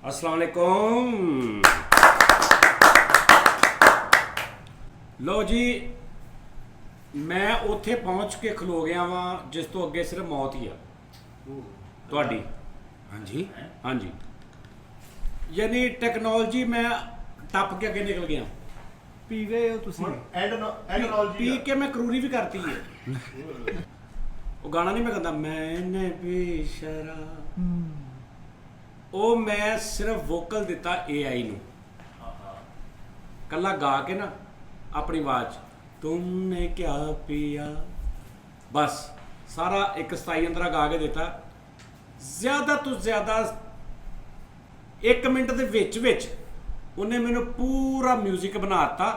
अस्सलाम वालेकुम। लो जी, मैं उत्थे पहुंच के खलो गया वा जिस तो अगे सिर्फ मौत ही आ तुहाडी। हाँ जी हाँ जी, यानी टेक्नोलॉजी मैं टप के अगे निकल गया। पी गए हो तुसी? पी के मैं क्रूरी भी करती है। वो गाना नहीं मैं कहता मैंने भी शराब, ਉਹ ਮੈਂ ਸਿਰਫ ਵੋਕਲ ਦਿੱਤਾ AI ਨੂੰ, ਕੱਲਾ ਗਾ ਕੇ ਨਾ ਆਪਣੀ ਆਵਾਜ਼ ਤੁਮਨੇ ਕਿਆ ਪੀਆ, ਬਸ ਸਾਰਾ ਇੱਕ ਸਤਾਈ ਅੰਦਰਾ ਗਾ ਕੇ ਦਿੱਤਾ। ਜ਼ਿਆਦਾ ਤੋਂ ਜ਼ਿਆਦਾ 1 ਮਿੰਟ ਦੇ ਵਿੱਚ ਉਹਨੇ ਮੈਨੂੰ ਪੂਰਾ ਮਿਊਜ਼ਿਕ ਬਣਾ ਦਿੱਤਾ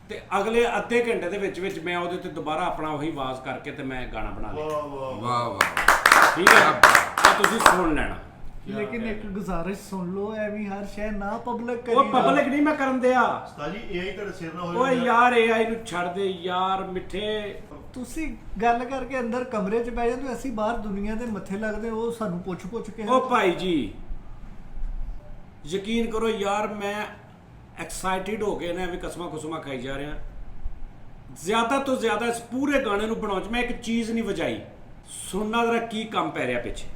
ਤੇ ਅਗਲੇ ਅੱਧੇ ਘੰਟੇ ਦੇ ਵਿੱਚ ਮੈਂ ਉਹਦੇ ਤੇ ਦੁਬਾਰਾ ਆਪਣਾ ਉਹੀ ਆਵਾਜ਼ ਕਰਕੇ ਤੇ ਮੈਂ ਗਾਣਾ ਬਣਾ ਲਿਆ। वाह वाह ਠੀਕ ਹੈ, ਤਾਂ ਤੁਸੀਂ ਸੁਣ ਲੈਣਾ। लेकिन एक गुजारिश सुन लो, एवी हर शय ना पब्लिक करी। ਉਹ ਪਬਲਿਕ ਨਹੀਂ ਮੈਂ ਕਰਨ ਦਿਆ। ਉਸਤਾਦ ਜੀ AI ਤੁਹਾਡੇ ਸਿਰ ਨਾ ਹੋਏ। ਓਏ ਯਾਰ AI ਨੂੰ ਛੱਡ ਦੇ ਯਾਰ ਮਿੱਠੇ। ਤੁਸੀਂ ਗੱਲ ਕਰਕੇ ਅੰਦਰ ਕਮਰੇ 'ਚ ਬਹਿ ਜਾਂਦੇ, ਅਸੀਂ ਬਾਹਰ ਦੁਨੀਆ ਦੇ ਮੱਥੇ ਲੱਗਦੇ, ਉਹ ਸਾਨੂੰ ਪੁੱਛ ਕੇ। ਉਹ ਭਾਈ ਜੀ ਯਕੀਨ ਕਰੋ ਯਾਰ, ਮੈਂ ਐਕਸਾਈਟਿਡ ਹੋ ਕੇ ਨਾ ਵੀ ਕਸਮਾਂ ਖੁਸਮਾਂ ਖਾਈ ਜਾ ਰਿਹਾ। ਜ਼ਿਆਦਾ ਤੋਂ ਜ਼ਿਆਦਾ ਇਸ ਪੂਰੇ ਗਾਣੇ ਨੂੰ ਬਣਾਉਣ 'ਚ ਮੈਂ ਇੱਕ ਚੀਜ਼ ਨਹੀਂ ਵਜਾਈ। ਸੁਣਨਾ ਜ਼ਰਾ ਕੀ ਕੰਮ ਪੈ ਰਿਹਾ ਪਿੱਛੇ।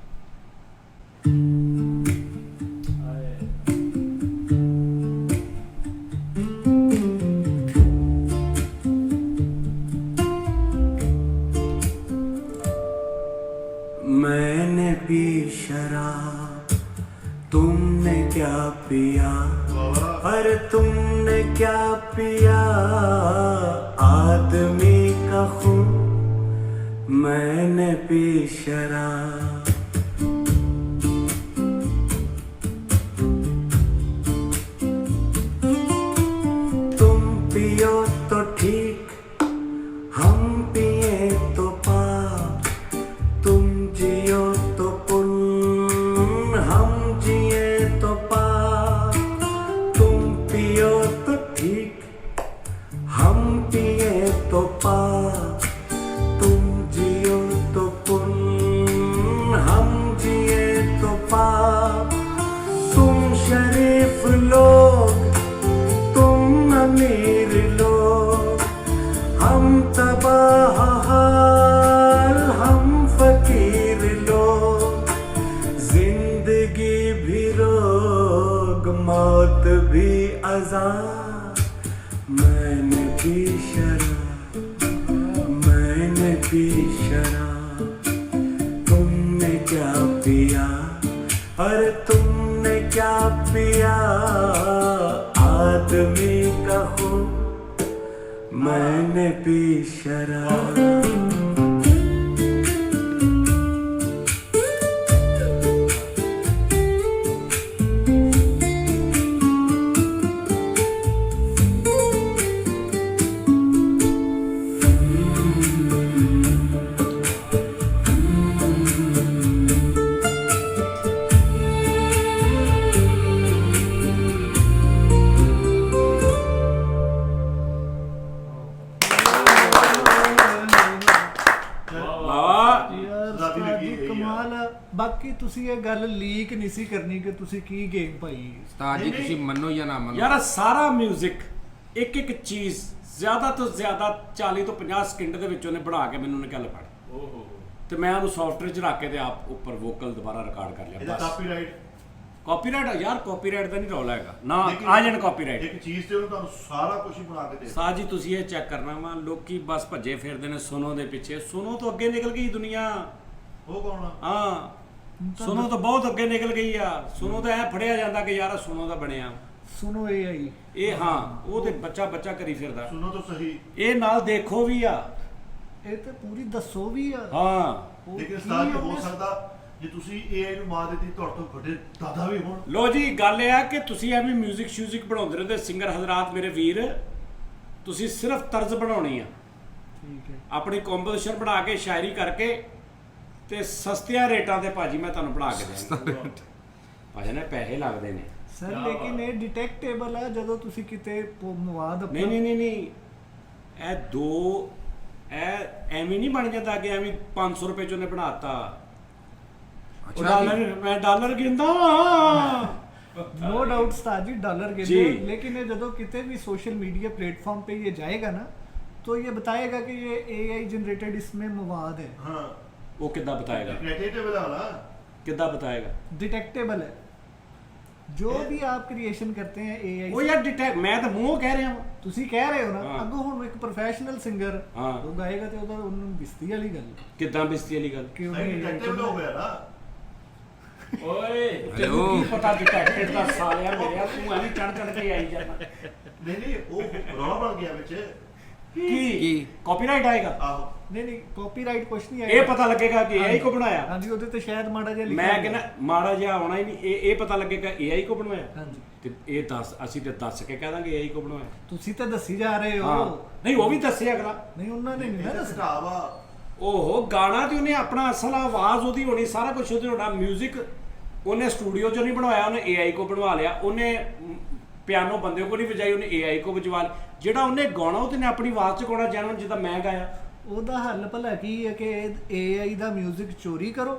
मैंने पी शराब, तुमने क्या पिया, अरे तुमने क्या पिया, आदमी का खून। मैंने पी शराब, तुम पियो तो ठीक, हम पिए तो पाप, तुम जियो तो पुण्य, हम जिए तो पाप। तुम पियो तो ठीक, हम पिए तो पाप, तुम जियो तो पुण्य, हम जिए तो पाप। तुम शरीफ लोग, तुम अमीर लोग, हम तबाह हाल, हम फकीर लोग। जिंदगी भी रोग, मौत भी अज़ाब। मैंने पी शराब, मैंने पी शराब, तुमने क्या पिया, अरे तुमने क्या पिया, आदमी का खून। मैंने पी शराब। ਦਾਦੀ ਲੱਗੀ ਜੀ ਹੋਈ ਆ। ਕਮਾਲ ਆ। ਬਾਕੀ ਤੁਸੀਂ ਇਹ ਗੱਲ ਲੀਕ ਨਹੀਂ ਸੀ ਕਰਨੀ ਕਿ ਤੁਸੀਂ ਕੀ ਗੇਮ ਪਾਈ। उस्ताद जी तुसी मनो या ना मनो, ਯਾਰ ਸਾਰਾ ਮਿਊਜ਼ਿਕ ਇੱਕ ਚੀਜ਼ ਜ਼ਿਆਦਾ ਤੋਂ ਜ਼ਿਆਦਾ 40 ਤੋਂ 50 ਸਕਿੰਟ ਦੇ ਵਿੱਚ ਉਹਨੇ ਬਣਾ ਕੇ ਮੈਨੂੰ ਨਿਕਲ ਪੜ ਓਹੋ, ਤੇ ਮੈਂ ਉਹਨੂੰ ਸੌਫਟਵੇਅਰ 'ਚ ਰੱਖ ਕੇ ਤੇ ਆਪ ਉੱਪਰ ਵੋਕਲ ਦੁਬਾਰਾ ਰਿਕਾਰਡ ਕਰ ਲਿਆ। ਇਹਦਾ ਬਸ ਕਾਪੀਰਾਈਟ ਕਾਪੀਰਾਈਟ ਯਾਰ, ਕਾਪੀਰਾਈਟ ਦਾ ਨਹੀਂ ਰੌਲਾ ਹੈਗਾ ਨਾ, ਲੇਕਿਨ ਆ ਜਾਣ ਕਾਪੀਰਾਈਟ। ਇੱਕ ਚੀਜ਼ ਤੇ ਉਹਨੂੰ ਤੁਹਾਨੂੰ ਸਾਰਾ ਕੁਝ ਹੀ ਬਣਾ ਕੇ ਦੇ ਸਾਹ ਜੀ ਤੁਸੀਂ ਇਹ ਚੈੱਕ ਕਰਨਾ ਵਾ, ਲੋਕੀ ਬਸ ਭੱਜੇ ਫਿਰਦੇ ਨੇ ਸੁਨੋ ਦੇ ਪਿੱਛੇ। ਸੁਨੋ ਤੋਂ ਅੱਗੇ ਨਿਕਲ ਗਈ ਦੁਨੀਆ। ਉਹ ਕੌਣ ਆ? ਹਾਂ, ਸੁਨੋ ਤੋਂ ਬਹੁਤ ਅੱਗੇ ਨਿਕਲ ਗਈ ਆ। ਸੁਨੋ ਤਾਂ ਐ ਫੜਿਆ ਜਾਂਦਾ ਕਿ ਯਾਰ ਸੁਨੋ ਦਾ ਬਣਿਆ ਸੁਣੋ AI ਇਹ। ਹਾਂ, ਉਹ ਤੇ ਬੱਚਾ ਕਰੀ ਫਿਰਦਾ। ਸੁਣੋ ਤਾਂ ਸਹੀ। ਇਹ ਨਾਲ ਦੇਖੋ ਵੀ ਆ। ਇਹ ਤੇ ਪੂਰੀ ਦੱਸੋ ਵੀ ਆ। ਹਾਂ, ਉਹ ਲੇਕਿਨ ਕੀ ਉਸਤਾਦ ਜੀ ਹੋ ਉਹਨੇ- ਸਕਦਾ ਜੇ ਤੁਸੀਂ AI ਨੂੰ ਮਾਰ ਦਿੱਤੀ, ਤੁਹਾਡੇ ਤੋਂ ਵੱਡੇ ਦਾਦਾ ਵੀ ਹੋਣ। ਲੋ ਜੀ ਗੱਲ ਇਹ ਆ ਕਿ ਤੁਸੀਂ ਐਵੇਂ ਮਿਊਜ਼ਿਕ ਸ਼ਿਊਜ਼ਿਕ ਬਣਾਉਂਦੇ ਰਹਿੰਦੇ ਸਿੰਗਰ ਹਜ਼ਰਾਤ ਮੇਰੇ ਵੀਰ, ਤੁਸੀਂ ਸਿਰਫ ਤਰਜ਼ ਬਣਾਉਣੀ ਆ। ਠੀਕ ਹੈ। ਆਪਣੀ ਕੰਪੋਜੀਸ਼ਨ ਬਣਾ ਕੇ ਸ਼ਾਇਰੀ ਕਰਕੇ ਤੇ ਸਸਤੀਆਂ ਰੇਟਾਂ ਤੇ ਭਾਜੀ ਮੈਂ ਤੁਹਾਨੂੰ ਬਣਾ ਕੇ ਦੇਵਾਂਗਾ। ਭਾਜੀ ਨੇ ਪੈਸੇ ਲੱਗਦੇ ਨੇ। ਸਰ ਲੇਕਿਨ ਇਹ ਡਿਟੈਕਟੇਬਲ ਆ ਜਦੋਂ ਤੁਸੀਂ ਕਿਤੇ ਮਵਾਦ ਨਹੀਂ ਨਹੀਂ ਨਹੀਂ ਨਹੀਂ, ਇਹ ਦੋ ਇਹ ਐਵੇਂ ਨਹੀਂ ਬਣ ਜਾਂਦਾ ਕਿ ਐਵੇਂ 500 ਰੁਪਏ ਚ ਉਹਨੇ ਬਣਾਤਾ। अच्छा जी। ਮੈਂ ਡਾਲਰ ਗਿਣਦਾ ਵਾਂ। नो डाउट उस्ताद जी डॉलर के जी। लिए, लेकिन ये जब कितने भी सोशल मीडिया प्लेटफॉर्म पे ये जाएगा ना तो ये बताएगा कि ये एआई जनरेटेड इसमें मवाद है, ਹਾਂ ਉਹ ਕਿੱਦਾਂ ਬਤਾਏਗਾ, ਕ੍ਰੀਏਟਿਵ ਵਾਲਾ ਕਿੱਦਾਂ ਬਤਾਏਗਾ? डिटेक्टेबल है। जो भी आप क्रिएशन करते हैं एआई ਉਹ ਯਾਰ ਡਿਟੈਕਟ, ਮੈਂ ਤਾਂ ਮੂੰਹੋਂ ਕਹਿ ਰਿਹਾ ਵਾਂ। ਤੁਸੀਂ ਕਹਿ ਰਹੇ ਹੋ ਨਾ, ਹਾਂ। ਅੱਗੋਂ ਹੁਣ ਇੱਕ ਪ੍ਰੋਫੈਸ਼ਨਲ ਸਿੰਗਰ ਹਾਂ। ਉਹ ਗਾਏਗਾ ਤੇ ਉਹਦਾ ਉਹਨੂੰ ਬਿਸਤੀ ਵਾਲੀ ਗੱਲ ਕਿੱਦਾਂ ਬਿਸਤੀ ਵਾਲੀ ਗੱਲ? ਕਿ ਨਹੀਂ ਡਿਟੈਕਟਿਵ ਹੋ ਗਿਆ ਨਾ ਓਏ ਤੈਨੂੰ ਕੀ ਪਤਾ ਡਿਟੈਕਟਡ ਦਾ ਸਾਲਿਆ ਮੇਰਿਆ, ਤੂੰ ਐਵੇਂ ਚੜ ਚੜ ਕੇ ਆਈ ਜਾਂਦਾ। ਨਹੀਂ ਉਹ ਰੌਲਾ ਬਣ ਗਿਆ ਵਿੱਚ ਕੀ ਕਾਪੀਰਾਈਟ ਆਏਗਾ? ਆਹੋ ਨਹੀਂ ਨਹੀਂ ਕਾਪੀਰਾਈਟ ਕੁਛ ਨਹੀਂ ਇਹ ਪਤਾ ਲੱਗੇਗਾ ਕਿ AI ਕੋ ਬਣਾਇਆ। ਹਾਂਜੀ ਉਹਦੇ ਤੇ ਸ਼ਾਇਦ ਮਾੜਾ ਜਿਹਾ ਲਿਖਿਆ ਮੈਂ ਹੋਇਆ। ਕਹਿੰਦਾ ਮਾੜਾ ਜਿਹਾ ਆਉਣਾ ਹੀ ਨਹੀਂ, ਇਹ ਪਤਾ ਲੱਗੇਗਾ AI ਕੋ ਬਣਵਾਇਆ। ਹਾਂਜੀ ਤੇ ਇਹ ਦੱਸ, ਅਸੀਂ ਤੇ ਦੱਸ ਕੇ ਕਹਿ ਦਾਂਗੇ AI ਕੋ ਬਣਵਾਇਆ। ਤੁਸੀਂ ਤਾਂ ਦੱਸੀ ਜਾ ਰਹੇ ਹਾਂ ਹੋ। ਨਹੀਂ ਉਹ ਵੀ ਦੱਸਿਆ ਅਗਲਾ। ਨਹੀਂ ਉਹਨਾਂ ਨੇ ਨਹੀਂ ਨਾ ਇਹਦਾ ਦੱਸਿਆ। ਘਟਾ ਵਾ ਓਹੋ ਗਾਣਾ ਤੇ ਉਹਨੇ ਆਪਣਾ ਅਸਲ ਆਵਾਜ਼ ਉਹਦੀ ਹੋਣੀ, ਸਾਰਾ ਕੁਝ ਉਹਦੇ ਹੋਣਾ। ਮਿਊਜ਼ਿਕ ਉਹਨੇ ਸਟੂਡੀਓ 'ਚੋਂ ਨਹੀਂ ਬਣਵਾਇਆ, ਉਹਨੇ AI ਕੋ ਬਣਵਾ ਲਿਆ। ਉਹਨੇ ਪਿਆਨੋ ਬੰਦੇ ਕੋ ਨਹੀਂ ਵਜਾਈ, ਉਹਨੇ AI ਕੋ ਵਜਵਾ ਲਿਆ। ਜਿਹੜਾ ਉਹਨੇ ਗਾਉਣਾ ਉਹ ਤੇ ਨੇ ਆਪਣੀ ਆਵਾਜ਼ 'ਚ ਗਾਉਣਾ, ਜਾਣ ਜਿੱਦਾਂ ਮੈਂ ਗਾਇਆ। ਉਹਦਾ ਹੱਲ ਭਲਾ ਕੀ ਹੈ ਕਿ AI ਦਾ 뮤직 ਚੋਰੀ ਕਰੋ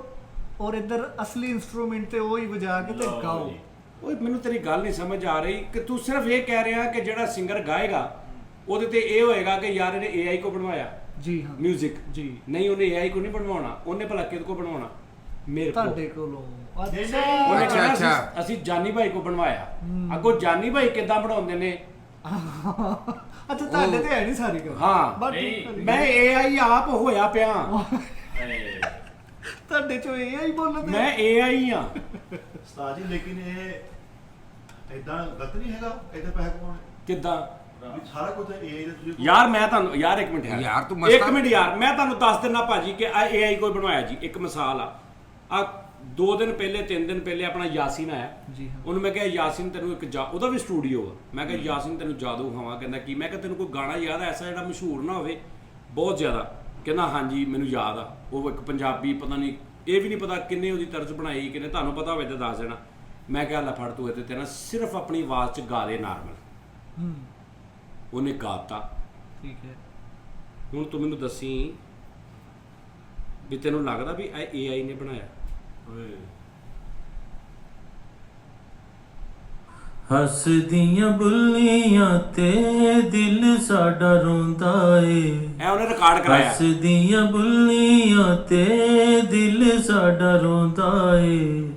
ਔਰ ਇੱਧਰ ਅਸਲੀ ਇਨਸਟਰੂਮੈਂਟ ਤੇ ਉਹ ਹੀ ਵਜਾ ਕੇ ਤੇ ਗਾਓ। ਓਏ ਮੈਨੂੰ ਤੇਰੀ ਗੱਲ ਨਹੀਂ ਸਮਝ ਆ ਰਹੀ ਕਿ ਤੂੰ ਸਿਰਫ ਇਹ ਕਹਿ ਰਿਹਾ ਕਿ ਜਿਹੜਾ ਸਿੰਗਰ ਗਾਏਗਾ ਉਹਦੇ ਤੇ ਇਹ ਹੋਏਗਾ ਕਿ ਯਾਰ ਇਹਨੇ AI ਕੋ ਬਣਵਾਇਆ ਜੀ ਹਾਂ ਮਿਊਜ਼ਿਕ। ਜੀ ਨਹੀਂ ਉਹਨੇ AI ਕੋ ਨਹੀਂ ਬਣਵਾਉਣਾ, ਉਹਨੇ ਭਲਾ ਕਿਹਦੇ ਕੋ ਬਣਵਾਉਣਾ? ਮੇਰੇ ਕੋਲ। ਤੁਹਾਡੇ ਕੋਲੋਂ ਉਹਨੇ ਅੱਛਾ ਕਹਿਣਾ ਅੱਛਾ। ਅਸੀਂ ਜਾਨੀ ਭਾਈ ਕੋ ਬਣਵਾਇਆ। ਅੱਗੋਂ ਜਾਨੀ ਭਾਈ ਕਿੱਦਾਂ ਬਣਾਉਂਦੇ ਨੇ? ਅੱਛਾ ਤੁਹਾਡੇ ਤੇ ਹੈ ਨਹੀਂ ਸਾਰੀ ਗੱਲ। ਹਾਂ। ਬਟ ਮੈਂ AI ਆਪ ਹੋਇਆ ਪਿਆ, ਤੁਹਾਡੇ ਚੋਂ AI ਬੋਲਦੇ ਮੈਂ AI ਆ। ਉਸਤਾਦ ਜੀ ਲੇਕਿਨ ਇਹ ਇਦਾਂ ਗਲਤ ਨਹੀਂ ਹੈਗਾ, ਇਹਦੇ ਪੈਸੇ ਕਮਾਉਣੇ ਕਿੱਦਾਂ? ਵੀ ਸਾਰਾ ਕੁਝ AI ਦੇ ਤੁਸੀਂ ਯਾਰ ਮੈਂ ਤੁਹਾਨੂੰ ਯਾਰ ਇੱਕ ਮਿੰਟ ਯਾਰ ਤੂੰ ਇੱਕ ਮਸਤਾ- ਮਿੰਟ ਯਾਰ ਮੈਂ ਤੁਹਾਨੂੰ ਦੱਸ ਦਿੰਦਾ ਭਾਜੀ ਕਿ ਆ AI ਕੋਈ ਬਣਵਾਇਆ ਜੀ। ਇੱਕ ਮਿਸਾਲ ਆ 2 ਦਿਨ ਪਹਿਲੇ 3 ਦਿਨ ਪਹਿਲੇ ਆਪਣਾ ਯਾਸੀਨ ਆਇਆ। ਜੀ ਹਾਂ। ਉਹਨੂੰ ਮੈਂ ਕਿਹਾ ਯਾਸੀਨ ਤੈਨੂੰ ਉਹਦਾ ਵੀ ਸਟੂਡੀਓ ਆ। ਮੈਂ ਕਿਹਾ ਯਾਸੀਨ ਤੈਨੂੰ ਜਾਦੂ ਖਾਵਾਂ। ਕਹਿੰਦਾ ਕੀ? ਮੈਂ ਕਿਹਾ ਤੈਨੂੰ ਕੋਈ ਗਾਣਾ ਯਾਦ ਆ ਐਸਾ ਜਿਹੜਾ ਮਸ਼ਹੂਰ ਨਾ ਹੋਵੇ ਬਹੁਤ ਜ਼ਿਆਦਾ? ਕਹਿੰਦਾ ਹਾਂਜੀ ਮੈਨੂੰ ਯਾਦ ਆ। ਉਹ ਇੱਕ ਪੰਜਾਬੀ ਪਤਾ ਨਹੀਂ, ਇਹ ਵੀ ਨਹੀਂ ਪਤਾ ਕਿੰਨੇ ਉਹਦੀ ਤਰਜ਼ ਬਣਾਈ, ਕਿੰਨੇ ਤੁਹਾਨੂੰ ਪਤਾ ਹੋਵੇ ਤਾਂ ਦੱਸ ਦੇਣਾ। ਮੈਂ ਕਿਹਾ ਲੈ ਫੜ ਤੂੰ ਇਹਦੇ ਤੇ ਨਾ ਸਿਰਫ ਆਪਣੀ ਆਵਾਜ਼ 'ਚ ਗਾ ਦੇ ਨਾਰਮਲ। ਹੂੰ ਉਹਨੇ ਗਾਤਾ। ਠੀਕ ਹੈ। ਹੁਣ ਤੂੰ ਮੈਨੂੰ ਦੱਸੀ ਵੀ ਤੈਨੂੰ ਲੱਗਦਾ ਵੀ ਇਹ AI ਨੇ ਬਣਾਇਆ? ਹੱਸਦੀਆਂ ਬੁੱਲੀਆਂ ਤੇ ਦਿਲ ਸਾਡਾ ਰੋਂਦਾ ਏ, ਇਹ ਉਹਨੇ ਰਿਕਾਰਡ ਕਰਾਇਆ। ਹੱਸਦੀਆਂ ਬੁੱਲੀਆਂ ਤੇ ਦਿਲ ਸਾਡਾ ਰੋਂਦਾ ਏ,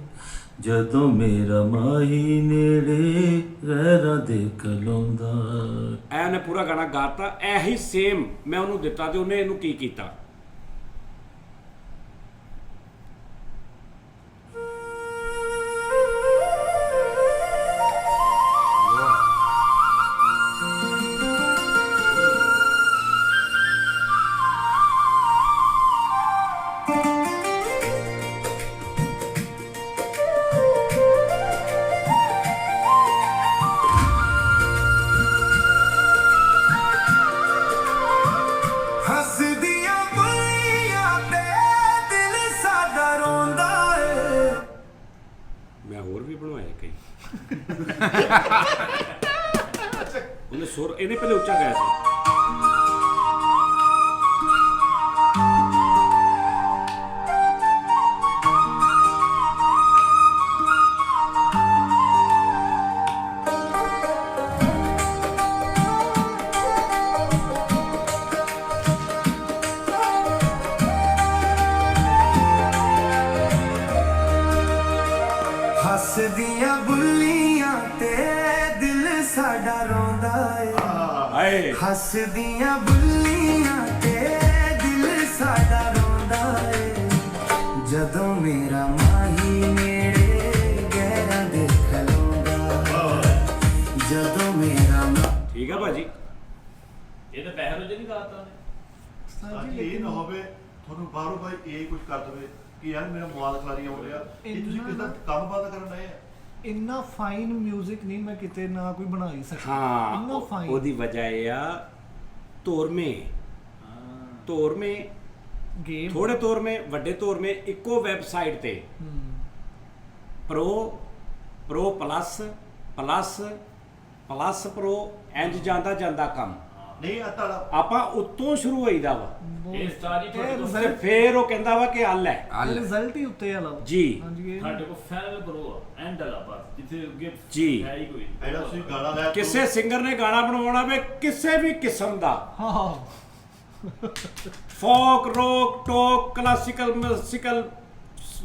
ਜਦੋਂ ਮੇਰਾ ਮਾਹੀ ਨੇੜੇ ਗਹਿਰਾ ਦੇ ਕਲੋਂਦਾ। ਇਹ ਉਹਨੇ ਪੂਰਾ ਗਾਣਾ ਗਾਤਾ। ਇਹੀ ਸੇਮ ਮੈਂ ਉਹਨੂੰ ਦਿੱਤਾ ਤੇ ਉਹਨੇ ਇਹਨੂੰ ਕੀ ਕੀਤਾ? ਹੱਸਦੀਆਂ ਬੁੱਲੀਆਂ ਤੇ ਦਿਲ ਸਾਡਾ ਰੋਂਦਾ ਏ। ਮੈਂ ਹੋਰ ਵੀ ਬਣਵਾਏ ਕਈ। ਉਹਨੇ ਸੁਰ ਇਹਨੇ ਪਹਿਲੇ ਉੱਚਾ ਗਾਇਆ ਸੀ। ਹੱਸਦੀਆਂ ਬੁੱਲੀਆਂ ਤੇ ਦਿਲ ਸਾਡਾ ਰੋਂਦਾ ਏ, ਹਾਏ ਹੱਸਦੀਆਂ ਬੁੱਲੀਆਂ ਤੇ ਦਿਲ ਸਾਡਾ ਰੋਂਦਾ ਏ, ਜਦੋਂ ਮੇਰਾ ਮਾਹੀ ਨੇੜੇ ਗਹਿਰਾ ਦੇ ਖਲੋਂਦਾ, ਜਦੋਂ ਮੇਰਾ ਠੀਕ ਆ ਭਾਜੀ। ਇਹ ਤਾਂ ਪੈਸੇ ਰੋਜੇ ਨਹੀਂ ਗਾਤਾ ਉਹਨੇ। ਉਸਤਾਦ ਜੀ ਇਹ ਨਾ ਹੋਵੇ ਤੁਹਾਨੂੰ ਬਾਹਰੋਂ ਬਾਈ ਇਹ ਕੁਝ ਕਰ ਦਵੇ ਕਿ ਯਾਰ ਮੇਰਾ ਮੋਬਾਈਲ ਖਲਾਰੀ ਹੋ ਰਿਹਾ, ਇਹ ਤੁਸੀਂ ਕਿਸ ਦਾ ਕੰਮ ਬੰਦ ਕਰਨ ਡਏ ਆ? ਇੰਨਾ ਫਾਈਨ 뮤직 ਨਹੀਂ ਮੈਂ ਕਿਤੇ ਨਾ ਕੋਈ ਬਣਾ ਹੀ ਸਕਦਾ। ਹਾਂ ਇੰਨਾ ਫਾਈਨ। ਉਹਦੀ ਵਜ੍ਹਾ ਇਹ ਆ ਤੋਰਮੇ ਗੇਮ ਥੋੜੇ ਤੋਰਮੇ ਵੱਡੇ ਤੋਰਮੇ ਇੱਕੋ ਵੈਬਸਾਈਟ ਤੇ ਪ੍ਰੋ ਪਲੱਸ ਪ੍ਰੋ ਇੰਜ ਜਾਂਦਾ ਜਾਂਦਾ ਕੰਮ। ਨਹੀਂ ਆ ਤੁਹਾਡਾ ਆਪਾਂ ਉੱਤੋਂ ਸ਼ੁਰੂ ਹੋਈਦਾ ਵਾ ਇਹ ਸਾਰੀ ਤੁਹਾਡੇ ਕੋਲ ਤੇ ਫੇਰ ਉਹ ਕਹਿੰਦਾ ਵਾ ਕਿ ਹੱਲ ਹੈ। ਹੱਲ ਰਿਜ਼ਲਟ ਹੀ ਉੱਤੇ ਆ ਲਓ ਜੀ। ਹਾਂਜੀ ਇਹ ਤੁਹਾਡੇ ਕੋਲ ਫਾਈਨਲ ਪ੍ਰੋ ਆ ਐਂਡ ਵਾਲਾ ਬਸ ਜਿੱਥੇ ਇੱਥੇ ਅੱਗੇ ਜੀ। ਹੈ ਹੀ ਕੋਈ ਜਿਹੜਾ ਤੁਸੀਂ ਗਾਣਾ ਲਾਇਆ ਕਿਸੇ ਸਿੰਗਰ ਨੇ ਗਾਣਾ ਬਣਵਾਉਣਾ ਵੇ ਕਿਸੇ ਵੀ ਕਿਸਮ ਦਾ, ਹਾਂ ਫੋਕ, ਰੋਕ, ਟੋਕ, ਕਲਾਸੀਕਲ, ਮਿਊਜ਼ੀਕਲ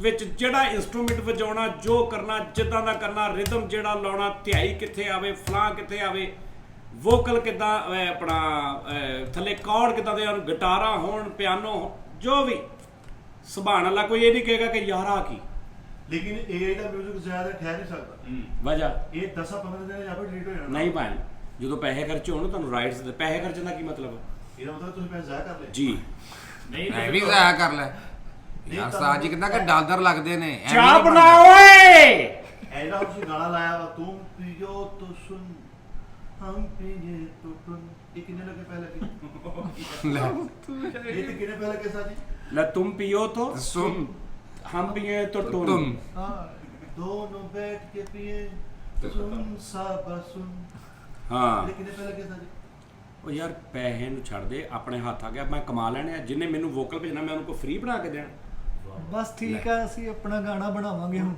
ਵਿੱਚ ਜਿਹੜਾ ਇਨਸਟਰੂਮੈਂਟ ਵਜਾਉਣਾ, ਜੋ ਕਰਨਾ ਜਿੱਦਾਂ ਦਾ ਕਰਨਾ, ਰਿਦਮ ਜਿਹੜਾ ਲਾਉਣਾ, ਧਿਆਈ ਕਿੱਥੇ ਆਵੇ, ਫਲਾਂ ਕਿੱਥੇ ਆਵੇ, ਵੋਕਲ ਕਿੱਦਾਂ ਆਪਣਾ ਥੱਲੇ ਕੌਰਡ ਕਿੱਦਾਂ ਦੇ ਹੋਣ, ਗਿਟਾਰਾਂ ਹੋਣ, ਪਿਆਨੋ ਜੋ ਵੀ, ਸੁਭਾਨ ਅੱਲਾ। ਕੋਈ ਇਹ ਨਹੀਂ ਕਹੇਗਾ ਕਿ ਯਾਰ ਆ ਕੀ ਲੇਕਿਨ AI ਦਾ ਮਿਊਜ਼ਿਕ ਜ਼ਿਆਦਾ ਠਹਿਰ ਨਹੀਂ ਸਕਦਾ। ਵਜ੍ਹਾ ਇਹ 10-15 ਦਿਨ ਜਾਂ ਫਿਰ ਡਿਲੀਟ ਹੋ ਜਾਣਾ। ਨਹੀਂ ਭਾਣ, ਜਦੋਂ ਪੈਸੇ ਖਰਚੇ ਹੋਣ ਤੁਹਾਨੂੰ ਰਾਈਟਸ ਦੇ ਪੈਸੇ ਖਰਚਣ ਦਾ ਕੀ ਮਤਲਬ ਹੈ? ਇਹਦਾ ਮਤਲਬ ਤੁਸੀਂ ਪੈਸੇ ਜ਼ਾਇਆ ਕਰ ਲਏ। ਜੀ ਨਹੀਂ ਮੈਂ ਵੀ ਜ਼ਾਇਆ ਕਰ ਲੈ ਯਾਰ। ਸਾਜ ਜੀ ਕਹਿੰਦਾ ਕਿ ਡਾਲਰ ਲੱਗਦੇ ਨੇ, ਐਵੇਂ ਚਾਹ ਨਹੀਂ ਬਣਾ ਬਣਦਾ। ਓਏ। ਐਡਾ ਤੁਸੀਂ ਗਾਣਾ ਲਾਇਆ ਵਾ, ਤੁਮ ਪੀਓ ਤੋ ਸੁਨ ਹਮ ਪੀਏ ਤੋ ਟੁਨ। ਇਹ ਕਿੰਨੇ ਲੱਗੇ ਪਹਿਲੇ ਲੈ, ਇਹ ਤੇ ਕਿੰਨੇ ਪਹਿਲੇ ਕੇ ਸਾਜੀ? ਲੈ ਤੁਮ ਪਿयो तो सुन, हम पिए तो तुम तुम। ਹਾਂ दोनों बैठ के पिए सुन साबा सुन। ਹਾਂ ਇਹ ਕਿੰਨੇ ਪਹਿਲੇ ਕੇ ਸਾਜੀ? ਉਹ ਯਾਰ ਪੈਸੇ ਨੂੰ ਛੱਡ ਦੇ, ਆਪਣੇ ਹੱਥ ਆ ਗਿਆ, ਮੈਂ ਕਮਾ ਲੈਣੇ ਆ। ਜਿੰਨੇ ਮੈਨੂੰ ਵੋਕਲ ਭੇਜਣਾ ਮੈਂ ਉਹਨੂੰ ਕੋਈ ਫ੍ਰੀ ਬਣਾ ਕੇ ਦੇਣਾ। ਬਸ ਠੀਕ ਆ, ਅਸੀਂ ਆਪਣਾ ਗਾਣਾ ਬਣਾਵਾਂਗੇ ਹੁਣ।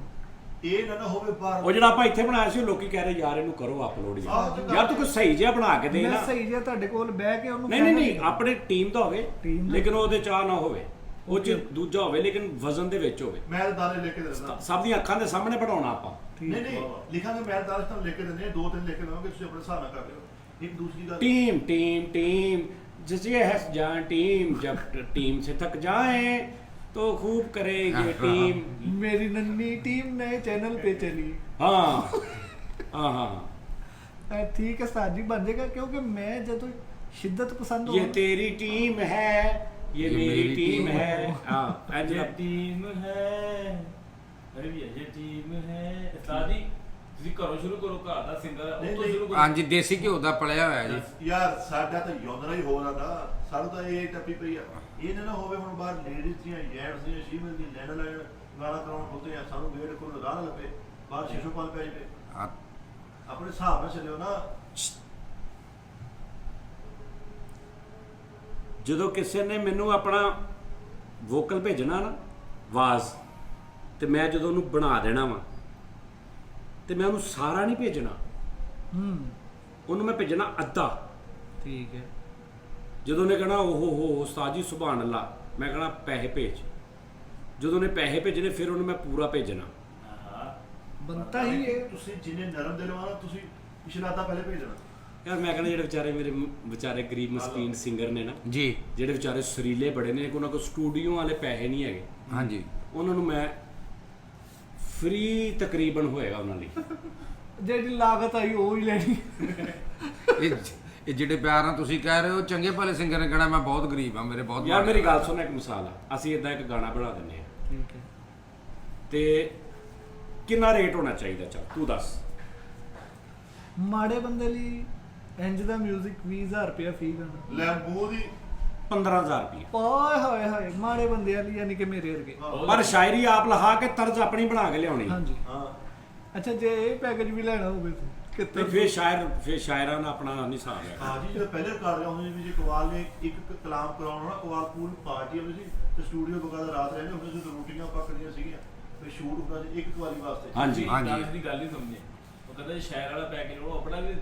ਇਹ ਨਾ ਹੋਵੇ ਬਾਰ ਉਹ ਜਿਹੜਾ ਆਪਾਂ ਇੱਥੇ ਬਣਾਇਆ ਸੀ, ਉਹ ਲੋਕੀ ਕਹਿ ਰਹੇ ਯਾਰ ਇਹਨੂੰ ਕਰੋ ਅਪਲੋਡ ਯਾਰ ਤੂੰ ਕੋਈ ਸਹੀ ਜਿਹਾ ਬਣਾ ਕੇ ਦੇ ਮੈਂ ਨਾ। ਸਹੀ ਜਿਹਾ ਤੁਹਾਡੇ ਕੋਲ ਬਹਿ ਕੇ ਉਹਨੂੰ ਨਹੀਂ ਨਹੀਂ ਕਹਿਣਾ ਨਹੀਂ, ਆਪਣੇ ਟੀਮ ਦਾ ਹੋਵੇ, Team ਦਾ। ਲੇਕਿਨ ਉਹਦੇ ਚਾਹ ਨਾ ਹੋਵੇ, ਉਹ ਚ ਦੂਜਾ ਹੋਵੇ ਲੇਕਿਨ ਵਜ਼ਨ ਦੇ ਵਿੱਚ ਹੋਵੇ। ਮੈਂ ਤਾਂ ਦਾਲੇ ਲਿਖ ਕੇ ਦਿੰਦਾ। ਸਭ ਦੀਆਂ ਅੱਖਾਂ ਦੇ ਸਾਹਮਣੇ ਬਣਾਉਣਾ ਆਪਾਂ। ਨਹੀਂ ਨਹੀਂ ਲਿਖਾਂਗੇ, ਮੈਂ ਦਾਲੇ ਤੁਹਾਨੂੰ ਲਿਖ ਕੇ ਦਿੰਦੇ, 2-3 ਲਿਖ ਕੇ ਦਵਾਂਗੇ, ਤੁਸੀਂ ਆਪਣੇ ਹਿਸਾਬ ਨਾਲ ਕਰ ਲਿਓ। ਇੱਕ ਦੂਸਰੀ ਗੱਲ टीम टीम टीम जिसे है जान टीम, जब टीम से थक जाए तो खूब करेगी टीम। मेरी नन्ही टीम नए चैनल पे चली। हाँ हाँ हाँ, ठीक है साजी बन जाएगा, क्योंकि मैं जब शिद्दत पसंद ये तेरी टीम है, ये मेरी टीम है। हाँ ये ऐंज टीम है, अरे भी ये टीम है। सादी ਤੁਸੀਂ ਘਰੋਂ ਸ਼ੁਰੂ ਕਰੋ, ਘਰ ਦਾ ਸਿੰਗਰ ਉਹ ਤੋਂ ਸ਼ੁਰੂ ਕਰੋ। ਹਾਂਜੀ ਦੇਸੀ ਘਿਓ ਦਾ ਪਲਿਆ ਹੋਇਆ ਜੀ। ਯਾਰ ਸਾਡਾ ਤਾਂ ਯੋਨਰਾ ਹੀ ਹੋ ਰਹਾ ਸਾਨੂੰ ਤਾਂ ਇਹ ਟੱਪੀ ਪਈ ਆ। ਇਹ ਨਾ ਹੋਵੇ ਹੁਣ ਬਾਹਰ ਲੇਡੀਜ਼ ਦੀਆਂ ਜੈਂਟਸ ਦੀਆਂ ਸ਼ੀਮਲ ਦੀ ਲੈਣ ਲੈਣ ਗਾਣਾ ਕਰਾਉਣ ਹੁੰਦੇ ਆ, ਸਾਨੂੰ ਵੇੜ ਕੋਲ ਰਾਹ ਨਾ ਲੱਭੇ, ਬਾਹਰ ਸ਼ੀਸ਼ੋ ਪਾਲ ਪੈ ਜਾਵੇ। ਆ, ਆਪਣੇ ਹਿਸਾਬ ਨਾਲ ਚੱਲਿਓ ਨਾ। ਜਦੋਂ ਕਿਸੇ ਨੇ ਮੈਨੂੰ ਆਪਣਾ ਵੋਕਲ ਭੇਜਣਾ ਨਾ, ਆਵਾਜ਼, ਤੇ ਮੈਂ ਜਦੋਂ ਉਹਨੂੰ ਬਣਾ ਦੇਣਾ ਵਾ, ਤੇ ਮੈਂ ਉਹਨੂੰ ਸਾਰਾ ਨਹੀਂ ਭੇਜਣਾ, ਉਹਨੂੰ ਮੈਂ ਭੇਜਣਾ ਅੱਧਾ। ठीक है। ਜਦੋਂ ਉਹਨੇ ਕਹਣਾ ਓਹੋ ਹੋ ਉਸਤਾਦ ਜੀ ਸੁਭਾਨ ਅੱਲਾ, ਮੈਂ ਕਹਣਾ ਪੈਸੇ ਭੇਜ। ਜਦੋਂ ਉਹਨੇ ਪੈਸੇ ਭੇਜਣੇ ਫਿਰ ਉਹਨੂੰ ਮੈਂ ਪੂਰਾ ਭੇਜਣਾ। ਹਾਂ बनता ही है। ਤੁਸੀਂ ਜਿੰਨੇ ਨਰਮ ਦਿਲ ਵਾਲਾ ਤੁਸੀਂ ਪਿਛਲਾ ਤਾਂ ਪਹਿਲੇ ਭੇਜ ਦੇਣਾ। ਯਾਰ ਮੈਂ ਕਹਿੰਦਾ ਜਿਹੜੇ ਵਿਚਾਰੇ ਮੇਰੇ ਵਿਚਾਰੇ ਗਰੀਬ ਮਸਕੀਨ ਸਿੰਗਰ ਨੇ ਨਾ, ਜੀ ਜਿਹੜੇ ਵਿਚਾਰੇ ਸੁਰੀਲੇ ਬੜੇ ਨੇ, ਉਹਨਾਂ ਕੋਲ ਸਟੂਡੀਓ ਵਾਲੇ ਪੈਸੇ ਨਹੀਂ ਹੈਗੇ, ਹਾਂਜੀ। ਉਹਨਾਂ ਨੂੰ ਮੈਂ ਫ੍ਰੀ ਤਕਰੀਬਨ ਹੋਏਗਾ ਉਹਨਾਂ ਲਈ। ਜਿਹੜੀ ਲਾਗਤ ਆਈ ਉਹ ਹੀ ਲੈਣੀ। ਇਹ ਜਿਹੜੇ ਪਿਆਰ ਨਾਲ ਤੁਸੀਂ ਕਹਿ ਰਹੇ ਹੋ, ਚੰਗੇ ਭਲੇ ਸਿੰਗਰ ਨੇ ਕਹਿਣਾ ਮੈਂ ਬਹੁਤ ਗਰੀਬ ਆ, ਮੇਰੇ ਬਹੁਤ ਯਾਰ ਮਾੜੇ ਮੇਰੀ ਗੱਲ ਸੁਣ, ਇੱਕ ਮਿਸਾਲ ਆ, ਅਸੀਂ ਇਦਾਂ ਇੱਕ ਗਾਣਾ ਬਣਾ ਦਿੰਦੇ ਆ, ठीक है। ਤੇ ਕਿੰਨਾ ਰੇਟ ਹੋਣਾ ਚਾਹੀਦਾ? ਚੱਲ ਤੂੰ ਦੱਸ। ਮਾੜੇ ਬੰਦੇ ਲਈ ਇੰਜ ਦਾ 뮤직 20000 ਰੁਪਇਆ ਫੀ ਕਰਨਾ। ਲੈ ਮੂੰਹ ਦੀ 15,000 ਰੁਪਏ। ਓਏ ਹੋਏ ਹੋਏ, ਮਾੜੇ ਬੰਦਿਆਂ ਲਈ ਯਾਨੀ ਕਿ ਮੇਰੇ ਵਰਗੇ। ਪਰ ਸ਼ਾਇਰੀ ਆਪ ਲਹਾ ਕੇ ਤਰਜ਼ ਆਪਣੀ ਬਣਾ ਕੇ ਲਿਆਉਣੀ। ਹਾਂਜੀ। ਹਾਂ ਅੱਛਾ, ਜੇ ਇਹ ਪੈਕੇਜ ਵੀ ਲੈਣਾ ਹੋਵੇ ਤਾਂ ਤੇ ਕਿੱਥੇ? ਫਿਰ ਸ਼ਾਇਰਾਂ ਦਾ ਆਪਣਾ ਨਹੀਂ ਹਿਸਾਬ ਹੈ। ਹਾਂ ਜੀ, ਜਦੋਂ ਪਹਿਲੇ ਰਿਕਾਰਡ ਹੁੰਦੇ ਸੀ, ਕਵਾਲ ਨੇ ਇੱਕ ਕਲਾਮ ਕਰਾਉਣਾ, ਕਵਾਲ ਪੂਰੀ ਪਾਰਟੀ ਹੁੰਦੀ ਸੀ ਤੇ ਸਟੂਡੀਓ ਬਗਾਦਾ ਰਾਤ ਰਹਿੰਦੇ ਹੁੰਦੇ ਸੀ, ਤੇ ਰੋਟੀਆਂ ਪੱਕਦੀਆਂ ਸੀਗੀਆਂ, ਫਿਰ ਸ਼ੂਟ ਹੁੰਦਾ ਸੀ ਇੱਕ ਕਵਾਲੀ ਵਾਸਤੇ। ਹਾਂਜੀ ਗੱਲ ਦੀ ਗੱਲ ਹੀ ਸਮਝੇ। ਉਹ ਕਹਿੰਦਾ ਸ਼ਹਿਰ ਵਾਲਾ ਪੈਕੇਜ ਉਹ ਆਪਣਾ ਵੀ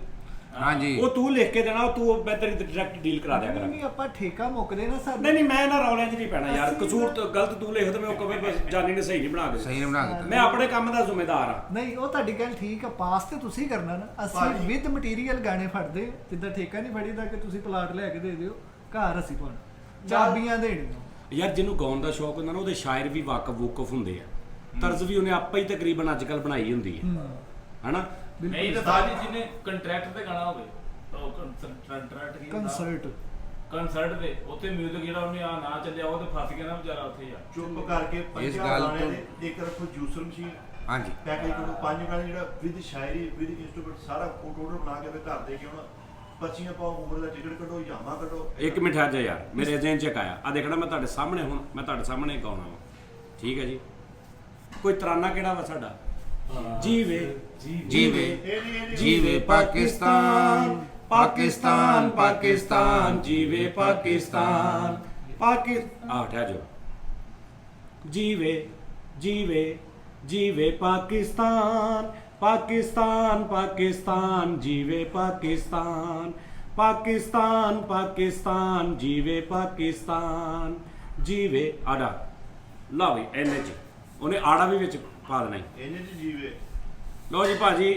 ਹਾਂਜੀ। ਉਹ ਤੂੰ ਲਿਖ ਕੇ ਦੇਣਾ, ਉਹ ਤੂੰ ਮੈਂ ਤੇਰੀ ਡਾਇਰੈਕਟ ਡੀਲ ਕਰਾ ਦਿਆ ਨਹੀਂ ਕਰਾਂਗਾ। ਆਪਾਂ ਠੇਕਾ ਮੁੱਕਦੇ ਨਾ ਸਾਡੇ। ਨਹੀਂ ਨਹੀਂ, ਮੈਂ ਇਹਨਾਂ ਰੌਲਿਆਂ 'ਚ ਨਹੀਂ ਪੈਣਾ ਯਾਰ। ਅਸੀਂ- ਕਸੂਰ ਤਾਂ ਗਲਤ ਤੂੰ ਲਿਖ ਤੇ ਮੈਂ ਉਹ ਕਵੇ ਬਸ ਜਾਨੀ ਨੇ ਸਹੀ ਨਹੀਂ ਬਣਾ ਕੇ ਸਹੀ ਨੇ ਬਣਾ ਦਿੱਤਾ। ਮੈਂ ਆਪਣੇ ਕੰਮ ਦਾ ਜ਼ਿੰਮੇਦਾਰ ਆ। ਨਹੀਂ, ਉਹ ਤੁਹਾਡੀ ਗੱਲ ਠੀਕ ਆ, ਪਾਸ ਤੇ ਤੁਸੀਂ ਕਰਨਾ ਨਾ। ਅਸੀਂ ਭਾਜੀ। ਵਿਦ ਮਟੀਰੀਅਲ ਗਾਣੇ ਫੜਦੇ ਹਾਂ, ਜਿੱਦਾਂ ਠੇਕਾ ਨਹੀਂ ਫੜੀਦਾ ਕਿ ਤੁਸੀਂ ਪਲਾਟ ਲੈ ਕੇ ਦੇ ਦਿਓ, ਘਰ ਅਸੀਂ ਤੁਹਾਨੂੰ ਚਾਬੀਆਂ ਦੇਣੀਆਂ। ਯਾਰ ਜਿਹਨੂੰ ਗਾਉਣ ਦਾ ਸ਼ੌਕ ਹੁੰਦਾ ਨਾ, ਉਹਦੇ ਸ਼ਾਇਰ ਵੀ ਵੂਕਫ ਹੁੰਦੇ ਆ, ਤਰਜ਼ ਵੀ ਉਹਨੇ ਆਪੇ ਹੀ ਤਕਰੀਬਨ ਅੱਜ ਕੱਲ ਬਣਾਈ ਹੁੰਦੀ ਹੈ, ਹਨਾ? ਨਹੀਂ ਤਾਂ ਸਾਡੀ ਜਿਹਨੇ ਕੰਟਰੈਕਟ ਤੇ ਗਾਣਾ ਹੋਵੇ, ਉਹ ਕੰਟਰੈਕਟ ਕੀ ਹੁੰਦਾ? ਕੰਸਰਟ ਤੇ ਉੱਥੇ 뮤직 ਜਿਹੜਾ ਉਹਨੇ ਆ ਨਾ ਚੱਲਿਆ, ਉਹ ਤੇ ਫਸ ਗਿਆ ਨਾ ਵਿਚਾਰਾ ਉੱਥੇ ਹੀ ਆ। ਚੁੱਪ ਕਰਕੇ ਇਸ 50 ਗੱਲ ਗਾਣੇ ਤੋਂ- ਦੇ ਇੱਕ ਰੱਖੋ ਜੂਸਰ ਮਸ਼ੀਨ, ਹਾਂਜੀ ਪੈਕੇਜ ਕਰੋ 5 ਗਾਣੇ ਜਿਹੜਾ ਵਿਦ ਸ਼ਾਇਰੀ ਵਿਦ ਇੰਸਟਰੂਮੈਂਟ ਸਾਰਾ ਟੋਟਲ ਬਣਾ ਕੇ ਫਿਰ ਘਰ ਦੇ ਕੇ ਆਉਣਾ। ਪਰਚੀਆਂ ਪਾਓ, ਉਮਰ ਦਾ ਟਿਕਟ ਕੱਢੋ, ਯਾਮਾ ਕੱਢੋ। ਇੱਕ ਮਿੰਟ ਆ ਜਾ ਯਾਰ, ਮੇਰੇ ਜ਼ਹਿਨ 'ਚ ਇੱਕ ਆਇਆ। ਆ ਦੇਖਣਾ ਮੈਂ ਤੁਹਾਡੇ ਸਾਹਮਣੇ, ਹੁਣ ਮੈਂ ਤੁਹਾਡੇ ਸਾਹਮਣੇ ਗਾਉਣਾ ਵਾ, ਠੀਕ ਹੈ ਜੀ? ਕੋਈ ਤਰਾਨਾ ਕਿਹੜਾ ਵਾ ਸਾਡਾ? ਜੀਵੇ ਜੀਵੇ ਇਹ ਨਹੀਂ ਜੀਵੇ ਪਾਕਿਸਤਾਨ ਪਾਕਿਸਤਾਨ ਪਾਕਿਸਤਾਨ ਜੀਵੇ ਪਾਕਿਸਤਾਨ ਆ ਠਹਿਰ ਜਾ। ਜੀਵੇ ਜੀਵੇ ਜੀਵੇ ਪਾਕਿਸਤਾਨ ਪਾਕਿਸਤਾਨ ਪਾਕਿਸਤਾਨ ਜੀਵੇ ਪਾਕਿਸਤਾਨ, ਪਾਕਿਸਤਾਨ ਪਾਕਿਸਤਾਨ ਜੀਵੇ ਪਾਕਿਸਤਾਨ, ਜੀਵੇ ਆੜਾ। ਲਓ ਵੀ ਇਹਨੇ ਚ ਉਹਨੇ ਆੜਾ ਵੀ ਵਿੱਚ ਪਾ ਦੇਣਾ ਜੀ। ਇਹਨੇ ਚ ਜੀਵੇ। ਲਓ ਜੀ ਭਾਜੀ,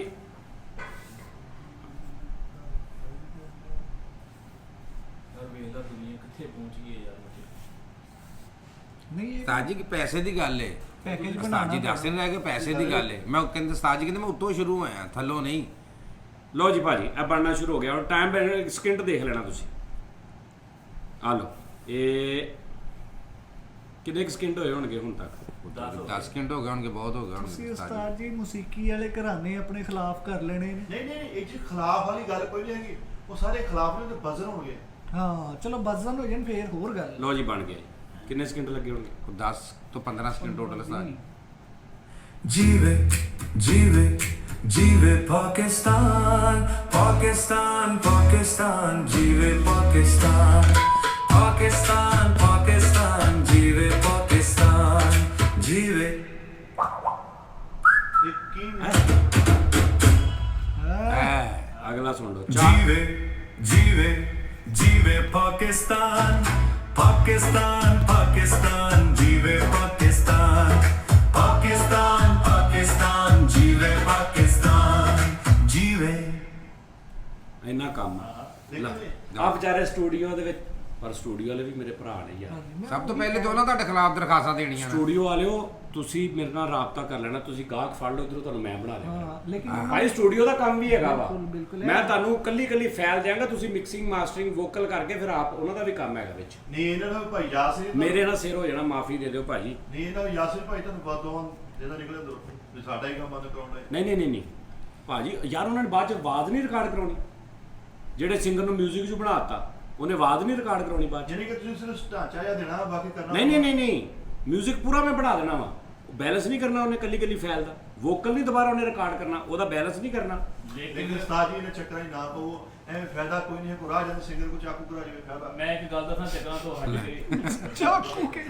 ਯਾਰ ਵੇਖ ਲਾ ਦੁਨੀਆ ਕਿੱਥੇ ਪਹੁੰਚ ਗਈ ਹੈ ਯਾਰ। ਨਹੀਂ ਇਹ ਉਸਤਾਦ ਜੀ ਕਿ ਪੈਸੇ ਦੀ ਗੱਲ ਏ। ਪੈਕੇਜ ਉਸਤਾਦ ਜੀ ਬਣਾਉਣਾ ਦੱਸ ਰਹੇ ਕਿ ਪੈਸੇ ਦੀ ਗੱਲ ਏ। ਮੈਂ ਕਹਿੰਦੇ ਉਸਤਾਦ ਜੀ ਕਹਿੰਦੇ ਮੈਂ ਉੱਤੋਂ ਸ਼ੁਰੂ ਹੋਇਆ, ਥੱਲੋਂ ਨਹੀਂ। ਲਓ ਜੀ ਭਾਜੀ ਇਹ ਬਣਨਾ ਸ਼ੁਰੂ ਹੋ ਗਿਆ। ਹੁਣ ਟਾਈਮ ਸਕਿੰਟ ਦੇਖ ਲੈਣਾ ਤੁਸੀਂ। ਆ ਲਓ ਇਹ ਕਿੰਨੇ ਸਕਿੰਟ ਹੋਏ ਹੋਣਗੇ ਹੁਣ ਤੱਕ? 10 ਸਕਿੰਟ ਹੋ ਗਏ ਹੋਣਗੇ, ਬਹੁਤ ਹੋ ਗਏ ਤੁਸੀਂ ਹੋਣਗੇ ਉਸਤਾਦ ਉਸਤਾਦ ਜੀ ਮੌਸੀਕੀ ਵਾਲੇ ਘਰਾਣੇ ਆਪਣੇ ਖਿਲਾਫ ਕਰ ਲੈਣੇ ਨੇ। ਨਹੀਂ ਨਹੀਂ ਨਹੀਂ, ਇਹ ਚ ਖਿਲਾਫ ਵਾਲੀ ਗੱਲ ਕੋਈ ਨਹੀਂ ਹੈਗੀ। ਉਹ ਸਾਰੇ ਖਿਲਾਫ ਨੇ ਤੇ ਬਜ਼ਰ ਹੋਣਗੇ। ਹਾਂ ਚਲੋ ਬਜ਼ਨ ਹੋ ਜਾਣ ਫੇਰ ਹੋਰ ਗੱਲ। ਲਓ ਜੀ ਬਣ ਗਿਆ ਜੀ। ਕਿੰਨੇ ਸਕਿੰਟ ਲੱਗੇ ਹੋਣਗੇ? ਜੀ। 10 ਤੋਂ 15 ਸਕਿੰਟ ਟੋਟਲ ਉਸਤਾਦ ਜੀ। जीवे जीवे जीवे पाकिस्तान पाकिस्तान पाकिस्तान जीवे पाकिस्तान पाकिस्तान पाकिस्तान जीवे पाकिस्तान जीवे ਇਹ ਕੀ ਐ ਅਗਲਾ ਸੁਣ ਲਓ। ਚਾਰ जीवे जीवे जीवे पाकिस्तान पाकिस्तान पाकिस्तान जीवे पाकिस्तान पाकिस्तान पाकिस्तान जीवे पाकिस्तान जीवे ਇੰਨਾ ਕੰਮ ਆ। ਲੇਕਿਨ ਆ ਵਿਚਾਰੇ ਸਟੂਡੀਓ ਦੇ ਵਿੱਚ, ਪਰ ਸਟੂਡੀਓ ਵਾਲੇ ਵੀ ਮੇਰੇ ਭਰਾ ਨੇ ਯਾਰ। ਸਭ ਤੋਂ ਪਹਿਲੇ ਤਾਂ ਉਹਨਾਂ ਤੁਹਾਡੇ ਖਿਲਾਫ ਦਰਖਾਸਤਾਂ ਦੇਣੀਆਂ ਨੇ। ਸਟੂਡੀਓ ਵਾਲਿਓ ਤੁਸੀਂ ਮੇਰੇ ਨਾਲ ਰਾਬਤਾ ਕਰ ਲੈਣਾ। ਤੁਸੀਂ ਗਾਹਕ ਫੜ ਲਓ ਇਧਰੋਂ, ਤੁਹਾਨੂੰ ਮੈਂ ਬਣਾ ਦੇਵਾਂਗਾ। ਹਾਂ ਲੇਕਿਨ ਭਾਈ ਸਟੂਡੀਓ ਦਾ ਕੰਮ ਵੀ ਹੈਗਾ ਵਾ। ਬਿਲਕੁਲ, ਬਿਲਕੁਲ। ਮੈਂ ਤੁਹਾਨੂੰ ਕੱਲੀ ਕੱਲੀ ਫਾਈਲ ਦਿਆਂਗਾ, ਤੁਸੀਂ ਮਿਕਸਿੰਗ ਮਾਸਟਰਿੰਗ ਵੋਕਲ ਕਰਕੇ ਫਿਰ ਆਪ, ਉਹਨਾਂ ਦਾ ਵੀ ਕੰਮ ਹੈਗਾ ਵਿੱਚ। ਨਹੀਂ ਇਹਨਾਂ ਨੂੰ ਭਾਈ ਯਾਸਿਰ ਮੇਰੇ ਨਾਲ ਸਿਰ ਹੋ ਜਾਣਾ, ਮਾਫੀ ਦੇ ਦਿਓ ਭਾਜੀ। ਨਹੀਂ ਇਹਨਾਂ ਨੂੰ ਯਾਸਿਰ ਭਾਈ ਤੁਹਾਨੂੰ ਬਾਦੋਂ ਜਿਹਦਾ ਨਿਕਲੇ ਅੰਦਰੋਂ ਵੀ ਸਾਡਾ ਹੀ ਕੰਮ ਬੰਦ ਕਰਾਉਣਾ ਹੈ। ਨਹੀਂ ਨਹੀਂ ਨਹੀਂ ਨਹੀਂ ਭਾਜੀ, ਯਾਰ ਉਹਨਾਂ ਨੇ ਬਾਅਦ ਚ ਆਵਾਜ਼ ਨਹੀਂ ਰਿਕਾਰਡ ਕਰਾਉਣੀ। ਜਿਹੜੇ ਸਿੰਗਰ ਨੂੰ 뮤직 'ਚ ਬਣਾਤਾ ਉਹਨੇ ਆਵਾਜ਼ ਨਹੀਂ ਰਿਕਾਰਡ ਕਰਾਉਣੀ ਬਾਅਦ 'ਚ। ਯਾਨੀ ਕਿ ਤੁਸੀਂ ਸਿਰਫ ਢਾਂਚਾ ਜਾਂ ਦੇਣਾ, ਬਾਕੀ ਕਰਨਾ ਨਹੀਂ ਨਹੀਂ ਨਹੀਂ ਨਹੀਂ 뮤직 ਪੂਰਾ ਮੈਂ ਬਣਾ ਦੇਣਾ ਵਾ। ਬੈਲੈਂਸ ਨਹੀਂ ਕਰਨਾ ਉਹਨੇ ਕੱਲੀ ਕੱਲੀ ਫਾਈਲ ਦਾ। ਵੋਕਲ ਨਹੀਂ ਦੁਬਾਰਾ ਉਹਨੇ ਰਿਕਾਰਡ ਕਰਨਾ, ਉਹਦਾ ਬੈਲੈਂਸ ਨਹੀਂ ਕਰਨਾ। ਲੇਕਿਨ ਉਸਤਾਦ ਜੀ ਨੇ ਚੱਕਰਾਂ 'ਚ ਨਾ ਪਵੋ, ਐਵੇਂ ਫਾਇਦਾ ਕੋਈ ਨਹੀਂ ਹੈ। ਕੋਈ ਰਾਹ ਜਾਂਦੇ ਸਿੰਗਰ ਕੋ ਚਾਕੂ ਕਰਾ ਜਾਵੇ ਫਾਇਦਾ। ਮੈਂ ਇੱਕ ਗੱਲ ਦੱਸਾਂ, ਚੱਕਰਾਂ ਤੋਂ ਹਟ ਕੇ ਚਾਕੂ ਕੇ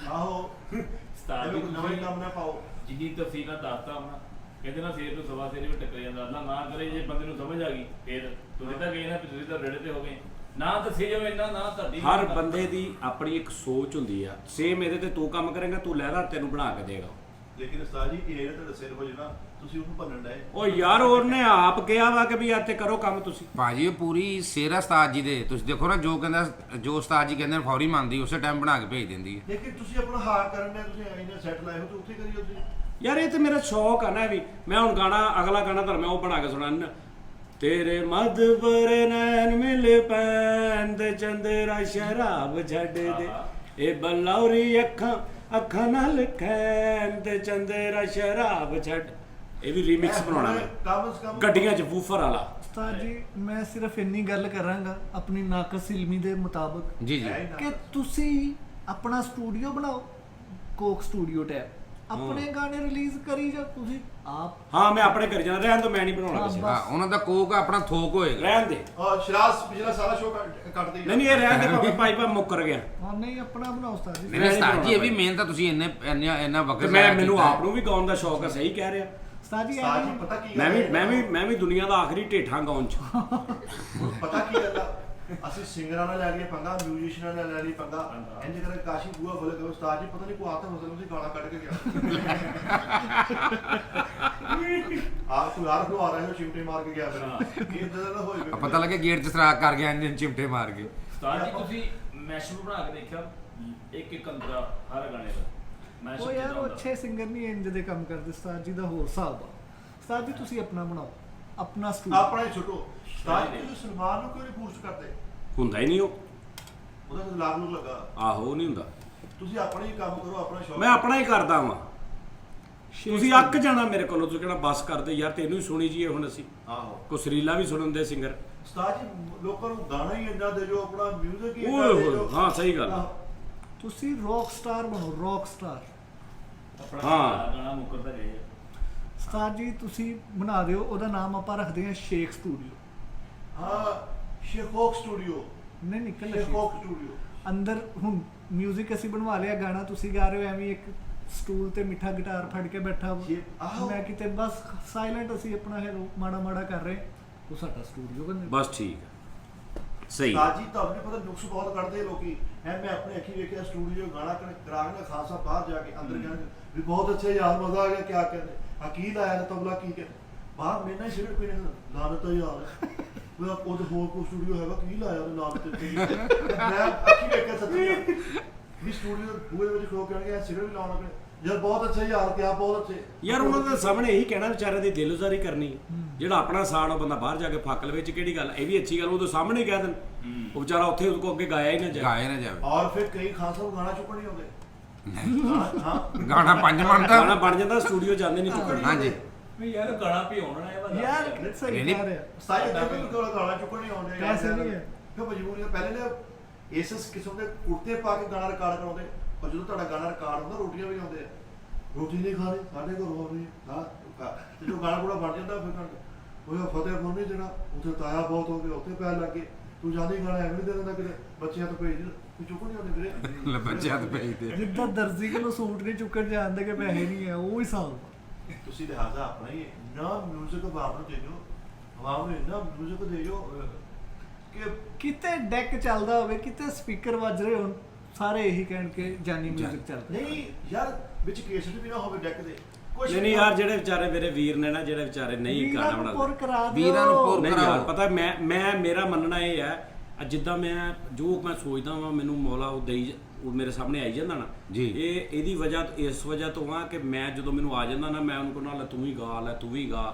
ਆਹੋ ਉਸਤਾਦ ਐਵੇਂ ਜੀ ਕੋਈ ਨਵਾਂ ਹੀ ਕੰਮ ਨਾ ਪਾਓ। ਜਿੰਨੀ ਤਫਸੀਲ ਨਾਲ ਦੱਸਤਾ ਹੋਣਾ, ਕਹਿੰਦੇ ਨਾ ਸੇਰ ਤੋਂ ਸਵਾ ਸੇਰ ਵੀ ਟੱਕਰ ਜਾਂਦਾ। ਅੱਲਾ ਨਾ ਕਰੇ ਜੇ ਬੰਦੇ ਨੂੰ ਸਮਝ ਆ ਗਈ ਫਿਰ ਤੁਸੀਂ ਤਾਂ ਗਏ ਨਾ, ਵੀ ਤੁਸੀਂ ਤਾਂ ਰੇੜੇ ਤੇ ਹੋ ਗਏ। ਨਾ ਦੱਸੀ ਜਾਵੇ ਇੰਨਾ, ਨਾ ਤੁਹਾਡੀ ਹਰ ਬੰਦੇ ਦੀ ਆਪਣੀ ਇੱਕ ਸੋਚ ਹੁੰਦੀ ਆ। ਸੇਮ ਇਹਦੇ ਤੇ ਤੂੰ ਕੰਮ ਕਰੇਗਾ, ਤੂੰ ਲਹਿਰਾ ਤੈਨੂੰ ਬਣਾ ਕੇ ਦੇਗਾ। ਲੇਕਿਨ ਉਸਤਾਦ ਜੀ ਇਹ ਤੁਹਾਡਾ ਸਿਰ ਹੋ ਜਾਣਾ, ਤੁਸੀਂ ਉਹਨੂੰ ਭੰਨਣ ਡਏ। ਉਹ ਯਾਰ ਉਹਨੇ ਆਪ ਕਿਹਾ ਵਾ ਕਿ ਵੀ ਇੱਥੇ ਕਰੋ ਕੰਮ ਤੁਸੀਂ। ਭਾਜੀ ਇਹ ਪੂਰੀ ਸੇਰਾ ਉਸਤਾਦ ਜੀ ਦੇ। ਤੁਸੀਂ ਦੇਖੋ ਨਾ, ਜੋ ਕਹਿੰਦਾ, ਜੋ ਉਸਤਾਦ ਜੀ ਕਹਿੰਦੇ ਨੇ ਫੌਰੀ ਮੰਨਦੀ, ਉਸੇ ਟਾਈਮ ਬਣਾ ਕੇ ਭੇਜ ਦਿੰਦੀ ਹੈ। ਲੇਕਿਨ ਤੁਸੀਂ ਆਪਣਾ ਹਾਰ ਕਰਨ ਦੇ, ਤੁਸੀਂ ਇੰਨਾ ਸੈੱਟ ਲਾਏ ਹੋ ਤੇ ਉੱਥੇ ਕਰੀਓ ਤੁਸੀਂ। ਯਾਰ ਇਹ ਤੇ ਮੇਰਾ ਸ਼ੌਕ ਆ ਨਾ ਵੀ। ਮੈਂ ਹੁਣ ਗਾਣਾ, ਅਗਲਾ ਗਾਣਾ ਤੁਹਾਨੂੰ ਮੈਂ ਉਹ ਬਣਾ ਕੇ ਸੁਣਾਉਣਾ। ਤੇਰੇ ਮਦਬਰ ਨੈਣ ਮਿਲ ਪੈਣ ਤੇ ਚੰਦਰਾ ਸ਼ਰਾਬ ਛੱਡ ਦੇ, ਇਹ ਬਲੌਰੀ ਅੱਖਾਂ ਅੱਖਾਂ ਨਾਲ ਖੈਣ ਤੇ ਚੰਦਰਾ ਸ਼ਰਾਬ ਛੱਡ। ਇਹ ਵੀ ਰੀਮਿਕਸ ਬਣਾਉਣਾ ਮੈਂ ਕਮ ਸੇ ਕਮ ਗੱਡੀਆਂ 'ਚ ਵੂਫਰ ਵਾਲਾ। ਉਸਤਾਦ ਜੀ ਮੈਂ ਸਿਰਫ ਇੰਨੀ ਗੱਲ ਕਰਾਂਗਾ ਆਪਣੀ ਨਾਕਸ ਇਲਮੀ ਦੇ ਮੁਤਾਬਕ ਜੀ ਜੀ। ਹੈ ਹੀ ਨਾ। ਕਿ ਤੁਸੀਂ ਆਪਣਾ ਸਟੂਡੀਓ ਬਣਾਓ, ਕੋਕ ਸਟੂਡੀਓ ਟੈਬ, ਆਪਣੇ ਗਾਣੇ ਰਿਲੀਜ਼ ਕਰੀ ਜਾ ਤੁਸੀਂ ਆਪ। ਹਾਂ ਮੈਂ ਆਪਣੇ ਘਰ ਜਾਣਾ, ਰਹਿਣ ਤੋਂ ਮੈਂ ਨਹੀਂ ਬਣਾਉਣਾ ਕਿਸੇ ਦਾ। ਹਾਂ, ਉਹਨਾਂ ਦਾ ਕੋਕ ਆਪਣਾ ਥੋਕ ਹੋਏਗਾ। ਰਹਿਣ ਦੇ। ਔਰ ਸ਼ਰਾਜ਼ ਪਿਛਲਾ ਸਾਰਾ ਸ਼ੋਅ ਕੱਟਦੇ ਹੀ ਨਹੀਂ ਨਹੀਂ ਇਹ ਰਹਿਣ ਦੇ ਭਾਵੇਂ ਭਾਈ ਭਾਵੇਂ ਮੁੱਕਰ ਗਿਆ। ਹਾਂ ਨਹੀਂ ਆਪਣਾ ਬਣਾਓ ਉਸਤਾਦ ਜੀ। ਨਹੀਂ ਉਸਤਾਦ ਜੀ, ਇਹ ਵੀ ਮਿਹਨਤ ਤਾਂ ਤੁਸੀਂ ਇੰਨਾ ਵਕਤ ਤੇ ਜ਼ਾਇਆ ਮੈਨੂੰ ਕੀਤਾ ਹੈ। ਆਪ ਨੂੰ ਵੀ ਗਾਉਣ ਦਾ ਸ਼ੌਕ ਹੈ, ਸਹੀ ਕਹਿ ਰਿਹਾ। ਉਸਤਾਦ ਜੀ ਉਸਤਾਦ ਜੀ ਐਵੇਂ- ਪਤਾ ਕੀ ਮੈਂ ਗੱਲ ਵੀ ਹੈ? ਮੈਂ ਵੀ ਦੁਨੀਆ ਦਾ ਆਖਰੀ ਢੇਠਾਂ ਗਾਉਣ 'ਚ। ਪਤਾ ਕੀ ਗੱਲ ਆ, ਅਸੀਂ ਸਿੰਗਰਾਂ ਨਾਲ ਲੈ ਲਈਏ ਪੰਗਾ, ਮਿਊਜ਼ੀਸ਼ੀਅਨਾਂ ਨਾਲ ਲੈ ਲਈ ਪੰਗਾ। ਇੰਜ ਕਰਕੇ ਕਾਸ਼ੀ ਬੂਆ ਖੋਲੇ ਕਿ ਉਸਤਾਦ ਜੀ ਪਤਾ ਨਹੀਂ ਕੋ ਆਤਾ ਮਸਲ ਤੁਸੀਂ ਗਾਣਾ ਕੱਢ ਕੇ ਗਿਆ। ਆਪ ਕੋਈ ਆਰ ਨੂੰ ਆ ਰਿਹਾ ਹੋ ਚਿਮਟੇ ਮਾਰ ਕੇ ਗਿਆ ਫਿਰ ਕੀ ਇਦਾਂ ਦਾ ਹੋਏ ਆ ਪਤਾ ਲੱਗੇ ਗੇਟ 'ਚ ਸਰਾਕ ਕਰ ਗਿਆ ਇੰਜਨ ਚਿਮਟੇ ਮਾਰ ਕੇ। ਉਸਤਾਦ ਜੀ ਤੁਸੀਂ ਮੈਸ਼ਅਪ ਬਣਾ ਕੇ ਦੇਖਿਆ ਇੱਕ ਇੱਕ ਅੰਤਰਾ ਹਰ ਗਾਣੇ ਦਾ ਮੈਸ਼ਅਪ ਉਹ ਯਾਰ ਉਹ ਅੱਛੇ ਸਿੰਗਰ ਨਹੀਂ ਇੰਜ ਦੇ ਕੰਮ ਕਰਦੇ। ਉਸਤਾਦ ਜੀ ਦਾ ਹੋਰ ਹਿਸਾਬ ਆ। ਉਸਤਾਦ ਜੀ ਤੁਸੀਂ ਆਪਣਾ ਬਣਾਓ, ਆਪਣਾ ਸਟੂਡੀਓ। ਆਪਣਾ ਹੀ ਛੁੱਟੋ। ਉਸਤਾਦ ਜੀ ਤੁਸੀਂ ਸਲਮਾਨ ਨੂੰ ਕਿਉਂ ਨਹੀਂ ਬੂਸਟ ਕਰਦੇ? ਹੁੰਦਾ ਹੀ ਨਹੀਂ ਉਹ। ਉਹਦਾ ਤਾਂ ਲਾਗ ਨੂੰ ਲੱਗਾ। ਆਹੋ ਉਹ ਨਹੀਂ ਹੁੰਦਾ। ਤੁਸੀਂ ਆਪਣਾ ਹੀ ਕੰਮ ਕਰੋ, ਆਪਣਾ ਸ਼ੌਕ। ਮੈਂ ਆਪਣਾ ਹੀ ਕਰਦਾ ਵਾਂ। ਤੁਸੀਂ ਅੱਕ ਜਾਣਾ ਮੇਰੇ ਕੋਲੋਂ। ਤੁਸੀਂ ਕਹਿਣਾ ਬਸ ਕਰਦੇ ਯਾਰ, ਤੈਨੂੰ ਹੀ ਸੁਣੀ ਜੀਏ ਹੁਣ ਅਸੀਂ। ਆਹੋ ਕੋ ਸਰੀਲਾ ਵੀ ਸੁਣਨ ਦੇ ਸਿੰਗਰ। ਉਸਤਾਦ ਜੀ ਲੋਕਾਂ ਨੂੰ ਗਾਣਾ ਹੀ ਇੰਨਾ ਦੇ ਜੋ, ਆਪਣਾ ਮਿਊਜ਼ਿਕ ਹੀ ਓਏ ਇੰਨਾ ਦੇ ਹੋਏ, ਜੋ। ਹਾਂ, ਸਹੀ ਗੱਲ ਆ। ਤੁਸੀਂ ਰੌਕ ਸਟਾਰ ਬਣੋ, ਰੌਕ ਸਟਾਰ। ਆਪਣਾ ਹਾਂ। ਗਾਣਾ ਮੁੱਕਰਦਾ ਜਾਏ। ਉਸਤਾਦ ਜੀ ਤੁਸੀਂ ਬਣਾ ਦਿਓ, ਉਹਦਾ ਨਾਮ ਆਪਾਂ ਰੱਖਦੇ ਹਾਂ ਸ਼ੇਖ ਸਟੂਡੀਓ। ਹਾਂ ਸ਼ੇਖੋਕ ਸਟੂਡੀਓ। ਨਹੀਂ ਨਿਕਲ ਸ਼ੇਖੋਕ ਸਟੂਡੀਓ। ਅੰਦਰ ਹੁਣ 뮤직 ਅਸੀਂ ਬਣਵਾ ਲਿਆ, ਗਾਣਾ ਤੁਸੀਂ ਗਾ ਰਹੇ ਹੋ, ਐਵੇਂ ਇੱਕ ਸਟੂਲ ਤੇ ਮਿੱਠਾ ਗਿਟਾਰ ਫੜ ਕੇ ਬੈਠਾ ਵਾ। ਆਹੋ। ਮੈਂ ਕਿਤੇ ਬਸ ਸਾਇਲੈਂਟ ਅਸੀਂ ਆਪਣਾ ਮਾੜਾ ਮਾੜਾ ਕਰ ਰਹੇ, ਉਹ ਸਾਡਾ ਸਟੂਡੀਓ ਕਹਿੰਦੇ ਬਸ ਠੀਕ ਹੈ, ਸਹੀ। ਤਾਜੀ ਤੁਹਾਨੂੰ ਪਤਾ ਨੁਕਸ ਬਹੁਤ ਕੱਢਦੇ ਲੋਕੀ ਐ। ਮੈਂ ਆਪਣੇ ਅੱਖੀ ਵੇਖਿਆ ਸਟੂਡੀਓ ਗਾਣਾ ਕਰਾ ਕੇ ਖਾਸਾ ਬਾਹਰ ਜਾ ਕੇ ਅੰਦਰ ਕਹਿੰਦੇ ਵੀ ਬਹੁਤ ਅੱਛਾ ਯਾਰ, ਮਜ਼ਾ ਆ ਗਿਆ। ਕਿਆ ਕਹਿੰਦੇ ਆ ਕੀ ਲਾਇਆ ਨੇ ਤਬਲਾ ਕੀ ਕਹਿੰਦੇ ਬਾਹਰ ਮੇਰੇ ਨਾਲ ਸਿਰਫ ਕੋਈ ਨਹੀਂ ਲਾਨਤ ਯਾਰ ਉਹ ਤਾਂ ਹੋਰ ਕੋਈ ਸਟੂਡੀਓ ਹੈਗਾ ਕੀ ਲਾਇਆ ਉਹਨੇ ਲਾਨਤ ਤੇ। ਮੈਂ ਅੱਖੀ ਵੇਖਿਆ ਸੱਚੀ ਵੀ ਸਟੂਡੀਓ ਬੂਹੇ ਵਿੱਚ ਖਲੋ ਕੇ ਆਣਗੇ ਸਿਰਫ ਵੀ ਲਾਉਣਾ ਯਾਰ ਬਹੁਤ ਅੱਛਾ ਯਾਰ, ਕਿਆ ਬਹੁਤ ਅੱਛੇ ਯਾਰ ਉਹਨਾਂ ਦੇ ਸਾਹਮਣੇ ਇਹੀ ਕਹਿਣਾ ਵਿਚਾਰੇ ਦੀ ਦਿਲਜ਼ਾਰੀ ਕਰਨੀ, ਜਿਹੜਾ ਆਪਣਾ ਸਾੜ ਉਹ ਬੰਦਾ ਬਾਹਰ ਜਾ ਕੇ ਫੱਕ ਲਵੇ, ਚ ਕਿਹੜੀ ਗੱਲ, ਇਹ ਵੀ ਅੱਛੀ ਗੱਲ, ਉਹ ਤਾਂ ਸਾਹਮਣੇ ਹੀ ਕਹਿ ਦੇਣ, ਉਹ ਵਿਚਾਰਾ ਉੱਥੇ ਉਹਦੇ ਕੋਲ ਅੱਗੇ ਗਾਇਆ ਹੀ ਨਾ ਜਾਏ। ਗਾਏ ਨਾ ਜਾਵੇ। ਔਰ ਫਿਰ ਕਈ ਖਾਸ ਸਾਹਿਬ ਗਾਣਾ ਚੁੱਕਣ ਨਹੀਂ ਆਉਂਦੇ। ਹਾਂ ਗਾਣਾ 5 ਮਿੰਟ ਦਾ ਗਾਣਾ ਬਣ ਜਾਂਦਾ, ਸਟੂਡੀਓ ਜਾਂਦੇ ਨਹੀਂ ਚੁੱਕਣ। ਹਾਂਜੀ ਵੀ ਯਾਰ ਗਾਣਾ ਭਿਉਣਾ ਹੈ ਬੰਦਾ ਯਾਰ ਸਹੀ ਨਹੀਂ, ਕਹਿ ਰਿਹਾ। ਸਾਈ ਦੇ ਵੀ ਕੋਲ ਗਾਣਾ ਚੁੱਕਣ ਨਹੀਂ ਆਉਂਦੇ। ਪੈਸੇ ਨਹੀਂ ਹੈ। ਫਿਰ ਮਜਬੂਰੀਆਂ ਪਹਿਲੇ ਨੇ ਇਸ ਕਿਸਮ ਦੇ ਕੁੜਤੇ ਪਾ ਕੇ ਗਾਣਾ ਰਿਕਾਰਡ ਕਰਾਉਂਦੇ, ਪਰ ਜਦੋਂ ਤੁਹਾਡਾ ਗਾਣਾ ਰਿਕਾਰਡ ਹੁੰਦਾ ਰੋਟੀਆਂ ਵੀ ਆਉਂਦੇ ਆ, ਰੋਟੀ ਨਹੀਂ ਖਾਣੀ ਸਾਡੇ ਘਰ ਹੋ ਰਹੀ ਹਾਂ। ਤੇ ਜੋ ਗਾਣਾ ਪੂਰਾ ਬਣ ਜਾਂਦਾ ਫਿਰ ਉਹ ਫਤਿਹਪੁਰ ਨਹੀਂ ਜਿਹੜਾ ਉੱਥੇ ਤਾਇਆ ਬਹੁਤ ਹੋ ਗਿਆ, ਉੱਥੇ ਪੈਣ ਲੱਗੇ ਤੂੰ ਜਾਂਦੀ ਗਾਣਾ ਐਵੇਂ ਦੇ ਦਿੰਦਾ ਕਿਤੇ ਬੱਚਿਆਂ ਤੋਂ ਭੇਜ ਤੂੰ ਚੁੱਕ ਨਹੀਂ ਆਉਂਦੇ ਵੀਰੇ। ਲੈ ਬੱਚਿਆਂ ਤੋਂ ਭੇਜਦੇ। ਜਿੱਦਾਂ ਦਰਜੀ ਕੋਲੋਂ ਸੂਟ ਨਹੀਂ ਚੁੱਕਣ ਜਾਣਦੇ ਕਿ ਪੈਸੇ ਨਹੀਂ ਹੈ, ਉਹ ਹਿਸਾਬ। ਤੁਸੀਂ ਲਿਹਾਜ਼ਾ ਆਪਣਾ ਹੀ ਨਾ ਮਿਊਜ਼ਿਕ ਆਵਾਮ ਨੂੰ ਦੇ ਦਿਓ, ਆਵਾਮ ਨੂੰ ਇੰਨਾ ਮਿਊਜ਼ਿਕ ਦੇ ਦਿਓ ਕਿ ਕਿਤੇ ਡੈਕ ਚੱਲਦਾ ਹੋਵੇ, ਕਿਤੇ ਸਪੀਕਰ ਵੱਜ ਰਹੇ ਹੋਣ, ਸਾਰੇ ਇਹੀ ਕਹਿਣ ਕਿ ਜਾਨੀ ਮਿਊਜ਼ਿਕ ਚੱਲਦਾ। ਨਹੀਂ ਯਾਰ ਵਿੱਚ ਕੇਸਟ ਵੀ ਨਾ ਹੋਵੇ ਡੈਕ ਦੇ ਕੁਛ ਨਹੀਂ ਯਾਰ, ਜਿਹੜੇ ਵਿਚਾਰੇ ਮੇਰੇ ਵੀਰ ਨੇ ਨਾ, ਜਿਹੜੇ ਵਿਚਾਰੇ ਨਹੀਂ ਵੀਰਾਂ ਗਾਣਾ ਨੂੰ ਬਣਾਉਂਦੇ, ਪੁਰ ਕਰਾ ਦਿਓ। ਵੀਰਾਂ ਨੂੰ ਪੁਰ ਨਹੀਂ ਯਾਰ ਕਰਾਓ। ਪਤਾ ਮੇਰਾ ਮੰਨਣਾ ਇਹ ਹੈ, ਜਿੱਦਾਂ ਮੈਂ ਜੋ ਮੈਂ ਸੋਚਦਾ ਵਾਂ ਮੈਨੂੰ ਮੌਲਾ ਉਹ ਦੇਈ ਉਹ ਮੇਰੇ ਸਾਹਮਣੇ ਆਈ ਜਾਂਦਾ ਨਾ ਜੀ। ਇਹਦੀ ਵਜ੍ਹਾ ਇਸ ਵਜ੍ਹਾ ਤੋਂ ਆ ਕਿ ਮੈਂ ਜਦੋਂ ਮੈਨੂੰ ਆ ਜਾਂਦਾ ਨਾ, ਮੈਂ ਉਹਨੂੰ ਕਹਿੰਦਾ ਲੈ ਤੂੰ ਵੀ ਗਾ, ਲੈ ਤੂੰ ਵੀ ਗਾ,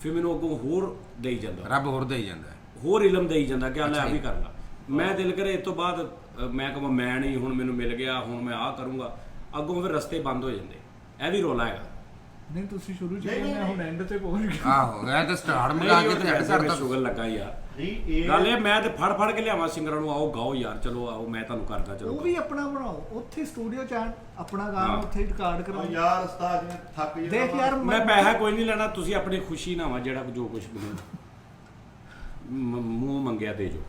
ਫਿਰ ਮੈਨੂੰ ਅੱਗੋਂ ਹੋਰ ਦੇਈ ਜਾਂਦਾ, ਰੱਬ ਹੋਰ ਦੇਈ ਜਾਂਦਾ ਹੈ। ਹੋਰ ਇਲਮ ਦੇਈ ਜਾਂਦਾ ਕਿ ਆ ਲੈ ਆ ਅੱਛਾ ਵੀ ਜੀ। ਕਰ ਲਾ। ਮੈਂ ਦਿਲ ਕਰੇ ਇਸ ਤੋਂ ਬਾਅਦ ਮੈਂ ਕਹਾਂ ਮੈਂ ਨਹੀਂ, ਹੁਣ ਮੈਨੂੰ ਮਿਲ ਗਿਆ, ਹੁਣ ਮੈਂ ਆਹ ਕਰੂੰਗਾ, ਅੱਗੋਂ ਫਿਰ ਰਸਤੇ ਬੰਦ ਹੋ ਜਾਂਦੇ। ਇਹ ਵੀ ਰੋਲਾ ਹੈਗਾ। ਨਹੀਂ ਤੁਸੀਂ ਸ਼ੁਰੂ ਚ ਨਹੀਂ, ਕਹਿੰਦੇ ਨਹੀਂ, ਹੁਣ ਐਂਡ ਤੇ ਪਹੁੰਚ ਗਏ। ਆਹੋ ਮੈਂ ਤਾਂ ਸਟਾਰਟ ਮੰਗਾ ਕੇ ਤੇ ਐਡ ਕਰਤਾ। ਸ਼ੁਗਰ ਲੱਗਾ ਯਾਰ। ਨਹੀਂ ਇਹ ਗੱਲ ਇਹ ਮੈਂ ਤੇ ਫੜ ਕੇ ਲਿਆਵਾਂ ਸਿੰਗਰਾਂ ਨੂੰ, ਆਓ ਗਾਓ ਯਾਰ, ਚਲੋ ਆਓ ਮੈਂ ਤੁਹਾਨੂੰ ਕਰਦਾ, ਚਲੋ ਉਹ ਵੀ ਆਪਣਾ ਬਣਾਓ, ਉੱਥੇ ਸਟੂਡੀਓ ਚ ਆਣ ਆਪਣਾ ਗਾਣਾ ਹਾਂ। ਉੱਥੇ ਰਿਕਾਰਡ ਉਹ ਕਰਾਓ। ਯਾਰ ਉਸਤਾਦ ਨੇ ਥੱਕ ਜਾਂਦਾ ਦੇਖ ਯਾਰ ਮੈਂ ਪੈਸਾ ਕੋਈ ਨਹੀਂ ਲੈਣਾ, ਤੁਸੀਂ ਆਪਣੀ ਖੁਸ਼ੀ ਨਾਲ ਵਾ ਜਿਹੜਾ ਜੋ ਕੁਝ ਬਣੇ ਮੂੰਹ ਮੰਗਿਆ ਦੇ ਜੋ।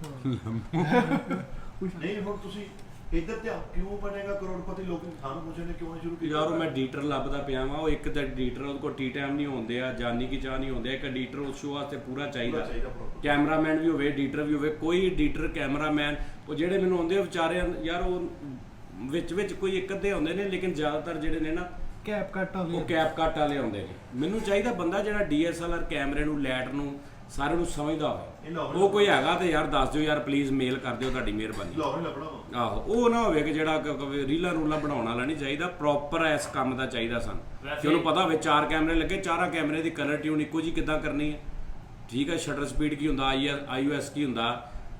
ਨਹੀਂ ਹੁਣ ਤੁਸੀਂ ਇੱਧਰ ਤੇ ਕਿਉਂ ਬਣੇਗਾ ਕਰੋੜਪਤੀ, ਲੋਕ ਸਾਨੂੰ ਪੁੱਛਦੇ ਕਿਉਂ ਨਹੀਂ ਸ਼ੁਰੂ ਕੀਤਾ ਯਾਰ ਉਹ ਮੈਂ ਐਡੀਟਰ ਲੱਭਦਾ ਪਿਆ ਵਾਂ, ਉਹ ਇੱਕ ਤਾਂ ਐਡੀਟਰ ਉਹਦੇ ਕੋਲ ਟੀ ਟਾਈਮ ਨਹੀਂ ਹੁੰਦੇ ਆ, ਜਾਨੀ ਕੀ ਚਾਹ ਨਹੀਂ ਹੁੰਦੇ, ਇੱਕ ਐਡੀਟਰ ਉਸ ਸ਼ੋਅ ਵਾਸਤੇ ਪੂਰਾ ਚਾਹੀਦਾ, proper। ਕੈਮਰਾਮੈਨ ਵੀ ਹੋਵੇ, ਐਡੀਟਰ ਵੀ ਹੋਵੇ, ਕੋਈ ਐਡੀਟਰ ਕੈਮਰਾਮੈਨ, ਉਹ ਜਿਹੜੇ ਮੈਨੂੰ ਆਉਂਦੇ ਵਿਚਾਰੇ ਯਾਰ ਉਹ ਵਿੱਚ ਕੋਈ ਇੱਕ ਅੱਧੇ ਆਉਂਦੇ ਨੇ, ਲੇਕਿਨ ਜ਼ਿਆਦਾਤਰ ਜਿਹੜੇ ਨੇ ਨਾ ਕੈਪ ਕੱਟ ਹੋ ਉਹ ਕੈਪ ਕੱਟ ਵਾਲੇ ਆਉਂਦੇ ਨੇ। ਮੈਨੂੰ ਚਾਹੀਦਾ ਬੰਦਾ ਜਿਹੜਾ DSLR ਕੈਮਰੇ ਨੂੰ, ਲਾਈਟ ਨੂੰ, ਸਾਰੇ ਨੂੰ ਸਮਝਦਾ ਹੋਵੇ। ਉਹ ਕੋਈ ਹੈਗਾ ਤੇ ਯਾਰ ਦੱਸ ਦਿਓ ਯਾਰ, ਪਲੀਜ਼ ਮੇਲ ਕਰ ਦਿਓ, ਤੁਹਾਡੀ ਮਿਹਰਬਾਨੀ। ਲਾਹੌਰ ਹੀ ਲੱਭਣਾ ਵਾ। ਆਹੋ ਉਹ ਨਾ ਹੋਵੇ ਕਿ ਜਿਹੜਾ ਰੀਲਾਂ ਰੂਲਾਂ ਬਣਾਉਣ ਵਾਲਾ ਨਹੀਂ ਚਾਹੀਦਾ, ਪ੍ਰੋਪਰ ਇਸ ਕੰਮ ਦਾ ਚਾਹੀਦਾ ਸਾਨੂੰ, ਕਿ ਉਹਨੂੰ ਪਤਾ ਹੋਵੇ 4 ਕੈਮਰੇ ਲੱਗੇ, ਚਾਰਾਂ ਕੈਮਰੇ ਦੀ ਕਲਰ ਟਿਊਨ ਇੱਕੋ ਜੀ ਕਿੱਦਾਂ ਕਰਨੀ ਹੈ, ਠੀਕ ਹੈ, ਸ਼ਟਰ ਸਪੀਡ ਕੀ ਹੁੰਦਾ, IOS ਕੀ ਹੁੰਦਾ,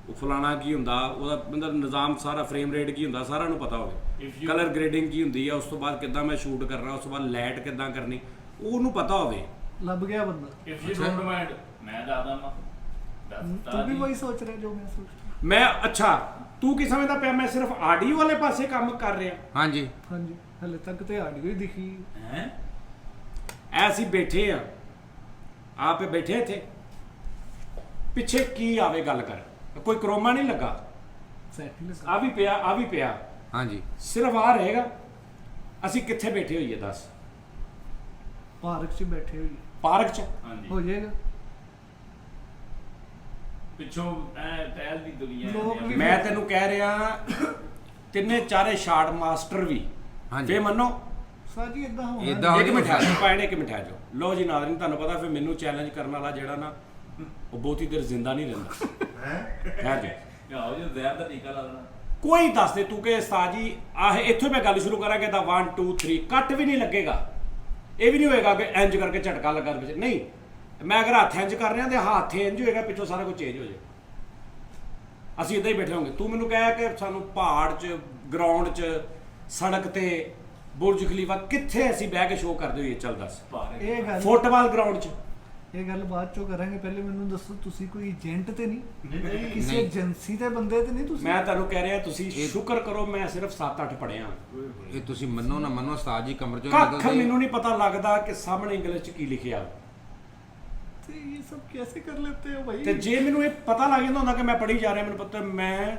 ਉਹ ਫਲਾਣਾ ਕੀ ਹੁੰਦਾ, ਉਹਦਾ ਮਤਲਬ ਨਿਜ਼ਾਮ ਸਾਰਾ, ਫਰੇਮ ਰੇਟ ਕੀ ਹੁੰਦਾ, ਸਾਰਾ ਨੂੰ ਪਤਾ ਹੋਵੇ, ਕਲਰ ਗ੍ਰੇਡਿੰਗ ਕੀ ਹੁੰਦੀ ਆ, ਉਸ ਤੋਂ ਬਾਅਦ ਕਿੱਦਾਂ ਮੈਂ ਸ਼ੂਟ ਕਰਨਾ, ਉਸ ਤੋਂ ਬਾਅਦ ਲਾਈਟ ਕਿੱਦਾਂ ਕਰਨੀ, ਉਹਨੂੰ ਪਤਾ ਹੋਵੇ। ਲੱਭ ਗਿਆ ਬੰਦਾ। ਇਫ ਯੂ ਡੋਨਟ ਮਾਈਂਡ ਮੈਂ ਦੱਸਦਾ ਮੈਂ ਤੂੰ ਵੀ ਵਹੀ ਸੋਚ ਰਿਹਾ ਜੋ ਮੈਂ ਸੋਚ ਰਿਹਾ। ਮੈਂ ਅੱਛਾ ਤੂੰ ਕੀ ਸਮਝਦਾ ਪਿਆ ਮੈਂ ਸਿਰਫ ਆਡੀਓ ਵਾਲੇ ਪਾਸੇ ਕੰਮ ਕਰ ਰਿਹਾ? ਹਾਂਜੀ ਹਾਂਜੀ ਹਲੇ ਤੱਕ ਤੇ ਆਡੀਓ ਹੀ ਦਿਖੀ। ਹੈ ਅਸੀਂ ਬੈਠੇ ਆ, ਆਪੇ ਬੈਠੇ ਇੱਥੇ, ਪਿੱਛੇ ਕੀ ਆਵੇ ਗੱਲ ਕਰ, ਕੋਈ ਕਰੋਮਾ ਨਹੀਂ ਲੱਗਾ, ਸੈਟ ਹੀ ਆ ਵੀ ਪਿਆ, ਆ ਵੀ ਪਿਆ, ਹਾਂਜੀ ਸਿਰਫ ਆ ਰਹੇਗਾ। ਅਸੀਂ ਕਿੱਥੇ ਬੈਠੇ ਹੋਈਏ ਦੱਸ? ਪਾਰਕ 'ਚ ਬੈਠੇ ਹੋਈ ਪਾਰਕ 'ਚ? ਹਾਂਜੀ ਹੋ ਜਾਏਗਾ। ਪਿੱਛੋਂ ਐ ਟਹਿਲ ਦੀ ਦੁਨੀਆ ਲੋਕ ਵੀ- ਮੈਂ ਤੈਨੂੰ ਕਹਿ ਰਿਹਾ, ਤਿੰਨੇ ਚਾਰੇ ਸ਼ਾਟ ਮਾਸਟਰ ਵੀ, ਹਾਂਜੀ। ਫੇ ਮੰਨੋ ਸਾਜੀ ਇਦਾਂ ਹੋਣਾ। ਏਦਾਂ ਹੋ ਇੱਕ ਜੀ ਮਿੰਟ ਆ ਜਾਓ, ਪਾਇਣੇ ਇੱਕ ਮਿੰਟ ਆ ਜਾਓ। ਲਓ ਜੀ ਨਾਜ਼ਰੀਨ, ਤੁਹਾਨੂੰ ਪਤਾ ਫਿਰ ਮੈਨੂੰ ਚੈਲੰਜ ਕਰਨ ਵਾਲਾ ਜਿਹੜਾ ਨਾ, ਉਹ ਬਹੁਤੀ ਦੇਰ ਜ਼ਿੰਦਾ ਨਹੀਂ ਰਹਿੰਦਾ। ਠਹਿਰ ਜਾ, ਆਓ ਜੀ ਜ਼ਹਿਰ ਦਾ ਟੀਕਾ ਲਾ ਦੇਣਾ। ਕੋਈ ਦੱਸ ਦੇ ਤੂੰ ਕਿ ਉਸਤਾਦ ਜੀ ਆਹ ਇੱਥੋਂ ਮੈਂ ਗੱਲ ਸ਼ੁਰੂ ਕਰਾਂਗੇ ਤਾਂ 1 2 3 ਕੱਟ ਵੀ ਨਹੀਂ ਲੱਗੇਗਾ। ਇਹ ਵੀ ਨਹੀਂ ਹੋਏਗਾ ਕਿ ਇੰਜ ਕਰਕੇ ਝਟਕਾ ਲੱਗਾ ਵਿੱਚ, ਨਹੀਂ। ਮੈਂ ਅਗਰ ਹੱਥ ਇੰਜ ਕਰ ਰਿਹਾ ਤੇ ਹੱਥ ਇੰਜ ਹੋਏਗਾ, ਪਿੱਛੋਂ ਸਾਰਾ ਕੁਝ ਚੇਂਜ ਹੋ ਜਾਏ। ਅਸੀਂ ਇਦਾਂ ਹੀ ਬੈਠੇ ਹੋਵਾਂਗੇ। ਤੂੰ ਮੈਨੂੰ ਕਹਿ ਕਿ ਸਾਨੂੰ ਪਹਾੜ 'ਚ, ਗਰਾਊਂਡ 'ਚ, ਸੜਕ ਤੇ, ਬੁਰਜ ਖਲੀਫਾ, ਕਿੱਥੇ ਅਸੀਂ ਬਹਿ ਕੇ ਸ਼ੋਅ ਕਰਦੇ ਹੋਈਏ? ਚੱਲ ਦੱਸ। ਇਹ ਗੱਲ ਫੁੱਟਬਾਲ ਗਰਾਊਂਡ 'ਚ ਇਹ ਗੱਲ ਬਾਅਦ ਚੋਂ ਕਰਾਂਗੇ, ਪਹਿਲੇ ਮੈਨੂੰ ਦੱਸੋ ਤੁਸੀਂ ਕੋਈ ਏਜੰਟ ਤੇ ਨਹੀਂ, ਨਹੀਂ ਕਿਸੇ ਨਹੀਂ। ਏਜੰਸੀ ਦੇ ਬੰਦੇ ਤੇ ਨਹੀਂ ਤੁਸੀਂ? ਮੈਂ ਤੁਹਾਨੂੰ ਕਹਿ ਰਿਹਾ, ਤੁਸੀਂ ਸ਼ੁਕਰ ਕਰੋ ਮੈਂ ਸਿਰਫ 7-8 ਪੜ੍ਹਿਆ। ਇਹ ਤੁਸੀਂ ਮੰਨੋ ਨਾ ਮੰਨੋ, ਉਸਤਾਦ ਜੀ ਕਮਰ ਚੋਂ ਕੱਖ ਨਿਕਲਦੇ ਮੈਨੂੰ ਨਹੀਂ ਪਤਾ ਲੱਗਦਾ ਕਿ ਸਾਹਮਣੇ ਇੰਗਲਿਸ਼ 'ਚ ਕੀ ਲਿਖਿਆ। ਤੇ ਇਹ ਸਭ कैसे कर लेते हो भाई? ਤੇ ਜੇ ਮੈਨੂੰ ਇਹ ਪਤਾ ਲੱਗ ਜਾਂਦਾ ਹੁੰਦਾ ਕਿ ਮੈਂ ਪੜ੍ਹੀ ਜਾ ਰਿਹਾ, ਮੈਨੂੰ ਪਤਾ ਮੈਂ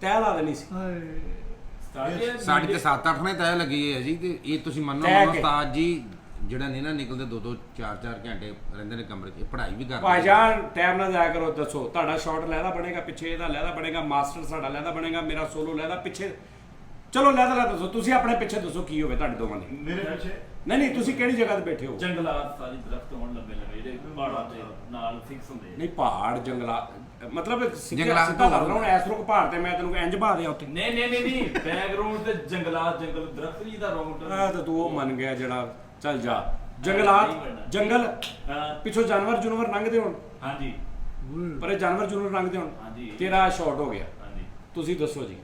ਤੈਅ ਲਾ ਦੇਣੀ ਸੀ। ਹਾਏ ਸਾਡੀ ਤੇ 7-8 ਨੇ ਤੈਅ ਲੱਗੀ ਹੈ ਜੀ ਤੇ ਇਹ ਤੁਸੀਂ ਮੰਨੋ ਤੈਅ ਮੰਨੋ ਕੇ। ਉਸਤਾਦ ਜੀ ਜਿਹੜਾ ਨਹੀਂ ਨਾ ਨਿਕਲਦੇ 2-2 4-4 ਘੰਟੇ ਰਹਿੰਦੇ ਨੇ ਕਮਰੇ 'ਚ ਇਹ ਪੜ੍ਹਾਈ ਵੀ ਕਰਦੇ ਭਾਈਜਾਨ ਟਾਈਮ ਨਾਲ ਜਾਇਆ ਕਰੋ। ਦੱਸੋ ਤੁਹਾਡਾ ਸ਼ਾਟ ਲਹਿਦਾ ਬਣੇਗਾ, ਪਿੱਛੇ ਇਹਦਾ ਲਹਿਦਾ ਬਣੇਗਾ, ਮਾਸਟਰ ਸਾਡਾ ਲਹਿਦਾ ਬਣੇਗਾ, ਮੇਰਾ ਸੋਲੋ ਲਹਿਦਾ ਪਿੱਛੇ। ਚਲੋ ਲਹਿਦਾ ਦੱਸੋ, ਤੁਸੀਂ ਆਪਣੇ ਪਿੱਛੇ ਦੱਸੋ ਕੀ ਹੋਵੇ ਤੁਹਾਡੇ ਦੋਵਾਂ ਦੀ। ਮੇਰੇ ਪਿੱਛੇ ਨਹੀਂ ਤੁਸੀਂ ਕਿਹੜੀ ਜਗ੍ਹਾ ਤੇ ਬੈਠੇ ਹੋ? ਜੰਗਲਾਤ ਸਾਰੀ ਦਰਖਤ ਹੋਣ ਲੰਬੇ ਲੰਬੇ ਜਿਹੜੇ ਪਹਾੜਾਂ ਦੇ ਨਾਲ ਫਿਕਸ ਹੁੰਦੇ ਆ। ਨਹੀਂ ਪਹਾੜ ਜੰਗਲਾ ਮਤਲਬ ਜੰਗਲਾਤ ਸਿੱਧਾ ਲਾ ਲਾ ਹੁਣ ਇਸ ਰੁਕ ਪਹਾੜ ਤੇ ਮੈਂ ਤੈਨੂੰ ਇੰਜ ਬਾ ਦਿਆਂ ਉੱਤੇ। ਨਹੀਂ ਬੈਕਗ੍ਰਾਉਂਡ ਤੇ ਜੰਗਲਾਤ ਜੰਗਲ ਦਰਖਤ ਜੀ ਦਾ ਰੌਂਗ ਆ ਤਾਂ ਤੂੰ ਉਹ ਮੰਨ ਗਿਆ ਜਿਹੜਾ ਚੱਲ ਜਾ ਜੰਗਲਾਤ ਜੰਗਲ ਪਿੱਛੋਂ ਜਾਨਵਰ ਜੁਨਵਰ ਲੰਘਦੇ ਹੋਣ, ਹਾਂਜੀ ਪਰ ਇਹ ਜਾਨਵਰ ਜੁਨਵਰ ਲੰਘਦੇ ਹੋਣ, ਹਾਂਜੀ। ਤੇਰਾ ਸ਼ਾਟ ਹੋ ਗਿਆ। ਹਾਂਜੀ ਤੁਸੀਂ ਦੱਸੋ ਜੀ।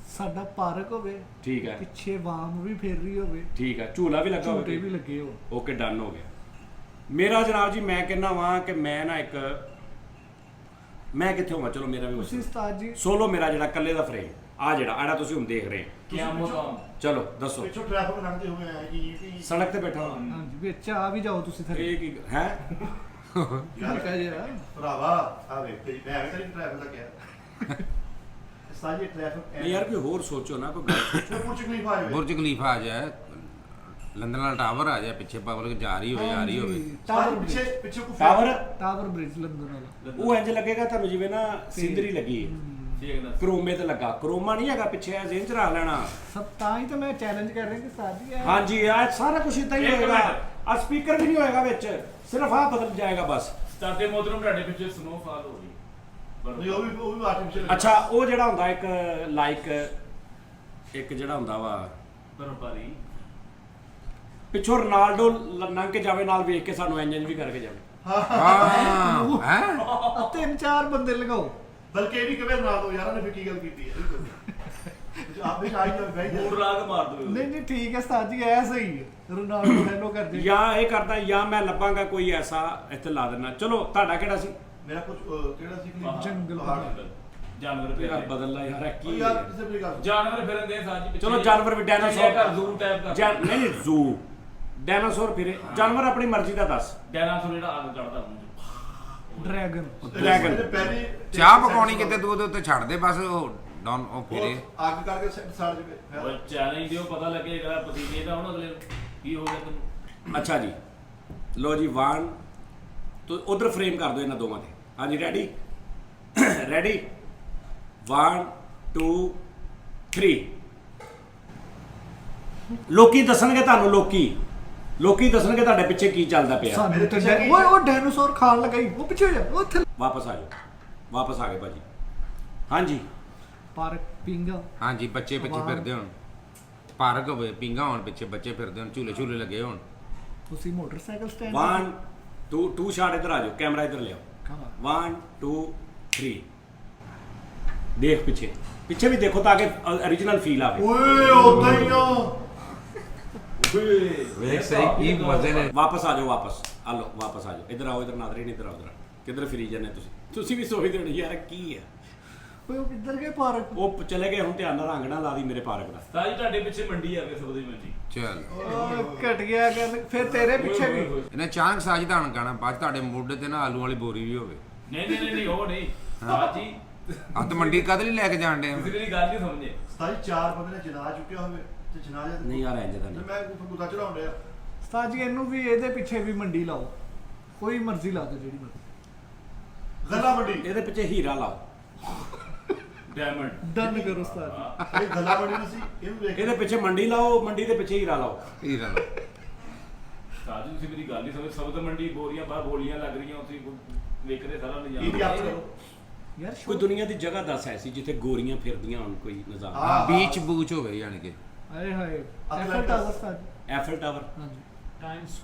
ਸਾਡਾ ਪਾਰਕ ਹੋਵੇ, ਠੀਕ ਹੈ ਪਿੱਛੇ ਵਾਮ ਵੀ ਫੇਰ ਰਹੀ ਹੋਵੇ, ਠੀਕ ਹੈ, ਝੂਲਾ ਵੀ ਲੱਗਾ ਝੂਟੇ ਵੀ ਹੋਵੇ। ਲੱਗੇ ਹੋ। ਓਕੇ ਡਨ ਹੋ ਗਿਆ ਮੇਰਾ ਜਨਾਬ ਜੀ। ਮੈਂ ਕਹਿੰਦਾ ਵਾਂ ਕਿ ਮੈਂ ਨਾ ਇੱਕ ਮੈਂ ਕਿੱਥੇ ਹੋਵਾਂ, ਚਲੋ ਮੇਰਾ ਵੀ ਤੁਸੀਂ ਉਸਤਾਦ ਜੀ ਸੋਲੋ ਮੇਰਾ ਜਿਹੜਾ ਇਕੱਲੇ ਦਾ ਫਰੇਮ ਆ ਜਿਹੜਾ ਤੁਸੀਂ ਹੁਣ ਦੇਖ ਰਹੇ ਹੋ। ਕਿਆ ਮੁਕਾਮ ਚਲੋ ਦੱਸੋ। ਪਿੱਛੋਂ ਟ੍ਰੈਫਿਕ ਲੰਘਦੇ ਹੋਏ ਆ ਜੀ ਸੜਕ ਤੇ ਬੈਠਾ ਹਾਂ ਹਾਂਜੀ ਵਿੱਚ ਆ ਵੀ ਜਾਓ ਤੁਸੀਂ ਥੱਲੇ। ਇਹ ਕੀ ਹੈ? ਠੀਕ ਹੈ ਜੀ। ਭਰਾਵਾ ਆ ਵੇਖ ਤੇਰੀ ਮੈਂ ਵੀ ਤੇਰੀ ਟ੍ਰੈਫਿਕ ਦਾ ਕਿਹਾ ਸਾਜੀ ਟ੍ਰੈਫਿਕ ਨਹੀਂ ਯਾਰ ਕੋਈ ਹੋਰ ਸੋਚੋ ਨਾ, ਕੋਈ ਗੱਲ ਪੁੱਛ ਨਹੀਂ ਪਾਏ ਬੁਰਜ ਖਲੀਫਾ ਆ ਜਾਏ, ਲੰਦਨ ਵਾਲਾ ਟਾਵਰ ਆ ਜਾਏ, ਪਿੱਛੇ ਪਬਲਿਕ ਜਾ ਰਹੀ ਹੋਵੇ ਆ ਰਹੀ ਹੋਵੇ। ਟਾਵਰ ਪਿੱਛੇ ਬ੍ਰਿਜ, ਪਿੱਛੇ ਕੋ ਟਾਵਰ ਟਾਵਰ ਬ੍ਰਿਜ ਲੰਦਨ ਵਾਲਾ। ਉਹ ਇੰਜ ਲੱਗੇਗਾ ਤੁਹਾਨੂੰ ਜਿਵੇਂ ਨਾ ਸਿੰਦਰੀ ਲੱਗੀ ਠੀਕ ਨਾ ਕਰੋਮੇ ਤੇ ਲੱਗਾ। ਕਰੋਮਾ ਨਹੀਂ ਹੈਗਾ ਪਿੱਛੇ, ਇਹ ਜ਼ੇਨ ਚ ਰੱਖ ਲੈਣਾ। ਸਭ ਤਾਂ ਹੀ ਤਾਂ ਮੈਂ ਚੈਲੰਜ ਕਰ ਰਿਹਾ ਕਿ ਉਸਤਾਦ ਜੀ ਇਹ ਹਾਂਜੀ ਆ ਸਾਰਾ ਕੁਝ ਇਦਾਂ ਹੀ ਇੱਕ ਹੋਏਗਾ। ਮਿੰਟ। ਆ ਸਪੀਕਰ ਵੀ ਨਹੀਂ ਹੋਏਗਾ ਵਿੱਚ, ਸਿਰਫ ਆ ਬਦਲ ਜਾਏਗਾ ਬਸ। ਸਟਾਦੇ ਮੋਦਰਮ ਤੁਹਾਡੇ ਪਿੱਛੇ ਸਨੋਫਾਲ ਹੋ ਰਹੀ ਨਹੀਂ ਉਹ ਵੀ ਆਰਟੀਫੀਸ਼ੀਅਲ ਅੱਛਾ ਉਹ ਜਿਹੜਾ ਹੁੰਦਾ ਇੱਕ ਲਾਈਕ ਇੱਕ ਜਿਹੜਾ ਹੁੰਦਾ ਵਾ ਬਰਫਬਾਰੀ ਪਿੱਛੋਂ ਰੋਨਾਲਡੋ ਲੰਘ ਕੇ ਜਾਵੇ ਨਾਲ ਵੇਖ ਕੇ ਸਾਨੂੰ ਇੰਜ ਵੀ ਕਰਕੇ ਜਾਵੇ। ਹਾਂ ਹੈ ਤਿੰਨ ਚਾਰ ਬੰਦੇ ਲਗਾਓ। ਬਲਕਿ ਇਹ ਵੀ ਕਵੇ ਨਾ ਦੋ ਯਾਰਾਂ ਨੇ ਫਿਰ ਕੀ ਗੱਲ ਕੀਤੀ ਹੈ ਆਪੇ ਸ਼ਾਇਦ ਨਾਲ ਬਹਿ ਮੂਡ ਜਾ ਰਾਗ ਮਾਰ ਦਿਓ ਨਹੀਂ ਨਹੀਂ ਠੀਕ ਹੈ ਉਸਤਾਦ ਜੀ ਐ ਸਹੀ ਹੈ। ਰੋਨਾਲਡੋ ਹੈਲੋ ਕਰ ਦੇ। ਜਾਂ ਇਹ ਕਰਦਾ ਜਾਂ ਮੈਂ ਲੱਭਾਂਗਾ ਕੋਈ ਐਸਾ ਇੱਥੇ ਲਾ ਦੇਣਾ। ਚਲੋ ਤੁਹਾਡਾ ਕਿਹੜਾ ਸੀ? ਮੇਰਾ ਕੁਝ ਕਿਹੜਾ ਸੀ ਜੰਗਲ ਜਾਨਵਰ ਤੇਰਾ ਫਿਰਦੇ ਬਦਲ ਲਾ ਯਾਰ ਇਹ ਕੀ ਯਾਰ ਹੈ? ਕਿਸੇ ਵੀ ਗੱਲ ਜਾਨਵਰ ਫਿਰਦੇ ਸਾਜੀ ਪਿੱਛੇ ਚਲੋ ਜਾਨਵਰ ਵੀ ਡਾਇਨਾਸੌਰ ਕਰ ਜ਼ੂ ਟਾਈਪ ਕਰ ਨਹੀਂ ਜ਼ੂ ਡਾਇਨਾਸੌਰ ਫਿਰੇ ਜਾਨਵਰ ਆਪਣੀ ਮਰਜ਼ੀ ਦਾ ਦੱਸ। ਡਾਇਨਾਸੌਰ ਜਿਹੜਾ ਅੱਗ ਕੱਢਦਾ ਮੂੰਹ ਡਰੈਗਨ। ਡਰੈਗਨ। ਪਹਿਲੀ ਚਾਹ ਪਕਾਉਣੀ ਕਿਤੇ ਤੂੰ ਉਹਦੇ ਉੱਤੇ ਛੱਡ ਦੇ ਬਸ ਉਹ ਡਾਊਨ ਉਹ ਫਿਰੇ। ਅੱਗ ਕਰਕੇ ਸੜ ਜਵੇ ਉਹ ਚੈਲੰਜ ਦਿਓ ਪਤਾ ਲੱਗੇ ਇਹਦਾ ਪਸੀਨੇ ਦਾ ਹੁਣ ਅਗਲੇ ਕੀ ਹੋ ਗਿਆ ਤੈਨੂੰ। ਅੱਛਾ ਜੀ ਲੋ ਜੀ 1 ਤੋ ਉਧਰ ਫਰੇਮ ਕਰ ਦਿਓ ਇਹਨਾਂ ਦੋਵਾਂ ਤੇ। ਹਾਂਜੀ ਰੈਡੀ ਰੈਡੀ 1 2 3 ਲੋਕੀ ਦੱਸਣਗੇ ਤੁਹਾਨੂੰ ਲੋਕੀ ਦੱਸਣਗੇ ਤੁਹਾਡੇ ਪਿੱਛੇ ਕੀ ਚੱਲਦਾ ਪਿਆ। ਸਾਨੂੰ ਤੇ ਪਿੱਛੇ ਕੀ ਓਏ ਉਹ ਡਾਇਨਾਸੌਰ ਖਾਣ ਲਗਾਈ ਉਹ ਪਿੱਛੇ ਹੋ ਜਾ ਉਹ ਥੱਲੇ। ਵਾਪਸ ਆ ਜਾਓ ਵਾਪਸ ਆ ਗਏ ਭਾਜੀ। ਹਾਂਜੀ ਪਾਰਕ ਪਿੰਗਾ। ਹਾਂਜੀ ਬੱਚੇ ਪਿੱਛੇ ਫਿਰਦੇ ਹੋਣ, ਪਾਰਕ ਹੋਵੇ ਪਿੰਗਾ ਹੋਣ, ਪਿੱਛੇ ਬੱਚੇ ਫਿਰਦੇ ਹੋਣ, ਝੂਲੇ ਝੂਲੇ ਲੱਗੇ ਹੋਣ। ਤੁਸੀਂ ਮੋਟਰਸਾਈਕਲ ਸਟੈਂਡ 1 2 ਸ਼ਾਟ ਇੱਧਰ ਆ ਜਾਓ, ਕੈਮਰਾ ਇੱਧਰ ਲਿਆਓ। 1 2 3 ਦੇਖ ਪਿੱਛੇ ਵੀ ਦੇਖੋ ਤਾਂ ਕਿ origignal ਫੀਲ ਆਵੇ। ਓਏ ਉਦਾਂ ਹੀ ਆ ਵੇਖ ਸਹੀ ਕੀ ਮਜ਼ੇ ਨੇ। ਵਾਪਸ ਆ ਜਾਓ ਵਾਪਸ ਆ ਲਓ ਵਾਪਸ ਆ ਜਾਓ ਇੱਧਰ ਆਓ ਇੱਧਰ ਨਾਦਰੀ ਨਹੀਂ ਇੱਧਰ ਆਓ ਇੱਧਰ ਕਿੱਧਰ ਫਿਰੀ ਜਾਂਦੇ ਤੁਸੀਂ ਵੀ ਸੋਚਦੇ ਹੋ ਯਾਰ ਕੀ ਹੈ। ਓਏ ਉਹ ਕਿੱਧਰ ਗਏ ਪਾਰਕ? ਉਹ ਚਲੇ ਗਏ ਹੁਣ ਧਿਆਨ ਨਾਲ ਰੰਗ ਨਾ ਲਾ ਦੀ ਮੇਰੇ ਪਾਰਕ ਦਾ। ਸਾਜੀ ਤੁਹਾਡੇ ਪਿੱਛੇ ਮੰਡੀ ਆ ਗਏ ਸਬਜ਼ੀ ਮੰਡੀ। ਚੱਲ ਘਟ ਗਿਆ ਗੱਲ ਫਿਰ ਤੇਰੇ ਪਿੱਛੇ ਵੀ। ਇਹਨੇ ਅਚਾਨਕ ਸਾਜਦਾਨ ਗਾਣਾ ਬਾਅਦ ਤੁਹਾਡੇ ਮੋਢੇ ਤੇ ਨਾ ਆਲੂ ਵਾਲੀ ਬੋਰੀ ਵੀ ਹੋਵੇ। ਨਹੀਂ ਉਹ ਨਹੀਂ ਸਾਜੀ ਹੱਥ ਮੰਡੀ ਕਦ ਲਈ ਲੈ ਕੇ ਜਾਣ ਡੇ ਤੁਸੀਂ ਮੇਰੀ ਗੱਲ ਨਹੀਂ ਸਮਝੇ। ਸਾਈ ਚਾਰ ਬੰਦੇ ਨੇ ਜਨਾਜ਼ ਚੁੱਕਿਆ ਹੋਵੇ ਤੇ ਜਨਾਜ਼ਾ ਨਹੀਂ ਯਾਰ ਇੰਜ ਤਾਂ ਤੇ ਨਹੀਂ। ਮੈਂ ਗੁੱਦਾ ਚੜਾਉਣ ਰਿਹਾ ਉਸਤਾਦ ਜੀ ਇਹਨੂੰ ਵੀ ਇਹਦੇ ਪਿੱਛੇ ਵੀ ਮੰਡੀ ਲਾਓ, ਕੋਈ ਮਰਜ਼ੀ ਲਾ ਦਿਓ ਜਿਹੜੀ ਮਰਜ਼ੀ। ਗੱਲਾ ਮੰਡੀ ਇਹਦੇ ਪਿੱਛੇ ਹੀਰਾ ਲਾਓ। ਡਾਇਮੰਡ ਡਨ ਕਰੋ ਉਸਤਾਦ ਜੀ। ਇਹ ਗੱਲਾ ਮੰਡੀ ਨਹੀਂ ਸੀ ਇਹਨੂੰ ਵੇਖ ਇਹਦੇ ਪਿੱਛੇ ਮੰਡੀ ਲਾਓ, ਮੰਡੀ ਦੇ ਪਿੱਛੇ ਹੀਰਾ ਲਾਓ। ਹੀਰਾ ਸਾਜੀ ਤੁਸੀਂ ਮੇਰੀ ਗੱਲ ਨਹੀਂ ਸਮਝ। ਸਬਜ਼ ਮੰਡੀ ਬੋਰੀਆਂ ਬਾਹਰ ਗੋਲੀਆਂ ਲੱਗ ਰਹੀਆਂ ਉੱਥੇ ਵੇਖਦੇ ਸਾਰਾ ਇਹਦੀ ਆਪ ਨਜ਼ਾਰਾ। ਕਰੋ ਯਾਰ ਕੋਈ ਦੁਨੀਆ ਦੀ ਜਗ੍ਹਾ ਦੱਸ ਐਸੀ ਜਿੱਥੇ ਗੋਰੀਆਂ ਫਿਰਦੀਆਂ ਹੋਣ ਕੋਈ ਨਜ਼ਾਰਾ। ਹਾਂ। ਬੀਚ ਬੂਚ ਹੋਵੇ ਯਾਨੀ ਕਿ ਹਾਏ ਹਾਏ ਐਫਲ ਅਟਲਾਂਟਸ। ਟਾਵਰ ਉਸਤਾਦ ਜੀ। ਐਫਲ ਟਾਵਰ ਹਾਂਜੀ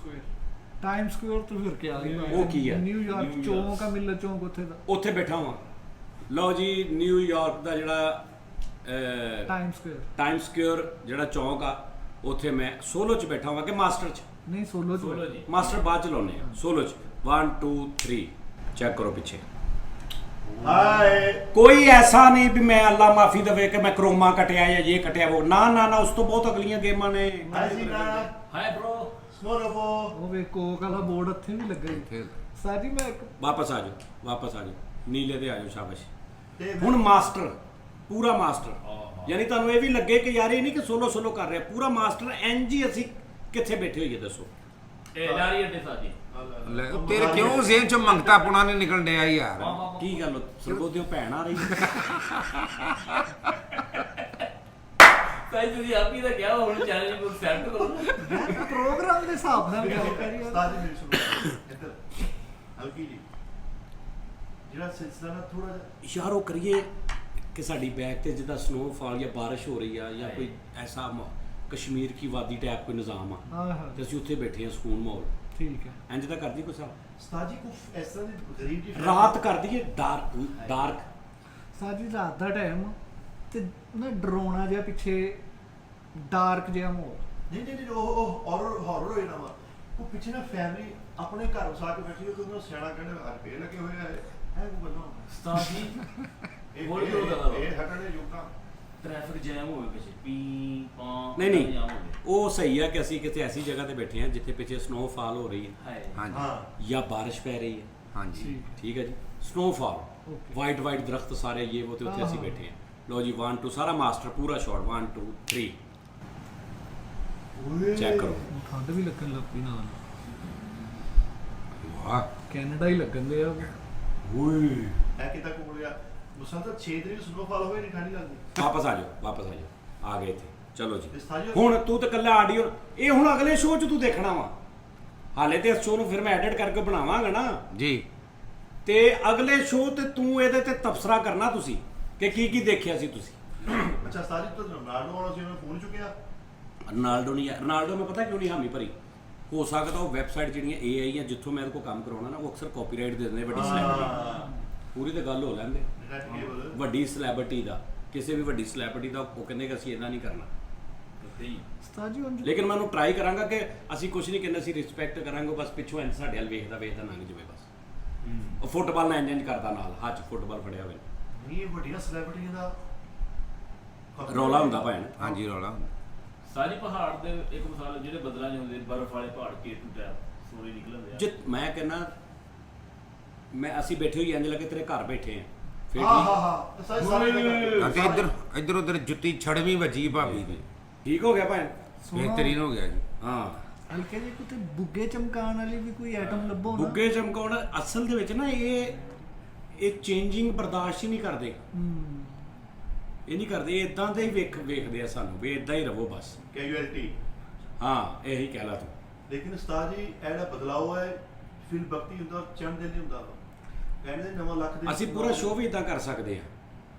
ਟਾਈਮ ਸਕੁਅਰ ਤੋਂ ਫਿਰ ਕੇ ਆ ਗਈ। ਉਹ ਕੀ ਹੈ? ਨਿਊਯਾਰਕ ਚੌਂਕ ਆ ਮਿਲਰ ਚੌਂਕ ਉੱਥੇ ਦਾ ਉੱਥੇ ਬੈਠਾ ਹਾਂ। ਲਓ ਜੀ ਨਿਊਯਾਰਕ ਦਾ ਜਿਹੜਾ ਟਾਈਮ ਸਕੁਅਰ। ਟਾਈਮ ਸਕੁਅਰ ਜਿਹੜਾ ਚੌਂਕ ਆ ਉੱਥੇ ਮੈਂ ਸੋਲੋ 'ਚ ਬੈਠਾ ਹਾਂ ਕਿ ਮਾਸਟਰ 'ਚ? ਨਹੀਂ ਸੋਲੋ ਸੋਲੋ ਜੀ ਮਾਸਟਰ ਬਾਅਦ ਚ ਲਾਉਨੇ ਆ ਸੋਲੋ 'ਚ। 1 2 3 ਚੈੱਕ ਕਰੋ ਪਿੱਛੇ। ਹਾਏ ਕੋਈ ਐਸਾ ਨਹੀਂ ਵੀ ਮੈਂ ਅੱਲਾ ਮਾਫੀ ਦੇਵੇ ਕਿ ਮੈਂ ਕਰੋਮਾ ਕਟਿਆ ਜਾਂ ਇਹ ਕਟਿਆ ਉਹ ਨਾ ਉਸ ਤੋਂ ਬਹੁਤ ਅਗਲੀਆਂ ਗੇਮਾਂ ਨੇ। ਹਾਏ ਜੀ ਨਾ ਹਾਏ ਬ్రో ਸਮੋਰਫੋ ਉਹ ਵੇ ਕੋਕ ਵਾਲਾ ਬੋਰਡ ਉੱਥੇ ਵੀ ਲੱਗਾ ਹੀ। ਇੱਥੇ ਉਸਤਾਦ ਜੀ ਮੈਂ ਇੱਕ ਵਾਪਸ ਆ ਜਾਓ ਨੀਲੇ ਤੇ ਆ ਜਾਓ ਸ਼ਾਬਾਸ਼। ਤੇ ਹੁਣ ਮਾਸਟਰ ਪੂਰਾ ਮਾਸਟਰ। ਯਾਨੀ ਤੁਹਾਨੂੰ ਇਹ ਵੀ ਲੱਗੇ ਕਿ ਯਾਰ ਇਹ ਨਹੀਂ ਕਿ ਸੋਲੋ ਕਰ ਰਿਹਾ, ਪੂਰਾ ਮਾਸਟਰ ਐਨ ਜੀ। ਅਸੀਂ ਕਿੱਥੇ ਬੈਠੇ ਹੋਈਏ ਦੱਸੋ? ਇਹ ਲਾਰੀ ਅੱਡੇ ਸਾਜੀ ਲੈ ਉਹ ਤੇਰੇ ਕਿਉਂ ਜ਼ੇਨ ਚ ਮੰਗਤਾ ਪੁਣਾ ਨਹੀਂ ਨਿਕਲਣ ਡਿਆ ਯਾਰ? ਕੀ ਗੱਲ ਸਰਬੋਧਿਓ ਭੈਣ ਆ ਰਹੀ? ਤਾਈ ਤੁਸੀਂ ਆਪ ਹੀ ਤਾਂ ਕਿਹਾ ਹੁਣ ਚੈਨਲ ਨੂੰ ਸੈੱਟ ਕਰੋ। ਪ੍ਰੋਗਰਾਮ ਦੇ ਹਿਸਾਬ ਨਾਲ ਗੱਲ ਕਰੀਏ। ਉਸਤਾਦ ਜੀ ਮੇਰੀ ਸੁਣੋ ਇੱਧਰ ਹਲਕੀ ਜੀ ਜਿਹੜਾ ਸਿਲਸਿਲਾ ਨਾ ਥੋੜਾ ਜਿਹਾ ਯਾਰ ਉਹ ਕਰੀਏ ਕਿ ਸਾਡੀ ਬੈਕ ਤੇ ਜਿੱਦਾਂ ਸਨੋਫਾਲ ਜਾਂ ਬਾਰਿਸ਼ ਹੋ ਰਹੀ ਆ ਜਾਂ ਕੋਈ ਐਸਾ ਕਸ਼ਮੀਰ ਕੀ ਵਾਦੀ ਟੈਪ ਕੋਈ ਨਿਜ਼ਾਮ ਆ ਹਾਂ ਹਾਂ ਤੇ ਅਸੀਂ ਉੱਥੇ ਬੈਠੇ ਆ, ਸਕੂਨ ਮਾਹੌਲ ਠੀਕ ਹੈ। ਇੰਜ ਤਾਂ ਕਰਦੀ ਕੋਈ ਸਾਲ ਉਸਤਾਦ ਜੀ ਕੁਝ ਇਸ ਤਰ੍ਹਾਂ ਦੀ ਗਰੀਬ ਜੀ ਰਾਤ ਕਰ ਦਈਏ ਡਾਰਕ। ਸਾਜੀ ਰਾਤ ਦਾ ਟਾਈਮ ਤੇ ਨਾ ਡਰਾਉਣਾ ਜਿਹਾ ਪਿੱਛੇ ਡਾਰਕ ਜਿਹਾ ਮਾਹੌਲ। ਨਹੀਂ ਉਹ ਹਾਰਰ ਹੋਏ ਨਾ ਵਾ ਉਹ ਪਿੱਛੇ ਨਾ ਫੈਮਿਲੀ ਆਪਣੇ ਘਰ ਵਸਾ ਕੇ ਬੈਠੀ ਹੋਈ, ਉਹਨਾਂ ਸਿਆਣਾ ਕਹਿੰਦੇ ਹਰ ਪੇ ਲੱਗੇ ਹੋਏ ਆ ਇਹ ਕੋ ਬੰਦਾ ਉਸਤਾਦ ਜੀ ਇਹ ਹੋਰ ਕੀ ਹੁੰਦਾ ਵਾ? ਇਹ ਹਟਣੇ ਯੋਗਾ ਟ੍ਰੈਫਿਕ ਜੈਮ ਹੋਵੇ ਪਿੱਛੇ ਪੀ ਪਾ ਨਹੀਂ ਜਾਮ ਹੋਵੇ। ਉਹ ਸਹੀ ਆ ਕਿ ਅਸੀਂ ਕਿਤੇ ਐਸੀ ਜਗ੍ਹਾ ਤੇ ਬੈਠੇ ਆ ਜਿੱਥੇ ਪਿੱਛੇ ਸਨੋਫਾਲ ਹੋ ਰਹੀ ਹੈ ਹਾਏ ਹਾਂਜੀ ਹਾਂ ਜਾਂ ਬਾਰਿਸ਼ ਪੈ ਰਹੀ ਹੈ। ਹਾਂਜੀ ਠੀਕ ਹੈ ਜੀ, ਸਨੋਫਾਲ Okay. ਵਾਈਟ ਦਰਖਤ ਸਾਰੇ ਇਹ ਉਹ ਤੇ ਉੱਥੇ ਅਸੀਂ ਹਾਂ। ਬੈਠੇ ਆ। ਲੋ ਜੀ 1 2 ਸਾਰਾ ਮਾਸਟਰ ਪੂਰਾ ਸ਼ਾਟ 1 2 3 ਚੈੱਕ ਕਰੋ। ਠੰਡ ਵੀ ਲੱਗਣ ਲੱਗ ਪਈ ਨਾਲ। ਵਾਹ ਕੈਨੇਡਾ ਹੀ ਲੱਗਣ ਦੇ ਆ। ਓਏ ਇਹ ਕਿਤਾ ਕੋਲ ਗਿਆ ਬਸੰਤ 6 ਤਰੀਕ ਸਨੋਫਾਲ ਹੋਵੇ ਨਹੀਂ ਠੰਡੀ ਲੱਗਦੀ। ਵਾਪਸ ਆ ਜਾਓ ਆ ਗਏ ਇੱਥੇ। ਚਲੋ ਜੀ ਉਸਤਾਦ ਜੀ ਹੁਣ ਤੂੰ ਤੇ ਕੱਲਾ ਆਡੀਓ ਇਹ ਹੁਣ ਅਗਲੇ ਸ਼ੋਅ 'ਚ ਤੂੰ ਦੇਖਣਾ ਵਾ। ਹਾਲੇ ਤੇ ਇਸ ਸ਼ੋਅ ਨੂੰ ਫਿਰ ਮੈਂ ਐਡਿਟ ਕਰਕੇ ਬਣਾਵਾਂਗਾ ਨਾ, ਜੀ ਤੇ ਅਗਲੇ ਸ਼ੋਅ ਤੇ ਤੂੰ ਇਹਦੇ ਤੇ ਤਬਸਰਾ ਕਰਨਾ ਤੁਸੀਂ ਕਿ ਕੀ ਦੇਖਿਆ ਸੀ ਤੁਸੀਂ। ਅੱਛਾ ਉਸਤਾਦ ਜੀ ਤੋਂ ਰੋਨਾਲਡੋ ਵਾਲਾ ਸੀ ਉਹਨੇ ਫੋਨ ਚੁੱਕਿਆ। ਰੋਨਾਲਡੋ ਨਹੀਂ ਰੋਨਾਲਡੋ ਮੈਂ ਪਤਾ ਕਿਉਂ ਨਹੀਂ ਹਾਮੀ ਭਰੀ? ਹੋ ਸਕਦਾ ਉਹ ਵੈਬਸਾਈਟ ਜਿਹੜੀਆਂ AI ਆ ਜਿੱਥੋਂ ਮੈਂ ਇਹਦੇ ਕੋਲ ਕੰਮ ਕਰਾਉਣਾ ਨਾ ਉਹ ਅਕਸਰ ਕਾਪੀਰਾਈਟ ਦੇ ਦਿੰਦੇ ਵੱਡੀ ਸੈਲੈਬ੍ਰਿਟੀ। ਪੂਰੀ ਤੇ ਗੱਲ ਹੋ ਲੈਂਦੇ ਵੱਡੀ ਸੈਲੈਬ੍ਰਿਟੀ ਦਾ, ਕਿਸੇ ਵੀ ਵੱਡੀ ਸੈਲੈਬ੍ਰਿਟੀ ਦਾ ਉਹ ਕਹਿੰਦੇ ਕਿ ਅਸੀਂ ਇਦਾਂ ਨਹੀਂ ਕਰਨਾ। ਉਸਤਾਦ ਜੀ ਹੁਣ ਲੇਕਿਨ ਮੈਂ ਉਹਨੂੰ ਟਰਾਈ ਕਰਾਂਗਾ ਕਿ ਅਸੀਂ ਕੁਝ ਨਹੀਂ ਕਹਿੰਦੇ, ਅਸੀਂ ਰਿਸਪੈਕਟ ਕਰਾਂਗੇ। ਬਸ ਪਿੱਛੋਂ ਇੰਜ ਸਾਡੇ ਵੱਲ ਵੇਖਦਾ ਲੰਘ ਜਾਵੇ ਬਸ। ਉਹ ਫੁੱਟਬਾਲ ਨਾਲ ਇੰਜ ਕਰਦਾ ਨਾਲ ਹੱਥ 'ਚ ਫੁੱਟਬਾਲ ਫੜਿਆ ਹੋਵੇ। ਨਹੀਂ ਇਹ ਵੱਡੀਆਂ ਸੈਲੈਬ੍ਰਿਟੀਆਂ ਦਾ ਰੌਲਾ ਹੁੰਦਾ ਭੈਣ। ਹਾਂਜੀ ਰੌਲਾ ਹੁੰਦਾ। ਸਾਰੀ ਪਹਾੜ ਦੇ ਇੱਕ ਮਿਸਾਲ ਜਿਹੜੇ ਬੱਦਲਾਂ 'ਚ ਹੁੰਦੇ ਬਰਫ਼ ਵਾਲੇ ਪਹਾੜ ਕੇਟੂ ਟੈਪ ਸੂਰਜ ਨਿਕਲਦੇ ਆ। ਜਿੱਤ ਮੈਂ ਕਹਿੰਦਾ ਅਸੀਂ ਬੈਠੇ ਹੋਈ ਇੰਜ ਲੱਗੇ ਤੇਰੇ ਘਰ ਬੈਠੇ ਆ ਫਿਰ ਹਾਂ ਠੀਕ- ਹਾਂ ਹਾਂ ਸਾਰੇ ਅਤੇ ਇੱਧਰ ਉੱਧਰ ਜੁੱਤੀ ਛੜਵੀਂ ਵੱਜੀ ਭਾਬੀ ਦੀ, ਠੀਕ ਹੋ ਗਿਆ ਭੈਣ। ਬਿਹਤਰੀਨ ਹੋ ਗਿਆ ਜੀ। ਹਾਂ ਹਲਕੇ ਜਿਹੇ ਕਿਤੇ ਬੁੱਗੇ ਚਮਕਾਉਣ ਵਾਲੀ ਵੀ ਕੋਈ ਆਈਟਮ ਲੱਭੋ ਨਾ। ਬੁੱਗੇ ਚਮਕਾਉਣ ਅਸਲ ਦੇ ਵਿੱਚ ਨਾ ਇਹ ਚੇਂਜਿੰਗ ਬਰਦਾਸ਼ਤ ਹੀ ਨਹੀਂ ਕਰਦੇ। ਇਹ ਨਹੀਂ ਕਰਦੇ, ਇਹ ਇਦਾਂ ਦੇ ਹੀ ਵੇਖਦੇ ਆ ਸਾਨੂੰ ਵੀ ਇਦਾਂ ਹੀ ਰਵੋ ਬਸ। ਕੈਜੂਅਲਟੀ। ਹਾਂ ਇਹੀ ਕਹਿ ਲਾ ਤੂੰ। ਲੇਕਿਨ ਉਸਤਾਦ ਜੀ ਇਹ ਜਿਹੜਾ ਬਦਲਾਅ ਹੈ ਫਿਲ ਭਗਤੀ ਹੁੰਦਾ ਚੰਨ ਦੇ ਨਹੀਂ ਹੁੰਦਾ ਵਾ। ਕਹਿੰਦੇ ਨਵਾਂ ਲੱਖ ਦੇ ਅਸੀਂ ਪੂਰਾ ਸ਼ੋਅ ਵੀ ਇਦਾਂ ਕਰ ਸਕਦੇ ਆ।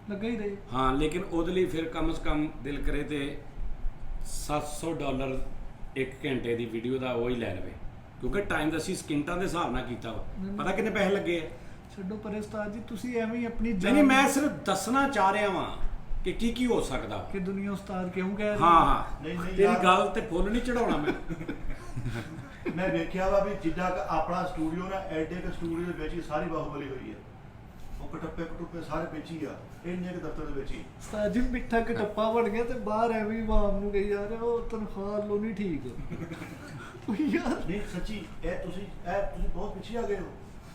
ਲੱਗਾ ਹੀ ਰਹੇ। ਹਾਂ ਲੇਕਿਨ ਉਹਦੇ ਲਈ ਫਿਰ ਕਮ ਸੇ ਕਮ ਦਿਲ ਕਰੇ ਤੇ $700 1 ਘੰਟੇ ਦੀ ਵੀਡੀਓ ਦਾ ਉਹ ਹੀ ਲੈ ਲਵੇ, ਕਿਉਂਕਿ ਟਾਈਮ ਦਾ ਅਸੀਂ ਸਕਿੰਟਾਂ ਦੇ ਹਿਸਾਬ ਨਾਲ ਕੀਤਾ ਵਾ। ਪਤਾ ਕਿੰਨੇ ਪੈਸੇ ਲੱਗੇ ਆ? ਛੱਡੋ ਪਰੇ ਉਸਤਾਦ ਜੀ, ਤੁਸੀਂ ਐਵੇਂ ਹੀ ਆਪਣੀ ਨਹੀਂ ਮੈਂ ਸਿਰਫ ਦੱਸਣਾ ਚਾਹ ਰਿਹਾ ਵਾਂ ਕਿ ਕੀ ਹੋ ਸਕਦਾ। ਕਿ ਦੁਨੀਆ ਉਸਤਾਦ ਕਿਉਂ ਕਹਿ ਰਹੀ ਹਾਂ ਨਹੀਂ, ਤੇਰੀ ਯਾਰ। ਗੱਲ ਤੇ ਫੁੱਲ ਨਹੀਂ ਚੜਾਉਣਾ ਮੈਂ। ਮੈਂ ਵੇਖਿਆ ਵਾ ਵੀ ਜਿੱਦਾਂ ਕਿ ਆਪਣਾ ਸਟੂਡੀਓ ਨਾ ਐਡੇ ਕ ਸਟੂਡੀਓ ਦੇ ਵਿੱਚ ਹੀ ਸਾਰੀ ਬਾਹੂਬਲੀ ਹੋਈ ਹੈ। ਉਹ ਕਟੱਪੇ ਸਾਰੇ ਵਿੱਚ ਹੀ ਆ ਇੰਨੇ ਕ ਦਫ਼ਤਰ ਦੇ ਵਿੱਚ ਹੀ। ਉਸਤਾਦ ਜੀ ਮਿੱਠਾ ਕਟੱਪਾ ਬਣ ਗਿਆ ਤੇ ਬਾਹਰ ਐਵੇਂ ਹੀ ਆਵਾਮ ਨੂੰ ਕਹੀ ਜਾ ਰਹੇ ਉਹ ਤਨਖਾਹ ਲੋ ਨਹੀਂ ਠੀਕ। ਉਹ ਯਾਰ ਨਹੀਂ ਸੱਚੀ ਇਹ ਤੁਸੀਂ ਬਹੁਤ ਪਿੱਛੇ ਆ ਗਏ ਹੋ,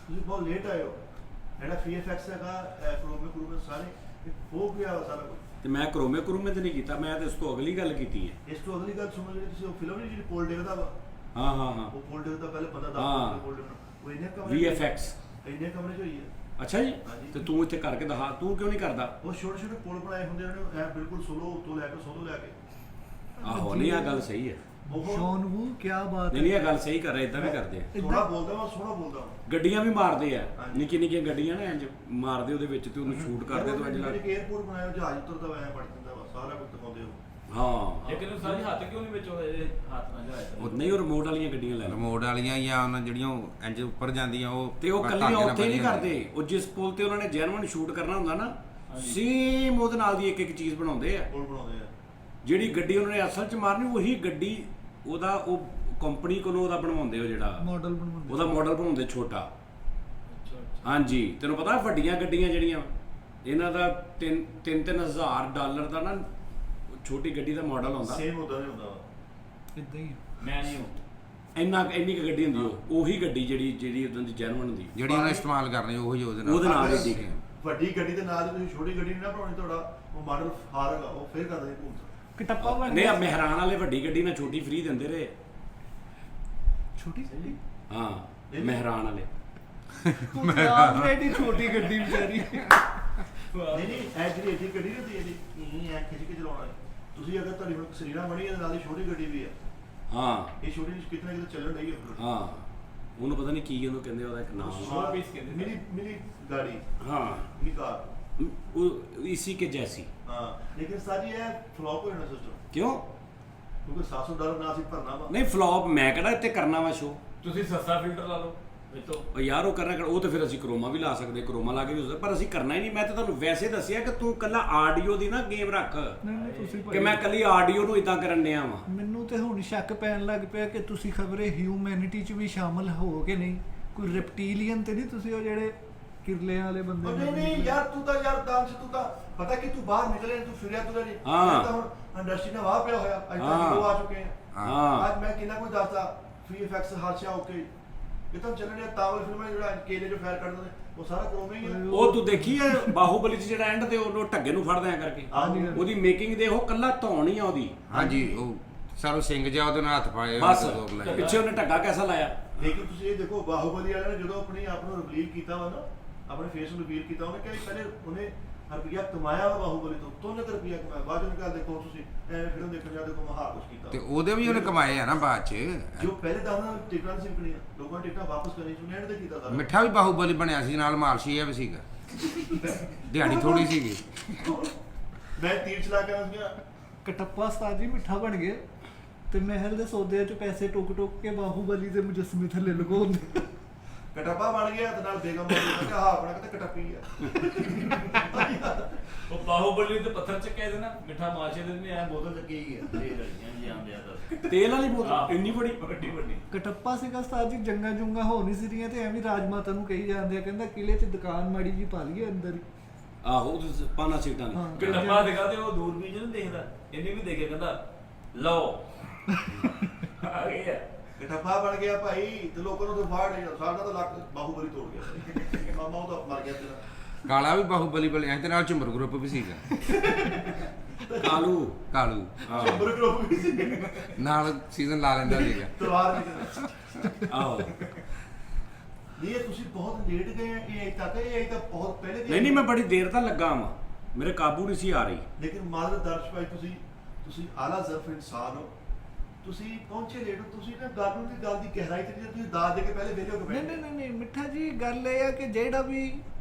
ਤੁਸੀਂ ਬਹੁਤ ਲੇਟ ਆਏ ਹੋ। ਜਿਹੜਾ VFX ਹੈਗਾ ਕਰੋਮੇ ਸਾਰੇ ਇਹ ਹੋ ਗਿਆ ਵਾ ਸਾਰਾ ਕੁਝ। ਤੇ ਮੈਂ ਕਰੋਮੇ ਤੇ ਨਹੀਂ ਕੀਤਾ, ਮੈਂ ਤੇ ਇਸ ਤੋਂ ਅਗਲੀ ਗੱਲ ਕੀਤੀ ਹੈ। ਇਸ ਤੋਂ ਅਗਲੀ ਗੱਲ ਸੁਣੋ, ਜਿਹੜੀ ਤੁਸੀਂ ਉਹ ਫਿਲਮ ਨਹੀਂ ਜਿਹੜੀ ਪੋਲ ਡੇਵ ਦਾ ਵਾ, ਹਾਂ ਉਹ ਪੋਲ ਡੇਵ ਦਾ ਪਹਿਲੇ ਬੰਦਾ ਹਾਂ। ਦੱਸ ਪੋਲ ਡੇਵ ਉਹ ਇੰਨੇ ਕਮਰੇ VFX ਇੰਨੇ ਕਮਰੇ 'ਚ ਹੋਈ ਹੈ। ਅੱਛਾ ਜੀ। ਹਾਂਜੀ। ਤੇ ਤੂੰ ਇੱਥੇ ਕਰਕੇ ਦਿਖਾ, ਤੂੰ ਕਿਉਂ ਨਹੀਂ ਕਰਦਾ? ਉਹ ਛੋਟੇ ਪੁਲ ਬਣਾਏ ਹੁੰਦੇ ਨੇ ਇਹ ਬਿਲਕੁਲ ਸੋਲੋ ਉੱਤੋਂ ਲੈ ਕੇ ਸੋਲੋ ਲੈ ਕੇ। ਆਹੋ ਨਹੀਂ ਆ ਗੱਲ ਸਹੀ ਹੈ। ਸ਼ੌਨ ਵੂ ਕੀ ਬਾਤ ਨਹੀਂ ਇਹ ਗੱਲ ਸਹੀ ਕਰ ਰਹੇ, ਇਦਾਂ ਵੀ ਕਰਦੇ ਆ। ਥੋੜਾ ਬੋਲਦਾ ਮੈਂ ਸੋਹਣਾ ਬੋਲਦਾ ਹਾਂ। ਗੱਡੀਆਂ ਵੀ ਮਾਰਦੇ ਆ, ਹਾਂਜੀ। ਨਿੱਕੀਆਂ ਗੱਡੀਆਂ ਨਾ ਇੰਜ ਮਾਰਦੇ ਉਹਦੇ ਵਿੱਚ ਤੇ ਉਹਨੂੰ ਸ਼ੂਟ ਕਰਦੇ ਤੋਂ ਅੱਜ ਲੱਗ। ਇੱਕ 에어ਪੋਰਟ ਬਣਾਇਆ ਜਹਾਜ਼ ਉਤਰਦਾ ਐ ਪੜ ਜਾਂਦਾ ਵਾ ਸਾਰਾ ਕੁਝ ਦਿਖਾਉਂਦੇ ਹੋ। ਹਾਂ ਲੇਕਿਨ ਸਾਰੀ ਹੱਥ ਕਿਉਂ ਨਹੀਂ ਵਿੱਚ ਹੋਏ ਹੱਥ ਨਾਲ ਜਾਇਆ ਉਹ ਨਹੀਂ ਉਹ ਰਿਮੋਟ ਵਾਲੀਆਂ ਗੱਡੀਆਂ ਲੈ ਲਓ। ਰਿਮੋਟ ਵਾਲੀਆਂ ਜਾਂ ਉਹਨਾਂ ਜਿਹੜੀਆਂ ਇੰਜ ਉੱਪਰ ਜਾਂਦੀਆਂ ਉਹ ਤੇ ਉਹ ਧਾਗੇ ਕੱਲੀਆਂ ਨਾਲ ਉੱਥੇ ਨਹੀਂ ਬੰਨ੍ਹੀਆਂ ਕਰਦੇ, ਉਹ ਜਿਸ ਪੁਲ ਤੇ ਉਹਨਾਂ ਨੇ ਜੈਨੂਇਨ ਸ਼ੂਟ ਕਰਨਾ ਹੁੰਦਾ ਨਾ ਸੇਮ ਉਹਦੇ ਨਾਲ ਦੀ ਇੱਕ ਚੀਜ਼ ਬਣਾਉਂਦੇ ਆ। ਪੁਲ ਬਣਾਉਂਦੇ ਆ। ਜਿਹੜੀ ਗੱਡੀ ਉਹਨਾਂ ਨੇ ਅਸਲ 'ਚ ਮਾਰਨੀ ਉਹੀ ਗੱਡੀ ਉਹਦਾ ਉਹ ਕੰਪਨੀ ਕੋਲੋਂ ਉਹਦਾ ਬਣਵਾਉਂਦੇ ਉਹ ਜਿਹੜਾ ਮਾਡਲ ਬਣਵਾਉਂਦੇ। ਉਹਦਾ ਮਾਡਲ ਬਣਾਉਂਦੇ ਛੋਟਾ। ਹਾਂਜੀ ਤੈਨੂੰ ਪਤਾ ਵੱਡੀਆਂ ਗੱਡੀਆਂ ਜਿਹੜੀਆਂ ਇਹਨਾਂ ਦਾ $3,000 ਦਾ ਨਾ ਛੋਟੀ ਗੱਡੀ ਦਾ ਮਾਡਲ ਆਉਂਦਾ। ਸੇਮ ਉਦਾਂ ਨਹੀਂ ਹੁੰਦਾ ਵਾ। ਇਦਾਂ ਹੀ ਆ। ਮੈਂ ਨਹੀਂ ਹੂੰ ਇੰਨੀ ਕੁ ਗੱਡੀ ਹੁੰਦੀ ਉਹੀ ਗੱਡੀ ਜਿਹੜੀ ਉਦੋਂ ਦੀ ਜੈਨੂਇਨ ਹੁੰਦੀ ਜਿਹੜੀ ਉਹਨਾਂ ਇਸਤੇਮਾਲ ਕਰਨੀ ਉਹੀ ਉਹਦੇ ਨਾਲ ਉਹਦੇ ਨਾਲ ਹੀ ਵੱਡੀ ਗੱਡੀ ਦੇ ਨਾਲ ਤੁਸੀਂ ਛੋਟੀ ਗੱਡੀ ਨਹੀਂ ਨਾ ਬਣਾਉਣੀ। ਤੁਹਾਡਾ ਉਹ ਮਾਡਲ ਹਾਰੇਗਾ ਉਹ ਫੇਰ ਕਰਦਾ ਸੀ ਭੂਤ ਕਟੱਪਾ ਬਣ ਨਹੀਂ ਆ ਗਿਆ ਮਹਿਰਾਨ ਵਾਲੇ ਵੱਡੀ ਗੱਡੀ ਨਾਲ ਛੋਟੀ ਫ੍ਰੀ ਦਿੰਦੇ ਰਹੇ। ਛੋਟੀ ਗੱਡੀ ਹਾਂ ਮਹਿਰਾਨ ਵਾਲੇ ਆਲਰੇਡੀ ਛੋਟੀ ਗੱਡੀ ਵਿਚਾਰੀ ਨਹੀਂ ਨਹੀਂ ਐ ਜਿਹੜੀ ਐਡੀ ਗੱਡੀ ਹੁੰਦੀ ਹੈ ਜੀ ਐ ਖਿੱਚ ਕੇ ਚਲਾਉਣਾ ਹੈ। ਤੁਸੀਂ ਅਗਰ ਤੁਹਾਡੀ ਹੁਣ ਸਰੀਰਾ ਬਣੀ ਹੈ ਨਾਲ ਦੀ ਛੋਟੀ ਗੱਡੀ ਵੀ ਹੈ, ਹਾਂ ਇਹ ਛੋਟੀ ਜਿਹੀ ਕਿਤੇ ਨਾ ਕਿਤੇ ਚੱਲਣ ਰਹੀ ਹੈ ਹਾਂ ਉਹਨੂੰ ਪਤਾ ਨਹੀਂ ਕੀ ਉਹਨੂੰ ਕਹਿੰਦੇ, ਉਹਦਾ ਇੱਕ ਨਾਮ Small piece ਕਹਿੰਦੇ ਮਿਨੀ ਮਿਨੀ गाड़ी हाँ मिनी कार वो इसी के जैसी। हाँ लेकिन साजी है फ्लॉप होना सिस्टम क्यों क्योंकि $700 ना सी भरना वा नहीं फ्लॉप मैं कहना इतने करना वा शो ਤੁਸੀਂ ਸਸਤਾ ਫਿਲਟਰ ਲਾ ਲਓ ਇਹ ਤੋਂ ਉਹ ਯਾਰ ਉਹ ਕਰਨਾ ਉਹ ਤਾਂ ਫਿਰ ਅਸੀਂ ਕਰੋਮਾ ਵੀ ਲਾ ਸਕਦੇ, ਕਰੋਮਾ ਲਾ ਕੇ ਵੀ ਹੋ ਸਕਦਾ, ਪਰ ਅਸੀਂ ਕਰਨਾ ਹੀ ਨਹੀਂ। ਮੈਂ ਤਾਂ ਤੁਹਾਨੂੰ ਵੈਸੇ ਦੱਸਿਆ ਕਿ ਤੂੰ ਕੱਲਾ ਆਡੀਓ ਦੀ ਨਾ ਗੇਮ ਰੱਖ ਨਹੀਂ ਨਹੀਂ ਤੁਸੀਂ ਕਿ ਮੈਂ ਕੱਲੀ ਆਡੀਓ ਨੂੰ ਇਦਾਂ ਕਰਨ ਡਿਆ ਵਾਂ। ਮੈਨੂੰ ਤੇ ਹੁਣ ਸ਼ੱਕ ਪੈਣ ਲੱਗ ਪਿਆ ਕਿ ਤੁਸੀਂ ਖਬਰੇ ਹਿਊਮੈਨਿਟੀ 'ਚ ਵੀ ਸ਼ਾਮਲ ਹੋ ਕਿ ਨਹੀਂ, ਕੋਈ ਰੈਪਟੀਲੀਅਨ ਤੇ ਨਹੀਂ ਤੁਸੀਂ, ਉਹ ਜਿਹੜੇ ਕਿਰਲੇ ਵਾਲੇ ਬੰਦੇ और नहीं नहीं यार तू तो यार दांश तू तो पता कि तू बाहर निकले तू फिर तू नहीं हाँ। तो इंडस्ट्री ने वहां पे होया आज हाँ। तक आ चुके हैं हाँ। आज मैं किना कोई दसदा फ्री इफेक्ट्स हादसा ओके ये तो चलने तावल फिल्मां ਜਿਹੜਾ ਕੇਲੇ ਜੋ ਫਾਇਰ ਕਰਦੇ ਨੇ ਉਹ ਸਾਰਾ ਕਰੋਮੇ ਹੀ ਹੈ। ਉਹ ਤੂੰ ਦੇਖੀ ਹੈ ਬਾਹੂਬਲੀ ਚ ਜਿਹੜਾ ਐਂਡ ਤੇ ਉਹਨੂੰ ਢੱਗੇ ਨੂੰ ਫੜਦੇ ਆ ਕਰਕੇ ਹਾਂਜੀ। ਉਹਦੀ ਮੇਕਿੰਗ ਦੇ ਉਹ ਕੱਲਾ ਧੌਣ ਹੀ ਆ ਉਹਦੀ, ਹਾਂਜੀ ਉਹ ਸਾਰੋ ਸਿੰਘ ਜਿਹਾ ਉਹਦੇ ਨਾਲ ਹੱਥ ਪਾਏ ਹੋਏ ਬਸ ਲੋਕ ਲੈ ਪਿੱਛੇ ਉਹਨੇ ਢੱਗਾ ਕੈਸਾ ਲਾਇਆ। ਲੇਕਿਨ ਤੁਸੀਂ ਇਹ ਦੇਖੋ ਬਾਹੂਬਲੀ ਵਾਲਿਆਂ ਨੇ ਜਦੋਂ ਆਪਣੀ ਆਪ ਨੂੰ ਰਿਵੀਲ ਕੀਤਾ ਵਾ ਨਾ, ਆਪਣੇ ਫੇਸ ਨੂੰ ਰਿਵੀਲ ਕੀਤਾ ਉਹਨੇ ਕਿਹਾ ਪਹਿਲੇ ਉਹਨੇ ਰੁਪਈਆ ਕਮਾਇਆ ਵਾ ਬਾਹੂਬਲੀ ਤੋਂ ਉਹਨੇ ਰੁਪਈਆ ਕਮਾਇਆ, ਬਾਅਦ ਵਿੱਚ ਨਿਕਾਲ ਦੇਖੋ ਤੁਸੀਂ ਐਵੇਂ ਫਿਲਮ ਦੇਖਣ ਜਾ ਦੇਖੋ ਮਹਾ ਕੁਝ ਕੀਤਾ ਤੇ ਉਹਦੇ ਵੀ ਉਹਨੇ ਕਮਾਏ ਆ ਨਾ ਬਾਅਦ ਚ। ਜੋ ਪਹਿਲੇ ਦਾਣਾ ਟਿਕਟਾਂ ਨਹੀਂ ਸਿੱਕਣੀਆਂ, ਲੋਕਾਂ ਨੇ ਟਿਕਟਾਂ ਵਾਪਸ ਕਰਨੀ ਸੀ, ਉਹਨੇ ਐਂਡ ਤੇ ਕੀਤਾ ਸਾਰਾ। ਮਿੱਠਾ ਵੀ ਬਾਹੂਬਲੀ ਬਣਿਆ ਸੀ, ਨਾਲ ਮਾਲਸ਼ੀਆ ਵੀ ਸੀਗਾ, ਦਿਹਾੜੀ ਥੋੜੀ ਸੀਗੀ। ਮੈਂ ਤੀਰ ਚਲਾ ਕੇ ਆਉਂਦਾ ਕਟੱਪਾ ਸਾਜੀ ਮਿੱਠਾ ਬਣ ਗਿਆ ਤੇ ਮਹਿਲ ਦੇ ਸੌਦਿਆਂ 'ਚ ਪੈਸੇ ਟੁਕ ਟੁਕ ਕੇ ਬਾਹੂਬਲੀ ਦੇ ਮੁਜੱਸਮੇ ਥੱਲੇ ਲਗਾਉਂਦੇ। ਕਟੱਪਾ ਬਣ ਗਿਆ ਤੇ ਨਾਲ ਬੇਗਮ ਬਣ ਗਿਆ ਕਿ ਹਾਂ ਆਪਣਾ ਕਿਤੇ ਕਟੱਪੀ ਆ। ਉਹ ਬਾਹੂਬਲੀ ਤੇ ਪੱਥਰ ਚੱਕਿਆ ਦੇਣਾ ਮਿੱਠਾ ਮਾਸ਼ੇ ਦੇ ਨੇ ਐ ਬੋਤਲ ਚੱਕੀ ਹੀ ਆ ਇਹ ਲੜੀਆਂ ਜੀ ਆਂਦੇ ਆ ਦੱਸ ਤੇਲ ਵਾਲੀ ਬੋਤਲ ਇੰਨੀ ਬੜੀ ਵੱਡੀ ਵੱਡੀ ਕਟੱਪਾ ਸੀਗਾ ਸਾਜੀ ਜੰਗਾਂ ਜੁੰਗਾ ਹੋ ਨਹੀਂ ਸੀ ਰਹੀਆਂ ਤੇ ਐਵੇਂ ਰਾਜਮਾਤਾ ਨੂੰ ਕਹੀ ਜਾਂਦੇ ਆ, ਕਹਿੰਦਾ ਕਿਲੇ 'ਚ ਦੁਕਾਨ ਮਾੜੀ ਜੀ ਪਾ ਲਈਏ ਅੰਦਰ ਹੀ। ਆਹੋ ਉਹਦੇ ਪਾਣਾ ਸੀਟਾਂ ਨੇ। ਹਾਂ। ਕਿੰਨਾ ਦਿਖਾ ਤੇ ਉਹ ਦੂਰਬੀਨ ਨੂੰ ਦੇਖਦਾ, ਇਹਨੇ ਵੀ ਦੇਖਿਆ ਕਹਿੰਦਾ ਲਓ ਆ ਗਿਆ ਕਟੱਪਾ ਬਣ ਗਿਆ ਭਾਈ ਤੇ ਲੋਕਾਂ ਨੂੰ ਤਾਂ ਫਾੜ ਲਿਆ, ਸਾਡਾ ਤਾਂ ਲੱਕ ਬਾਹੂਬਲੀ ਤੋੜ ਗਿਆ। ਮਾਮਾ ਉਹ ਤਾਂ ਮਰ ਗਿਆ ਤੇਰਾ। ਕਾਲਾ ਵੀ ਬਾਹੂਬਲੀ ਬਣਿਆ ਤੇ ਨਾਲ ਝੁੰਮਰ ਗਰੁੱਪ ਵੀ ਸੀਗਾ, ਕਾਲੂ ਕਾਲੂ ਹਾਂ ਚੰਬਰ ਗਰੁੱਪ ਵੀ ਸੀ, ਨਾਲ ਸੀਜ਼ਨ ਲਾ ਲੈਂਦਾ ਸੀਗਾ। ਤਲਵਾਰ ਵੀ ਸੀ। ਆਹੋ ਨਹੀਂ ਇਹ ਤੁਸੀਂ ਬਹੁਤ ਲੇਟ ਗਏ ਆ, ਇਹ ਤੱਕ ਇਹ ਤਾਂ ਬਹੁਤ ਪਹਿਲੇ ਦੀ ਨਹੀਂ ਨਹੀਂ ਮੈਂ ਬੜੀ ਦੇਰ ਤਾਂ ਲੱਗਾ ਵਾਂ, ਮੇਰੇ ਕਾਬੂ ਨਹੀਂ ਸੀ ਆ ਰਹੀ। ਲੇਕਿਨ ਮਾਦਰ ਦਰਸ਼ ਭਾਈ ਤੁਸੀਂ ਆਲਾ ਜ਼ਰਫ ਇਨਸਾਨ ਹੋ, ਤੁਸੀਂ ਪਹੁੰਚੇ ਲੇਟ ਹੋ, ਤੁਸੀਂ ਨਾ ਗੱਲ ਦੀ ਗਹਿਰਾਈ ਤੇ ਤੁਸੀਂ ਦਾਦ ਦੇ ਕੇ ਪਹਿਲੇ ਵਿਹਲੇ ਹੋ ਕੇ ਨਹੀਂ ਬੈਠੇ। ਨਹੀਂ ਨਹੀਂ ਮਿੱਠਾ ਜੀ ਗੱਲ ਇਹ ਆ ਕਿ ਜਿਹੜਾ ਵੀ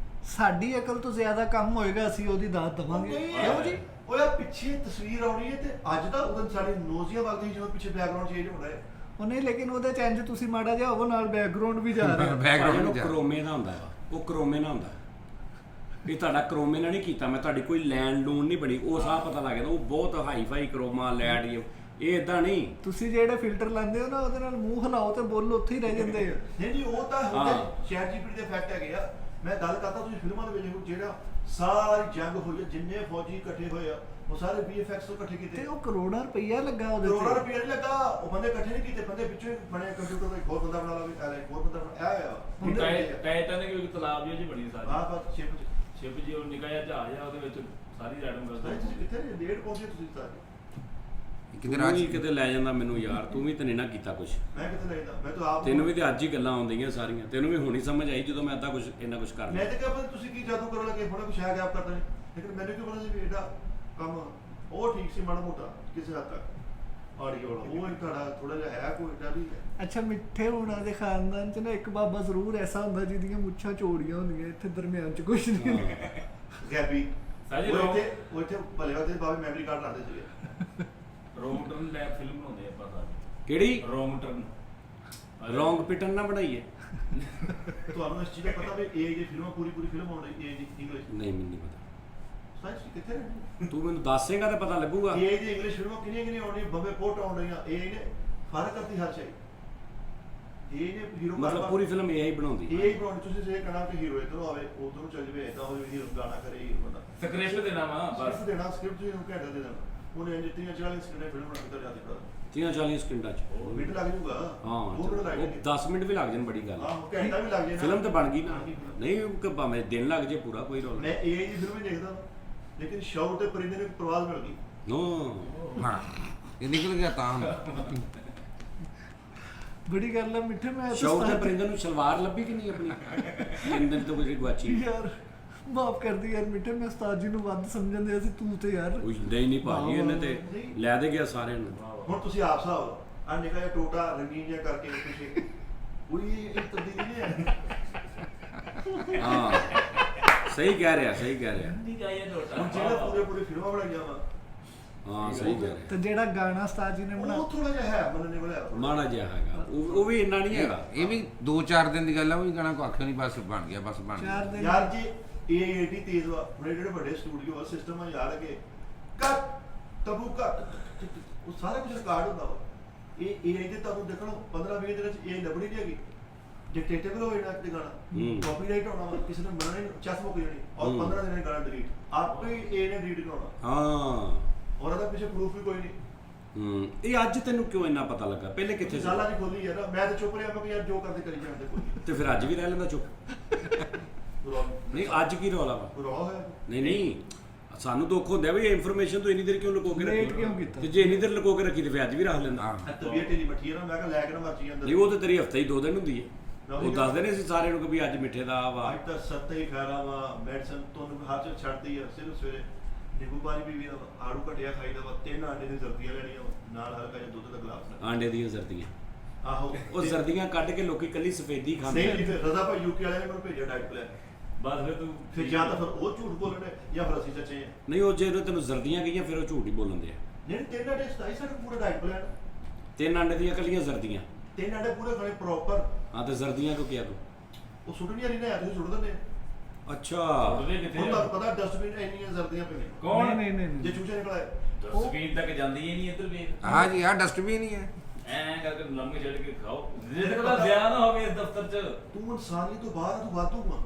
ਸਾਡੀ ਅਕਲ ਤੋਂ ਜ਼ਿਆਦਾ ਕੰਮ ਹੋਏਗਾ ਅਸੀਂ ਉਹਦੀ ਦਾਤ ਦਵਾਂਗੇ, ਕਿਉਂ ਜੀ? ਉਹ ਯਾਰ ਪਿੱਛੇ ਤਸਵੀਰ ਆਉਣੀ ਹੈ ਤੇ ਅੱਜ ਦਾ ਉਦੋਂ ਸਾਡੇ ਨੋਜ਼ੀਆਂ ਵਗਦੀ ਜਦੋਂ ਪਿੱਛੇ ਬੈਕਗ੍ਰਾਉਂਡ ਚੇਂਜ ਹੁੰਦਾ ਹੈ। ਉਹ ਨਹੀਂ ਲੇਕਿਨ ਉਹਦੇ 'ਚ ਇੰਜ ਤੁਸੀਂ ਮਾੜਾ ਜਿਹਾ ਉਹ ਨਾਲ ਬੈਕਗ੍ਰਾਉਂਡ ਵੀ ਜਾ ਰਿਹਾ। ਬੈਕਗ੍ਰਾਉਂਡ ਉਹ ਜਾ ਕਰੋਮੇ ਦਾ ਹੁੰਦਾ ਵਾ, ਉਹ ਕਰੋਮੇ ਨਾਲ ਹੁੰਦਾ। ਇਹ ਤੁਹਾਡਾ ਕਰੋਮੇ ਨਾਲ ਨਹੀਂ ਕੀਤਾ ਮੈਂ, ਤੁਹਾਡੀ ਕੋਈ ਲੈਂਡ ਲੂਨ ਨਹੀਂ ਬਣੀ, ਉਹ ਸਾਹ ਪਤਾ ਲੱਗ ਜਾਂਦਾ। ਉਹ ਬਹੁਤ ਹਾਈ ਫਾਈ ਕਰੋਮਾ ਲੈਟ ਇਹ ਇਦਾਂ ਨਹੀਂ। ਤੁਸੀਂ ਜਿਹੜੇ ਫਿਲਟਰ ਲਾਉਂਦੇ ਹੋ ਨਾ ਉਹਦੇ ਨਾਲ ਮੂੰਹ ਹਿਲਾਓ ਤੇ ਬੁੱਲ ਉੱਥੇ ਹੀ ਰਹਿ ਜਾਂਦੇ ਆ। ਨਹੀਂ ਜੀ ਉਹ ਤਾਂ ਹੁੰਦੇ ਹਾਂ। ਚੈਟ ਜੀਪੀਟੀ ਦੇ ਇਫੈਕਟ ਹੈਗੇ ਆ। ਮੈਂ ਗੱਲ ਕਰਦਾ ਤੁਸੀਂ ਫਿਲਮਾਂ ਦੇ ਵਿੱਚ ਦੇਖੋ ਜਿਹੜਾ ਸਾਰੀ ਜੰਗ ਹੋਈ ਆ, ਜਿੰਨੇ ਫੌਜੀ ਇਕੱਠੇ ਹੋਏ ਆ ਉਹ ਸਾਰੇ VFX ਤੋਂ ਇਕੱਠੇ ਤੇ ਕੀਤੇ। ਉਹ ਕਰੋੜਾਂ ਰੁਪਈਆ ਲੱਗਾ ਉਹਦੇ ਕਰੋੜਾਂ ਤੇ। ਰੁਪਏ ਨਹੀਂ ਲੱਗਾ, ਉਹ ਬੰਦੇ ਇਕੱਠੇ ਨਹੀਂ ਕੀਤੇ, ਬੰਦੇ ਵਿੱਚੋਂ ਹੀ ਬਣੇ ਕੰਪਿਊਟਰ ਦਾ ਇੱਕ ਹੋਰ ਬੰਦਾ ਬਣਾ ਲਵੇ, ਇੱਕ ਹੋਰ ਬੰਦਾ ਬਣਾ ਆਇਆ ਟਾਈਟਨ ਦੀ ਤਲਾਬ ਜਿਹੀ ਬਣੀ ਸਾਰੀ ਹਾਂ ਬਸ ਸ਼ਿਪ ਚ। ਸ਼ਿਪ ਜੀ ਉਹ ਨਿੱਕਾ ਜਿਹਾ ਜਹਾਜ਼ ਆ, ਉਹਦੇ ਵਿੱਚ ਸਾਰੀ ਰੈਡਮ ਭਾਈ ਕਰਦਾ ਤੁਸੀਂ ਕਿੱਥੇ ਨੇ ਲੇਟ ਪਹੁੰਚੇ ਤੁਸੀਂ ਸਾਰੇ। ਕਿਤੇ ਤੂੰ ਰਾਜ ਵੀ ਕਿਤੇ ਲੈ ਜਾਂਦਾ ਮੈਨੂੰ ਯਾਰ, ਤੂੰ ਵੀ ਤਾਂ ਨਹੀਂ ਨਾ ਕੀਤਾ ਕੁਝ। ਮੈਂ ਕਿੱਥੇ ਲੈਦਾ, ਮੈਂ ਤਾਂ ਆਪ ਤੈਨੂੰ ਵੀ ਤੇ ਅੱਜ ਹੀ ਗੱਲਾਂ ਆਉਂਦੀਆਂ ਸਾਰੀਆਂ, ਤੈਨੂੰ ਵੀ ਹੁਣੀ ਸਮਝ ਆਈ ਜਦੋਂ ਮੈਂ ਅੱਧਾ ਕੁਝ ਇੰਨਾ ਕੁਝ ਕਰ ਮੈਂ ਲਿਆ। ਤਾਂ ਕਿਹਾ ਪਤਾ ਤੁਸੀਂ ਕੀ ਜਾਦੂ ਕਰਨ ਲੱਗੇ, ਬੜਾ ਕੁਛ ਹੈ ਗਾਇਬ ਕਰਦੇ ਨੇ, ਲੇਕਿਨ ਮੈਨੂੰ ਕੀ ਪਤਾ ਸੀ ਵੀ ਇਹਦਾ ਕੰਮ ਉਹ ਠੀਕ ਸੀ ਮਾੜਾ ਮੋਟਾ ਕਿਸੇ ਹੱਦ ਤੱਕ ਆਡੀਓ ਵਾਲਾ, ਉਹ ਹੀ ਤੁਹਾਡਾ ਥੋੜਾ ਜਿਹਾ ਹੈ ਕੋਈ ਏਡਾ ਵੀ ਹੈ। ਅੱਛਾ ਮਿੱਠੇ ਹੋਣਾ ਦੇ ਖਾਨਦਾਨ 'ਚ ਨਾ ਇੱਕ ਬਾਬਾ ਜ਼ਰੂਰ ਐਸਾ ਹੁੰਦਾ ਜਿਹਦੀਆਂ ਮੁੱਛਾਂ ਚੌੜੀਆਂ ਹੁੰਦੀਆਂ, ਇੱਥੇ ਦਰਮਿਆਨ 'ਚ ਕੁਝ ਨਹੀਂ। ਗੈਬੀ ਸਾਜੀ ਉਹ ਰੋਂਗ ਇੱਥੇ ਭਲੇ ਵਾਦੇ ਬਾਬੇ ਮੈਮਰੀ ਕਾਰਡ ਲਾਉਂਦੇ ਸੀਗੇ। ਰੋਂਗ ਟਰਨ ਲੈਬ ਫਿਲਮ ਬਣਾਉਂਦੇ ਆਪਾਂ ਸਾਰੇ। ਕਿਹੜੀ ਰੋਂਗ ਟਰਨ ਰੌਂਗ ਪਿਟਨ ਨਾ ਬਣਾਈਏ? ਤੁਹਾਨੂੰ ਇਸ ਚੀਜ਼ ਦਾ ਪਤਾ ਵੀ ਇਹ ਜਿਹੜੀ ਫਿਲਮਾਂ ਪੂਰੀ ਫਿਲਮ ਆਉਣ ਰਹੀ ਹੈ ਜੀ ਇੰਗਲਿਸ਼ ਨਹੀਂ ਮੈਨੂੰ ਨਹੀਂ ਪਤਾ। ਸਾਇੰਸ ਕਿੱਥੇ ਰਹਿੰਦੀ ਤੂੰ ਮੈਨੂੰ ਦੱਸੇਗਾ ਤਾਂ ਪਤਾ ਲੱਗੂਗਾ। ਇਹ ਦੀ ਇੰਗਲਿਸ਼ ਫਿਲਮਾਂ ਕਿੰਨੀਆਂ ਆਉਣ ਰਹੀਆਂ, ਬੰਬੇ ਪੋਰਟ ਆਉਣ ਰਹੀਆਂ, ਇਹ ਨੇ ਫਰਕ ਕਰਤੀ ਹਰ ਸ਼ੈ। ਇਹ ਨੇ ਹੀਰੋ ਮਤਲਬ ਪੂਰੀ ਫਿਲਮ ਇਹ ਹੀ ਬਣਾਉਂਦੀ। ਇਹ ਹੀ ਬਣਾਉਣੀ, ਤੁਸੀਂ ਜੇ ਕਹਣਾ ਕਿ ਹੀਰੋ ਇਧਰੋਂ ਆਵੇ ਉਧਰੋਂ ਚੱਲ ਜਵੇ, ਇਦਾਂ ਹੋਵੇ ਹੀਰੋ ਗਾਣਾ ਕਰੇ ਹੀਰੋ ਬੰਦਾ ਸਕ੍ਰਿਪਟ ਦੇਣਾ ਵਾ ਬਸ ਬਸ ਦੇਣਾ, ਸਕ੍ਰਿਪਟ ਜੀ ਨੂੰ ਘੰਟਾ ਦੇ ਦੇਣਾ, ਉਹਨੇ ਇੰਜ 30-40 ਸਕਿੰਟ ਫਿਲਮ ਬਣਾ ਕੇ ਤਾਂ ਜਾਂਦੀ ਪੜਾ 30-40 ਸਕਿੰਟਾਂ ਚ। ਮਿੰਟ ਲੱਗ ਜੂਗਾ। ਹਾਂ 2 ਮਿੰਟ ਲੱਗ ਉਹ ਜਾਣਗੇ। 10 ਮਿੰਟ ਵੀ ਲੱਗ ਜਾਣ ਬੜੀ ਗੱਲ। ਆਹੋ ਘੰਟਾ ਵੀ ਲੱਗ ਜਾਣਾ। ਫਿਲਮ ਤਾਂ ਬਣ ਗਈ ਨਾ। ਬਣ ਗਈ ਫਿਲਮ। ਨਹੀਂ ਉਹ ਕਿ ਭਾਵੇਂ ਦਿਨ ਲੱਗ ਜੇ ਪੂਰਾ ਕੋਈ ਰੋਲ ਮੈਂ ਇਹ ਜੀ ਫਿਲਮ ਹੀ ਦੇਖਦਾ ਲੇਕਿਨ ਸ਼ੌਰ ਤੇ ਪਰਿੰਦੇ ਨੂੰ ਇੱਕ ਪ੍ਰਵਾਜ਼ ਮਿਲ ਗਈ। ਨੋ ਹਾਂ ਇਹ ਨਿਕਲ ਗਿਆ ਤਾਂ ਬੜੀ ਗੱਲ ਹੈ ਮਿੱਠੇ। ਮੈਂ ਸ਼ੌਕ ਤੇ ਪਰਿੰਦੇ ਨੂੰ ਸਲਵਾਰ ਲੱਭੀ ਕਿ ਨਹੀਂ ਆਪਣੀ ਪਰਿੰਦੇ ਤੋਂ ਕੋਈ ਗਵਾਚੀ ਯਾਰ ਮਾਫ ਕਰਦੀ ਯਾਰ ਮਿੱਠੇ, ਮੈਂ ਉਸਤਾਦ ਜੀ ਨੂੰ ਵੱਧ ਸਮਝਣ ਦਿਆ ਸੀ, ਤੂੰ ਤੇ ਯਾਰ ਕੁਝ ਨਹੀਂ ਭਾਜੀ, ਇਹਨੇ ਤੇ ਲੈ ਦੇ ਗਿਆ ਸਾਰਿਆਂ ਨੂੰ। ਹੁਣ ਤੁਸੀਂ ਆਪ ਹਿਸਾਬ ਆ ਨਿਕਾ ਜਿਹਾ ਟੋਟਾ ਰੰਗੀਨ ਜਿਹਾ ਕਰਕੇ ਤੁਸੀਂ ਕੋਈ ਇਹ ਤਬਦੀਲੀ ਨਹੀਂ ਹੈ। ਹਾਂ ਸਹੀ ਕਹਿ ਰਿਹਾ, ਸਹੀ ਕਹਿ ਰਿਹਾ। ਨਹੀਂ ਜਾਈਏ ਹੁਣ ਲੋਟਾ ਜਿਹੜੇ ਪੂਰੇ ਫਿਲਮਾਂ ਬਣਾਈਆਂ ਵਾ ਹਾਂ ਸਹੀ ਕਹਿ ਰਿਹਾ। ਤੇ ਜਿਹੜਾ ਗਾਣਾ ਉਸਤਾਦ ਜੀ ਨੇ ਉਹ ਬਣਾ ਥੋੜਾ ਜਿਹਾ ਹੈ ਮੰਨਣੇ ਵਾਲਾ। ਮਾੜਾ ਜਿਹਾ ਹੈਗਾ, ਉਹ ਵੀ ਇੰਨਾ ਨਹੀਂ ਹੈਗਾ। ਇਹ ਵੀ 2-4 ਦਿਨ ਦੀ ਗੱਲ ਆ, ਉਹ ਵੀ ਗਾਣਾ ਕੋਈ ਆਖਿਓ ਨਹੀਂ, ਬਸ ਬਣ ਗਿਆ, ਬਸ ਬਣ ਗਿਆ। 4 ਦਿਨ ਯਾਰ ਜੀ ਇਹ ਏਡੀ ਤੇਜ਼ ਵਾ। ਹੁਣ ਇਹ ਜਿਹੜੇ ਵੱਡੇ ਸਟੂਡੀਓ ਆ ਸਿਸਟਮ ਆ ਯਾਰ ਅਗੇ ਕੱਟ ਤਬੂ ਕੱਟ ਉਹ ਸਾਰਾ ਕੁਝ ਰਿਕਾਰਡ ਹੁੰਦਾ ਵਾ। ਇਹ ਇਹਦੇ ਤੁਹਾਨੂੰ ਦੇਖਣੋ 15-20 ਦਿਨਾਂ ਚ ਇਹ ਲੱਭਣੀ ਨਹੀਂ ਹੈਗੀ। ਡਿਕਟੇਟੇਬਲ ਹੋ ਜਾਣਾ ਤੇ ਗਾਣਾ, ਕਾਪੀਰਾਈਟ ਹੋਣਾ ਵਾ, ਕਿਸੇ ਨੇ ਮੰਨਣਾ ਨਹੀਂ, ਚੱਸ ਮੁੱਕ ਜਾਣੀ ਔਰ 15 ਦਿਨਾਂ ਚ ਗਾਣਾ ਡਿਲੀਟ ਆਪੇ ਹੀ ਇਹਨੇ ਡਿਲੀਟ ਕਰਾਉਣਾ ਹਾਂ ਔਰ ਉਹਦਾ ਪਿੱਛੇ ਪ੍ਰੂਫ ਵੀ ਕੋਈ ਨਹੀਂ। ਇਹ ਅੱਜ ਤੈਨੂੰ ਕਿਉਂ ਇੰਨਾ ਪਤਾ ਲੱਗਾ? ਪਹਿਲੇ ਕਿੱਥੇ ਸੀ? ਸਾਲਾ ਦੀ ਖੋਲੀ ਯਾਰ, ਮੈਂ ਤਾਂ ਚੁੱਪ ਰਿਹਾ ਮੈਂ ਕਿ ਯਾਰ ਜੋ ਕਰਦੇ ਕਰੀ ਜਾਂਦੇ ਕੋਈ ਤੇ ਫਿਰ ਅੱਜ ਵੀ ਰਹਿ ਲੈਂਦਾ ਚੁੱਪ? ਨਹੀਂ ਅੱਜ ਕੀ ਰੌਲਾ ਵਾ? ਰੌਲਾ ਹੋਇਆ। ਨਹੀਂ ਨਹੀਂ, ਸਾਨੂੰ ਦੁੱਖ ਹੁੰਦਾ ਵੀ ਇਹ ਇਨਫੋਰਮੇਸ਼ਨ ਤੋਂ ਇੰਨੀ ਦੇਰ ਕਿਉਂ ਲੁਕੋ ਕੇ Late ਰੱਖੀ? ਕਿਉਂ ਕੀਤਾ? ਤੇ ਜੇ ਇੰਨੀ ਦੇਰ ਲੁਕੋ ਕੇ ਰੱਖੀ ਤੇ ਫਿਰ ਅੱਜ ਵੀ ਰੱਖ ਲੈਂਦਾ। ਹਾਂ ਤਬੀਅਤ ਢਿੱਲੀ ਮੱਠੀ ਹੈ ਨਾ, ਮੈਂ ਕਿਹਾ ਲੈ ਕੇ ਨਾ ਮਰਜੀ ਅੰਦਰ। ਨਹੀਂ ਉਹ ਤੇ ਤੇਰੀ ਹਫਤਾ ਹੀ 2 ਦਿਨ ਹੁੰਦੀ ਹੈ। ਉਹ ਦੱਸਦੇ ਨੇ ਅਸੀਂ ਸਾਰਿਆਂ ਨੂੰ ਕਿ ਵੀ ਅੱਜ ਮਿੱਠੇ ਦਾ ਆ ਵਾ। ਅੱਜ ਤਾਂ ਸੱਤ ਹੀ ਖਾਣਾ ਵਾ, ਮੈਡੀਸਨ ਤੁਹਾਨੂੰ ਹੱਥ ਚ ਛੱਡਦੀ ਆ। ਸਿਰਫ ਸਵੇਰੇ ਨਿੰਬੂ ਪਾਣੀ ਪੀਵੀ ਦਾ ਵਾ, ਆੜੂ ਘਟਿਆ ਖਾਈਦਾ ਵਾ, 3 ਆਂਡੇ ਦੀ ਜ਼ਰਦੀਆਂ ਲੈਣੀਆਂ ਵਾ, ਨਾਲ ਹਲਕਾ ਜਿਹਾ ਦੁੱਧ ਦਾ ਗਲਾਸ ਨਾਲ। ਆਂਡੇ ਦੀਆਂ ਸਰਦੀਆਂ, ਆਹੋ ਉਹ ਸਰਦੀਆਂ ਕੱਢ ਕੇ ਲੋਕੀ ਕੱਲੀ ਸਫੇਦੀ ਖਾਂਦੇ ਨਹੀਂ ਫਿਰ ਰਜ਼ਾ ਭਾਈ ਯੂਕੇ ਵਾਲਿਆਂ ਨੇ ਮੈਨੂੰ ਭੇਜਿਆ ਡਾਈਟ ਪਲਾਨ। ਬਸ ਫਿਰ ਤੂੰ ਫਿਰ ਜਾਂ ਤਾਂ ਫਿਰ ਉਹ ਝੂਠ ਬੋਲਣੇ ਜਾਂ ਫਿਰ ਅਸੀਂ ਸੱਚੇ ਆ। ਨਹੀਂ ਉਹ ਜੇ ਤੈਨੂੰ ਸਰਦੀਆਂ ਕਹੀਆਂ ਫਿਰ ਉਹ ਝੂਠ ਹੀ ਬੋਲਣਦੇ ਆ। ਨਹੀਂ 3 ਆਂਡੇ 27 ਸਾਡਾ ਪੂਰਾ ਡਾਈਟ ਪਲਾਨ। 3 ਆਂਡੇ ਦੀਆਂ ਕੱਲੀਆਂ ਸਰਦੀਆਂ। 3 ਆਂਡੇ ਪੂਰੇ ਖਾਣੇ ਪ੍ਰੋਪਰ। ਹਾਂ ਤੇ ਸਰਦੀਆਂ ਕਿਉਂ ਕਿਹਾ ਤੂੰ? ਉਹ ਸੁੱਟਣੀਆਂ ਨਹੀਂ ਨਾ, ਤੁਸੀਂ ਸੁੱਟ ਦਿੰਦੇ ਆ। ਅੱਛਾ ਉਹਦੇ ਕਿੱਥੇ ਹੁਣ ਤੁਹਾਨੂੰ ਪਤਾ ਡਸਟਬਿਨ ਇੰਨੀਆਂ ਜ਼ਰਦੀਆਂ ਪਈਆਂ, ਕੌਣ ਨਹੀਂ ਨਹੀਂ ਜੇ ਨਹੀਂ ਚੂਚਾ ਨਿਕਲ ਆਏ ਸਕਰੀਨ ਤੱਕ ਜਾਂਦੀ ਹੀ ਨਹੀਂ ਇੱਧਰ ਵੇਖ ਹਾਂ ਜੀ, ਆਹ ਡਸਟਬਿਨ ਹੀ ਹੈ। ਐਂ ਕਰਕੇ ਲੰਮੇ ਛੱਡ ਕੇ ਖਾਓ ਜਿਹਦੇ ਕੋਲ ਵਿਆਹ ਨਾ ਹੋਵੇ ਇਸ ਦਫ਼ਤਰ 'ਚ। ਤੂੰ ਇਨਸਾਨੀਅਤ ਤੋਂ ਬਾਹਰ ਆ, ਤੂੰ ਵਾਧੂ ਆ।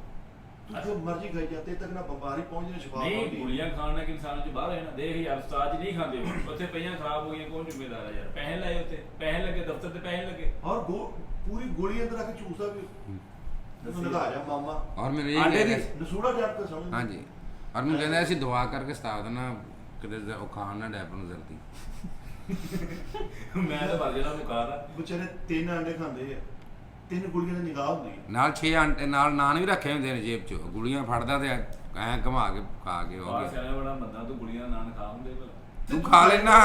ਤੂੰ ਜੋ ਮਰਜ਼ੀ ਖਾਈ ਜਾ, ਤੇ ਤੱਕ ਨਾ ਬਿਮਾਰੀ ਪਹੁੰਚ ਜਾਣੀ, ਸ਼ਿਫਾ ਨਹੀਂ ਪਹੁੰਚਦੀ। ਗੋਲੀਆਂ ਖਾਣ ਨਾਲ ਕਿ ਇਨਸਾਨ ਚ ਬਾਹਰ ਰਹਿਣਾ। ਦੇਖ ਯਾਰ ਉਸਤਾਦ ਜੀ ਨਹੀਂ ਖਾਂਦੇ ਉੱਥੇ ਪਈਆਂ ਖਰਾਬ ਹੋ ਗਈਆਂ, ਕੌਣ ਜ਼ਿੰਮੇਦਾਰ ਹੈ ਯਾਰ? ਪੈਸੇ ਲਾਏ ਉੱਥੇ, ਪੈਸੇ ਲੱਗੇ ਦਫ਼ਤਰ ਤੇ, ਪੈਸੇ ਲੱਗੇ। ਔਰ ਪੂਰੀ ਗੋਲੀ ਅੰਦਰ ਆ ਕੇ ਚੂਸਦਾ ਵੀ ਮੈਨੂੰ ਲਗਾ ਜਾ ਮਾਮਾ ਔਰ ਮੈਨੂੰ ਇਹ ਆਂਡੇ ਕਹਿ ਦੀ- ਰਿਹਾ ਨਸੂੜਾ ਜੱਟ ਤੇ ਸਮਝ। ਹਾਂਜੀ, ਔਰ ਮੈਨੂੰ ਕਹਿੰਦਾ ਅਸੀਂ ਦੁਆ ਕਰਕੇ ਉਸਤਾਦ ਦੇਣਾ ਕਿਤੇ ਉਹ ਖਾਣ ਨਾ ਡੈਪ ਨੂੰ ਜ਼ਰਦੀ। ਮੈਂ ਤਾਂ ਭੱਜ ਜਾਣਾ ਮੁਕਾਰ ਆ। ਵਿਚਾਰੇ 3 ਆਂਡੇ ਖਾਂਦੇ ਆ, 3 ਗੋਲੀਆਂ ਦੀ ਨਿਗਾਹ ਹੁੰਦੀ ਹੈ। ਨਾਲ 6 ਆਂਡੇ ਨਾਲ ਨਾਨ ਵੀ ਰੱਖੇ ਹੁੰਦੇ ਨੇ ਜੇਬ 'ਚ, ਗੁਲੀਆਂ ਫੜਦਾ ਤੇ ਐਂ ਘੁਮਾ ਕੇ ਖਾ ਕੇ ਹੋ ਬਾਹਰ ਗਿਆ। ਸਿਆਣਾ ਬੜਾ ਬੰਦਾ, ਤੂੰ ਗੁਲੀਆਂ ਨਾਨ ਖਾ ਹੁੰਦੇ ਭਲਾ। ਤੂੰ ਖਾ ਲੈਣਾ,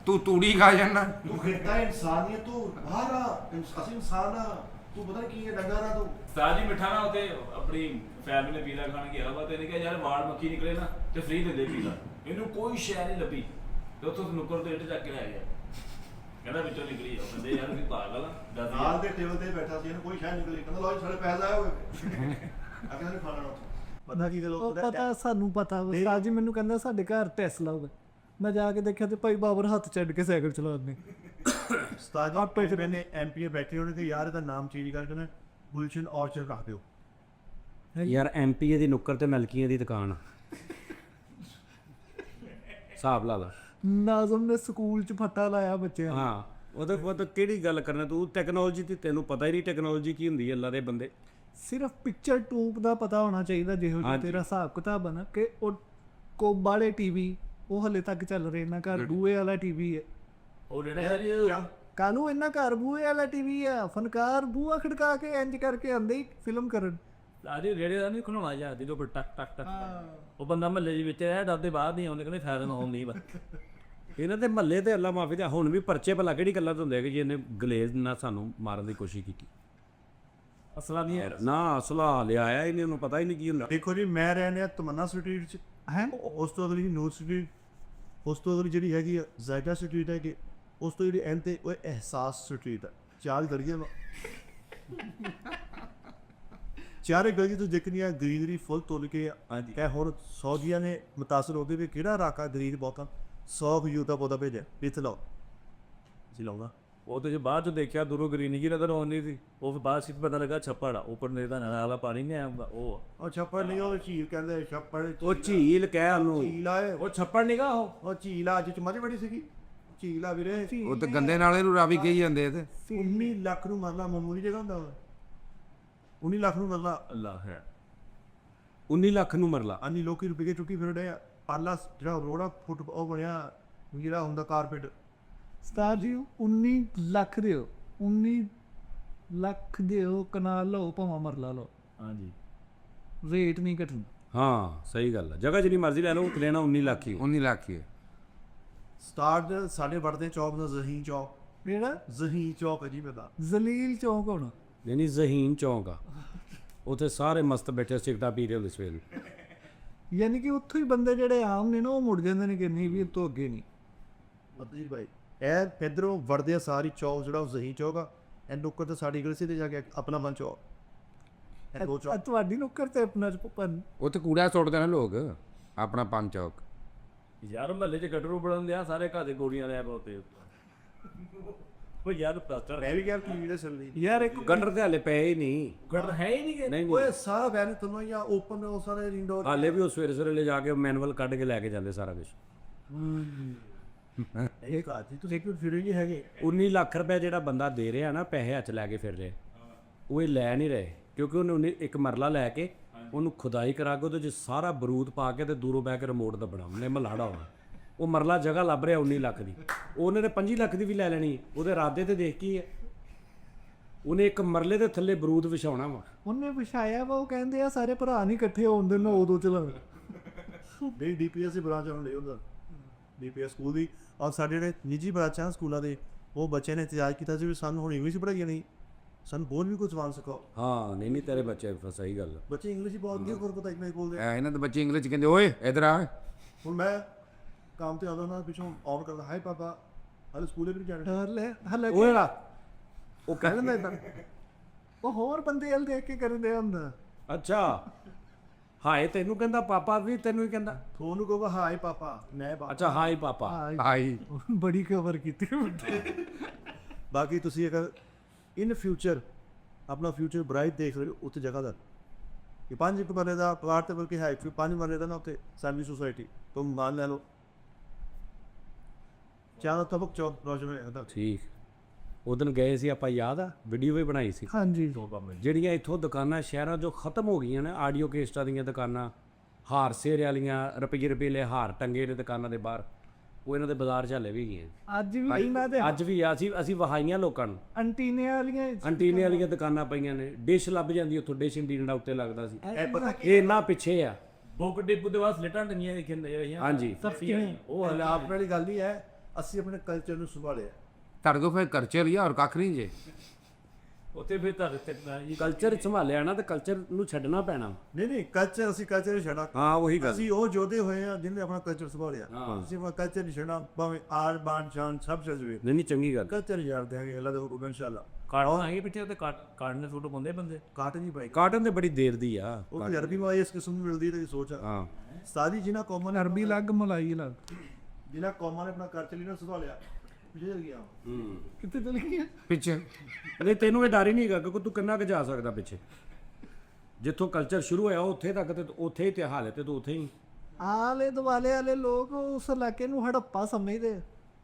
ਤੂੰ ਤੂੜੀ ਖਾ ਜਾਣਾ। ਤੂੰ ਖੇਤਾ ਇਨਸਾਨੀਅਤ ਤੋਂ ਬਾਹਰ ਆ, ਅਸੀਂ ਇਨਸਾਨ ਆ। ਤੂੰ ਪਤਾ ਕੀ ਹੈ ਡੰਗਰ ਆ ਤੂੰ। ਉਸਤਾਦ ਜੀ ਮਿੱਠਾ ਨਾ ਉੱਥੇ ਆਪਣੀ ਫੈਮਿਲੀ ਨੇ ਪੀਜ਼ਾ ਖਾਣ ਗਿਆ ਵਾ, ਤੇ ਇਹਨੇ ਕਿਹਾ ਯਾਰ ਵਾਲ ਮੱਖੀ ਨਿਕਲੇ ਨਾ ਤੇ ਫ੍ਰੀ ਦੇ ਦੇ ਪੀਜ਼ਾ। ਇਹਨੂੰ ਕੋਈ ਸ਼ੈ ਨਹੀਂ ਲੱਭੀ ਤੇ ਉੱਥੋਂ ਨੁੱਕਰ ਤੇ ਇੱਟ ਚੱਕ ਕੇ ਲੈ ਗਿਆ। ਕਹਿੰਦਾ ਵਿੱਚੋਂ ਨਿਕਲੀ ਆ। ਕਹਿੰਦੇ ਯਾਰ ਅਸੀਂ ਪਾਗਲ ਆ, ਦੱਸ ਨਾਲ ਯਾਰ। ਦੇ ਟੇਬਲ ਤੇ ਬੈਠਾ ਸੀ, ਇਹਨੂੰ ਕੋਈ ਸ਼ਾਇਦ ਨਿਕਲੀ। ਕਹਿੰਦਾ ਲਓ ਜੀ ਸਾਡੇ ਪੈਸੇ ਆਏ ਹੋਏ ਆ, ਕਹਿੰਦਾ ਨਹੀਂ ਖਾਣਾ ਉੱਥੇ। ਪਤਾ ਕੀ ਗੱਲ ਉਹ ਪਤਾ ਸਾਨੂੰ ਪਤਾ ਉਸਤਾਦ ਜੀ ਮੈਨੂੰ ਕਹਿੰਦਾ ਸਾਡੇ ਘਰ ਟੈਸਲਾ ਹੋਵੇ। ਮੈਂ ਜਾ ਕੇ ਦੇਖਿਆ ਤੇ ਭਾਈ ਬਾਬਰ ਹੱਥ ਛੱਡ ਕੇ ਸਾਈਕਲ ਚਲਾਉਂਦੇ। ਉਸਤਾਦ ਆਪੇ ਫਿਰ ਮੈਨੇ ਐਮਪੀ ਬੈਠੇ ਹੋਣੇ ਤੇ ਯਾਰ ਇਹਦਾ ਨਾਮ ਚੇਂਜ ਕਰਕੇ ਨਾ ਗੁਲਸ਼ਨ ਔਰਚਰਡ ਰੱਖ ਦਿਓ। ਯਾਰ ਐਮਪੀ ਦੀ ਨੁੱਕਰ ਤੇ ਮਲਕੀਆਂ ਦੀ ਦੁਕਾਨ ਆ। ਹਿਸਾਬ ਲਾ ਲਾ। ਨਾਜ਼ਮ ਨੇ ਸਕੂਲ 'ਚ ਫੱਟਾ ਲਾਇਆ ਬੱਚਿਆਂ ਨੂੰ। ਹਾਂ ਉਹਦੇ ਬਾਅਦ ਕਿਹੜੀ ਗੱਲ ਕਰਨਾ ਤੂੰ? ਟੈਕਨੋਲੋਜੀ ਦੀ ਤੈਨੂੰ ਪਤਾ ਹੀ ਨਹੀਂ ਟੈਕਨੋਲੋਜੀ ਕੀ ਹੁੰਦੀ ਹੈ। ਅੱਲਾ ਦੇ ਬੰਦੇ, ਸਿਰਫ ਪਿਕਚਰ ਟੂਬ ਦਾ ਪਤਾ ਹੋਣਾ ਚਾਹੀਦਾ, ਜਿਹੋ ਜਿਹਾ ਹਾਂਜੀ। ਤੇਰਾ ਹਿਸਾਬ ਕਿਤਾਬ ਬਣਾ ਕਿ ਉਹ ਕੋਬਾਲੇ ਟੀਵੀ ਉਹ ਹਲੇ ਤੱਕ ਚੱਲ ਰਹੇ ਨਾ। ਘਰ ਬੂਏ ਵਾਲਾ ਟੀਵੀ ਹੈ। ਉਹ ਜਿਹੜਾ ਕਾਨੂੰ ਇੰਨਾ ਘਰ ਬੂਏ ਵਾਲਾ ਟੀਵੀ ਆ, ਫਨਕਾਰ ਬੂਆ ਖੜਕਾ ਕੇ ਇੰਜ ਕਰਕੇ ਆਂਦੇ ਹੀ ਫਿਲਮ ਕਰਨ। ਆਦੀ ਰੇੜੇ ਦਾ ਨਹੀਂ ਖੁਣਾਉਣਾ ਜਾਂਦੀ ਜੋ ਟਕ ਟਕ ਟਕ ਉਹ ਬੰਦਾ ਮਹੱਲੇ ਦੇ ਵਿੱਚ ਰਹਿ ਡਰਦੇ ਬਾਹਰ ਨਹੀਂ ਆਉਂਦੇ, ਕਹਿੰਦੇ ਫਾਇਦਾ ਨਾ ਹੁੰਦੀ ਬਸ। ਇਹਨਾਂ ਦੇ ਮਹੱਲੇ ਤੇ ਅੱਲਾ ਮਾਫੀ ਦਾ ਹੁਣ ਵੀ ਪਰਚੇ ਭਲਾ ਕਿਹੜੀ ਗੱਲਾਂ ਤੋਂ ਹੁੰਦੇ ਕਿ ਜੀ ਇਹਨੇ ਗਲੇਜ਼ ਨਾਲ ਸਾਨੂੰ ਮਾਰਨ ਦੀ ਕੋਸ਼ਿਸ਼ ਕੀਤੀ। ਅਸਲਾ ਨਹੀਂ ਹੈ। ਨਾ ਅਸਲਾ ਲਿਆਇਆ ਹੀ ਨਹੀਂ, ਉਹਨੂੰ ਪਤਾ ਹੀ ਨਹੀਂ ਕੀ ਹੁੰਦਾ। ਦੇਖੋ ਜੀ ਮੈਂ ਰਹਿੰਦੇ ਆ ਤਮੰਨਾ ਸਟਰੀਟ 'ਚ ਹੈ ਉਸ ਤੋਂ ਅਗਲੀ ਨੂਰ ਸਟਰੀਟ, ਉਸ ਤੋਂ ਅਗਲੀ ਜਿਹੜੀ ਹੈਗੀ ਆ ਜ਼ਾਇਦਾ ਸਟਰੀਟ ਹੈ ਕਿ ਉਸ ਤੋਂ ਜਿਹੜੀ ਐਨ ਤੇ ਉਹ ਅਹਿਸਾਸ ਸਟਰੀਟ ਹੈ। 4 ਗਲੀਆਂ ਵਾ। ਚਾਰੇ ਗਲੀ ਤੋਂ ਦਿਖਣੀਆਂ ਗ੍ਰੀਨਰੀ ਫੁੱਲ ਤੁਲ ਕੇ ਇਹ ਹੁਣ ਸੌਦੀਆਂ ਨੇ ਮੁਤਾਸਰ ਹੋ ਗਏ ਵੀ ਕਿਹੜਾ ਰਾਕਾ ਗ੍ਰੀਨ ਬਹੁਤਾ 100 ਖਜੂਰ ਦਾ ਪੌਦਾ ਭੇਜਿਆ ਵੀ ਇੱਥੇ ਲਾਓ। ਜੀ ਲਾਉਂਗਾ ਉਹ ਤੇ ਜੋ ਬਾਅਦ ਚ ਦੇਖਿਆ ਦੂਰੋਂ ਗਰੀਨ ਕੀ ਨਜ਼ਰ ਆਉਂਦੀ ਸੀ, ਉਹ ਫਿਰ ਬਾਅਦ ਚ ਪਤਾ ਲੱਗਾ ਛੱਪੜ ਆ ਉੱਪਰ ਨੇਦਾ ਨਾਲਾ ਪਾਣੀ ਨਹੀਂ ਆਉਂਦਾ। ਉਹ ਛੱਪੜ ਨਹੀਂ ਉਹ ਝੀਲ ਕਹਿੰਦੇ ਛੱਪੜ ਉਹ ਝੀਲ ਕਹਿ ਉਹਨੂੰ। ਝੀਲ ਆਏ ਉਹ ਛੱਪੜ ਨਿਗਾ ਉਹ ਝੀਲ ਆ ਜਿੱਚ ਮੱਝ ਬੜੀ ਸੀਗੀ। ਝੀਲ ਆ ਵੀਰੇ ਉਹ ਤੇ ਗੰਦੇ ਨਾਲੇ ਨੂੰ ਰਾਵੀ ਕਹੀ ਜਾਂਦੇ ਤੇ 19 ਲੱਖ ਨੂੰ ਮਰਲਾ ਮਾਮੂਲੀ ਜਗ੍ਹਾ ਹੁੰਦਾ ਵਾ। 19 ਲੱਖ ਨੂੰ ਮਰਲਾ ਅੱਲਾ ਹੈ। 19 ਲੱਖ ਨੂੰ ਮਰਲਾ। ਅੰਨੀ ਲੋਕੀ ਰੁਪਏ ਚੁੱਕੀ ਫਿਰਦੇ ਆ। ਪਾਲਾ ਜਿਹੜਾ ਰੋੜਾ ਫੁੱਟ ਉਹ ਬਣਿਆ ਜਿਹੜਾ ਹੁੰਦਾ ਕਾਰਪੇਟ ਉਸਤਾਦ ਜੀ 19 ਲੱਖ ਦਿਓ, 19 ਲੱਖ ਦਿਓ, ਕਨਾਲ ਲਓ ਭਾਵੇਂ ਮਰਲਾ ਲਓ, ਹਾਂਜੀ ਰੇਟ ਨਹੀਂ ਘਟਣਾ। ਹਾਂ ਸਹੀ ਗੱਲ ਹੈ, ਜਗ੍ਹਾ ਜਿੰਨੀ ਮਰਜ਼ੀ ਲੈ ਲਓ, ਲੈਣਾ 19 ਲੱਖ ਹੀ। 19 ਲੱਖ ਹੀ ਹੈ। ਸਟਾਰਟ ਸਾਡੇ ਵੜਦੇ ਚੌਕ ਦਾ ਜ਼ਹੀਨ ਚੌਕ, ਕਿਹੜਾ? ਜ਼ਹੀਨ ਚੌਕ ਹੈ ਜੀ ਮੇਰਾ। ਜ਼ਲੀਲ ਚੌਂਕ ਹੋਣਾ। ਨਹੀਂ ਜ਼ਹੀਨ ਚੌਂਕ ਆ, ਉੱਥੇ ਸਾਰੇ ਮਸਤ ਬੈਠੇ ਸਿਗਰਟਾਂ ਪੀ ਰਹੇ ਹੁੰਦੇ ਸਵੇਰ। ਯਾਨੀ ਕਿ ਉੱਥੋਂ ਹੀ ਬੰਦੇ ਜਿਹੜੇ ਆਮ ਨੇ ਨਾ ਉਹ ਮੁੜ ਜਾਂਦੇ ਨੇ ਕਿ ਨਹੀਂ ਵੀ ਇਹ ਤੋਂ ਅੱਗੇ ਨਹੀਂ। ਮਤਲਬ ਭਾਈ ਇਹ ਇਧਰੋਂ ਵੜਦੇ ਆ ਸਾਰੀ ਚੌਕ ਜਿਹੜਾ ਉਹ ਜ਼ਹੀਨ ਚੌਕ ਆ, ਇਹ ਨੁੱਕਰ ਤੇ ਸਾਡੀ ਗਲੀ ਸਿੱਧੇ ਜਾ ਕੇ ਆਪਣਾ ਬਣ ਚੌਕ, ਇਹ ਦੋ ਚੌਕ। ਤੁਹਾਡੀ ਨੁੱਕਰ ਤੇ ਆਪਣਾ ਪਨ ਉੱਥੇ ਕੂੜਾ ਸੁੱਟਦੇ ਨੇ ਲੋਕ, ਆਪਣਾ ਪੰਜ ਚੌਕ। ਯਾਰ ਮਹੱਲੇ 'ਚ ਗੱਟਰੂ ਬੜਨ ਦਿਆ, ਸਾਰੇ ਘਰ ਦੇ ਗੋਲੀਆਂ ਲੈ ਬਹੁਤੇ ਉਹ ਯਾਰ ਪਲਾਸਟਰ ਮੈਂ ਵੀ ਕਿਹਾ ਕੀ ਵੀਡੀਓ ਚੱਲ ਰਹੀ ਯਾਰ ਇੱਕ ਗੰਡਰ ਤੇ ਹਾਲੇ ਪਏ ਹੀ ਨਹੀਂ। ਗੱਟਰ ਹੈ ਹੀ ਨਹੀਂ ਨਹੀਂ ਓਏ ਸਾਰਾ ਵੈਨ ਤੁਹਾਨੂੰ ਜਾਂ ਓਪਨ ਉਹ ਸਾਰੇ ਇੰਡੋਰ ਹਾਲੇ ਵੀ ਉਹ ਸਵੇਰੇ ਸਵੇਰੇ ਲੈ ਜਾ ਕੇ ਮੈਨੂਅਲ ਕੱਢ ਕੇ ਲੈ ਕੇ ਜਾਂਦੇ ਸਾਰਾ ਕੁਝ। ਇਹ ਕਾਜੀ ਤੁਸੀਂ ਕਿਉਂ ਫਿਰ ਨਹੀਂ ਹੈਗੇ? 19 ਲੱਖ ਰੁਪਏ ਜਿਹੜਾ ਬੰਦਾ ਦੇ ਰਿਹਾ ਨਾ ਪੈਸੇ ਹੱਥ ਲੈ ਕੇ ਫਿਰ ਰਿਹਾ, ਉਹ ਇਹ ਲੈ ਨਹੀਂ ਰਹੇ ਕਿਉਂਕਿ ਉਹਨੇ ਇੱਕ ਮਰਲਾ ਲੈ ਕੇ ਉਹਨੂੰ ਖੁਦਾਈ ਕਰਾ ਕੇ ਉਹਦੇ 'ਚ ਸਾਰਾ ਬਰੂਦ ਪਾ ਕੇ ਤੇ ਦੂਰੋਂ ਬਹਿ ਕੇ ਰਿਮੋਟ ਦਬਣਾ, ਉਹਨੇ ਮਲਾੜਾ ਹੋਣਾ। ਉਹ ਮਰਲਾ ਜਗ੍ਹਾ ਲੱਭ ਰਿਹਾ 19 ਲੱਖ ਦੀ, ਉਹਨੇ ਤੇ 25 ਲੱਖ ਦੀ ਵੀ ਲੈ ਲੈਣੀ। ਉਹਦੇ ਇਰਾਦੇ ਤੇ ਦੇਖ ਕੀ ਹੈ, ਉਹਨੇ ਇੱਕ ਮਰਲੇ ਦੇ ਥੱਲੇ ਬਰੂਦ ਵਿਛਾਉਣਾ ਵਾ। ਉਹਨੇ ਵਿਛਾਇਆ ਵਾ, ਉਹ ਕਹਿੰਦੇ ਆ ਸਾਰੇ ਭਰਾ ਨਹੀਂ ਇਕੱਠੇ ਹੋਣ ਦੇ ਨਾ ਉਦੋਂ ਚਲਾਉਣ। ਮੇਰੀ ਡੀਪੀਐਸ ਦੀ ਬ੍ਰਾਂਚ ਆਉਣ ਲਈ ਉਹਦਾ ਡੀਪੀਐਸ ਸਕੂਲ ਦੀ, ਔਰ ਸਾਡੇ ਜਿਹੜੇ ਨਿੱਜੀ ਬ੍ਰਾਂਚਾਂ ਸਕੂਲਾਂ ਦੇ ਉਹ ਬੱਚੇ ਨੇ ਇਤਜਾਜ ਕੀਤਾ ਸੀ ਵੀ ਸਾਨੂੰ ਹੁਣ ਇੰਗਲਿਸ਼ ਪੜ੍ਹਾਈਏ ਨਹੀਂ, ਸਾਨੂੰ ਬੋਲ ਵੀ ਕੁਝ ਜ਼ਬਾਨ ਸਿਖਾਓ। ਹਾਂ ਨਹੀਂ ਤੇਰੇ ਬੱਚੇ ਸਹੀ ਗੱਲ। ਬੱਚੇ ਇੰਗਲਿਸ਼ ਹੀ ਬਹੁਤ ਵਧੀਆ ਪਤਾ ਇੰਗਲਿਸ਼ ਬੋਲਦੇ। ਇਹਨਾਂ ਦੇ ਬੱਚੇ ਇੰਗਲਿਸ਼ 'ਚ ਕਹਿੰਦੇ ਓਏ ਇਧਰ ਆ। ਹੁਣ ਮੈਂ ਕੰਮ ਤੇ ਆਉਂਦਾ ਨਾ ਪਿੱਛੋਂ ਆਨ ਕਰਦਾ, ਹਾਏ ਪਾਪਾ ਹਲੇ ਸਕੂਲੇ ਵੀ ਨਹੀਂ ਜਾਣਾ। ਹਲੇ ਹਲੇ ਉਹ ਜਿਹੜਾ ਉਹ ਕਹਿ ਦਿੰਦਾ ਏਦਾਂ। ਉਹ ਹੋਰ ਬੰਦੇ ਵੱਲ ਦੇਖ ਕੇ ਕਰਦੇ ਹੁੰਦਾ। ਅੱਛਾ ਹਾਏ ਤੈਨੂੰ ਕਹਿੰਦਾ ਪਾਪਾ ਵੀ ਤੈਨੂੰ ਹੀ ਕਹਿੰਦਾ। ਤੁਹਾਨੂੰ ਕਹੂਗਾ ਹਾਏ ਪਾਪਾ, ਮੈਂ ਪਾਪਾ। ਅੱਛਾ ਹਾਈ ਪਾਪਾ। ਹਾਈ ਬੜੀ ਕਵਰ ਕੀਤੀ। ਬਾਕੀ ਤੁਸੀਂ ਅਗਰ ਇਨ ਫਿਊਚਰ ਆਪਣਾ ਫਿਊਚਰ ਬ੍ਰਾਈਟ ਦੇਖ ਰਹੇ ਹੋ ਉੱਥੇ ਜਗ੍ਹਾ ਦਾ ਕਿ 5 ਮਰਲੇ ਦਾ ਪਲਾਟ ਤੇ ਬਲਕਿ ਹੈ 5 ਮਰਲੇ ਦਾ ਨਾ ਉੱਥੇ ਸੈਮੀ ਸੁਸਾਇਟੀ ਤੁਮ ਮਾਨ ਲੈ ਲਓ। ਚਾਹ ਤਬਕ ਚੌਕ ਰੋਸ਼ਨ ਹੈ। ਠੀਕ ਉਦੋਂ ਗਏ ਸੀ ਆਪਾਂ, ਯਾਦ ਆ ਵੀਡੀਓ ਵੀ ਬਣਾਈ ਸੀ। ਹਾਂਜੀ ਜਿਹੜੀਆਂ ਇੱਥੋਂ ਦੁਕਾਨਾਂ ਸ਼ਹਿਰਾਂ 'ਚੋਂ ਖਤਮ ਹੋ ਗਈਆਂ ਨੇ, ਆਡੀਓ ਕੇਸਟਾਂ ਦੀਆਂ ਦੁਕਾਨਾਂ, ਹਾਰ ਸੇਰ ਵਾਲੀਆਂ ਰੁਪਈਏ ਹਾਰ ਟੰਗੇ ਨੇ ਦੁਕਾਨਾਂ ਦੇ ਬਾਹਰ, ਉਹ ਇਹਨਾਂ ਦੇ ਬਾਜ਼ਾਰ 'ਚ ਹਾਲੇ ਵੀ ਗਈਆਂ। ਅੱਜ ਵੀ ਇਹਨਾਂ ਦੇ ਅੱਜ ਵੀ ਅਸੀਂ ਵਹਾਈਆਂ ਲੋਕਾਂ ਨੂੰ। ਅੰਟੀਨੇ ਵਾਲੀਆਂ ਅੰਟੀਨੇ ਵਾਲੀਆਂ ਦੁਕਾਨਾਂ ਪਈਆਂ ਨੇ, ਡਿਸ਼ ਲੱਭ ਜਾਂਦੀ ਉੱਥੋਂ, ਡਿਸ਼ ਇੰਡੀਨਾ ਉੱਤੇ ਲੱਗਦਾ ਸੀ। ਇਹ ਪਤਾ ਇਹ ਇੰਨਾ ਪਿੱਛੇ ਆ। ਬੁੱਕ ਡਿਪੂ ਦੇ ਵਾਸ ਲੇਟਾਂ ਟੰਗੀਆਂ ਦੇਖੀਆਂ ਰਹੀਆਂ। ਹਾਂਜੀ ਉਹ ਹਲੇ ਆਪ ਵਾਲੀ ਗੱਲ ਹੀ ਹੈ, ਅਸੀਂ ਆਪਣੇ ਕਲਚਰ ਨੂੰ ਸੰਭਾਲਿਆ। ਤੁਹਾਡੇ ਕੋਲ ਫਿਰ ਕਰਚੇ ਲਿਆ ਔਰ ਕੱਖ ਨਹੀਂ ਜੇ। ਉੱਥੇ ਫਿਰ ਤੁਹਾਡੇ ਤੇ ਕਲਚਰ ਸੰਭਾਲਿਆ ਨਾ ਤੇ ਕਲਚਰ ਨੂੰ ਛੱਡਣਾ ਪੈਣਾ। ਨਹੀਂ ਕਲਚਰ ਅਸੀਂ ਕਲਚਰ ਨਹੀਂ ਛੱਡਣਾ। ਹਾਂ ਉਹੀ ਗੱਲ। ਅਸੀਂ ਉਹ ਜੋਧੇ ਹੋਏ ਆ ਜਿਹਨੇ ਆਪਣਾ ਕਲਚਰ ਸੰਭਾਲਿਆ। ਅਸੀਂ ਆਪਣਾ ਕਲਚਰ ਨਹੀਂ ਛੱਡਣਾ, ਭਾਵੇਂ ਆਰ ਬਾਣ ਜਾਨ ਸਭ ਜਜ਼ਵੇ ਨਹੀਂ ਚੰਗੀ ਗੱਲ। ਕਲਚਰ ਯਾਦ ਦੇਾਂਗੇ ਅੱਲਾ ਦੇ ਹੁਕਮ ਇਨਸ਼ਾਅੱਲਾ। ਕਾਰਡ ਆਏ ਪਿੱਛੇ ਤੇ ਕਾਰਡ ਨੇ ਫੋਟੋ ਪਾਉਂਦੇ ਬੰਦੇ। ਕਾਟ ਨਹੀਂ ਭਾਈ, ਕਾਟਨ ਤੇ ਬੜੀ ਦੇਰ ਦੀ ਆ। ਉਹ ਵੀ ਅਰਬੀ ਮਾਈ ਇਸ ਕਿਸਮ ਦੀ ਮਿਲਦੀ ਤੇ ਸੋਚ ਆ। ਹਾਂ ਸਾਰੀ ਜਿਨ੍ਹਾਂ ਕੌਮਾਂ ਨੇ ਅਰਬੀ ਲੱਗ ਮਲਾਈ ਲੱਗ। ਜਿਨ੍ਹਾਂ ਕੌਮਾਂ ਨੇ ਆਪਣਾ ਕਲਚਰ ਨਹੀਂ ਨਾ ਸੰਭਾਲਿਆ ਪਿੱਛੇ ਚਲ ਗਿਆ। ਕਿੱਥੇ ਚਲ ਗਈ? ਪਿੱਛੇ ਨਹੀਂ ਤੈਨੂੰ ਇਹ ਡਰ ਹੀ ਨਹੀਂ ਹੈਗਾ ਕਿ ਤੂੰ ਕਿੰਨਾ ਕੁ ਜਾ ਸਕਦਾ ਪਿੱਛੇ। ਜਿੱਥੋਂ ਕਲਚਰ ਸ਼ੁਰੂ ਹੋਇਆ ਉੱਥੇ ਤੱਕ ਤੇ ਉੱਥੇ ਹੀ ਤੇ ਹਾਲੇ ਤੇ ਤੂੰ ਉੱਥੇ ਹੀ। ਆਲੇ ਦੁਆਲੇ ਵਾਲੇ ਲੋਕ ਉਸ ਇਲਾਕੇ ਨੂੰ ਹੜੱਪਾ ਸਮਝਦੇ,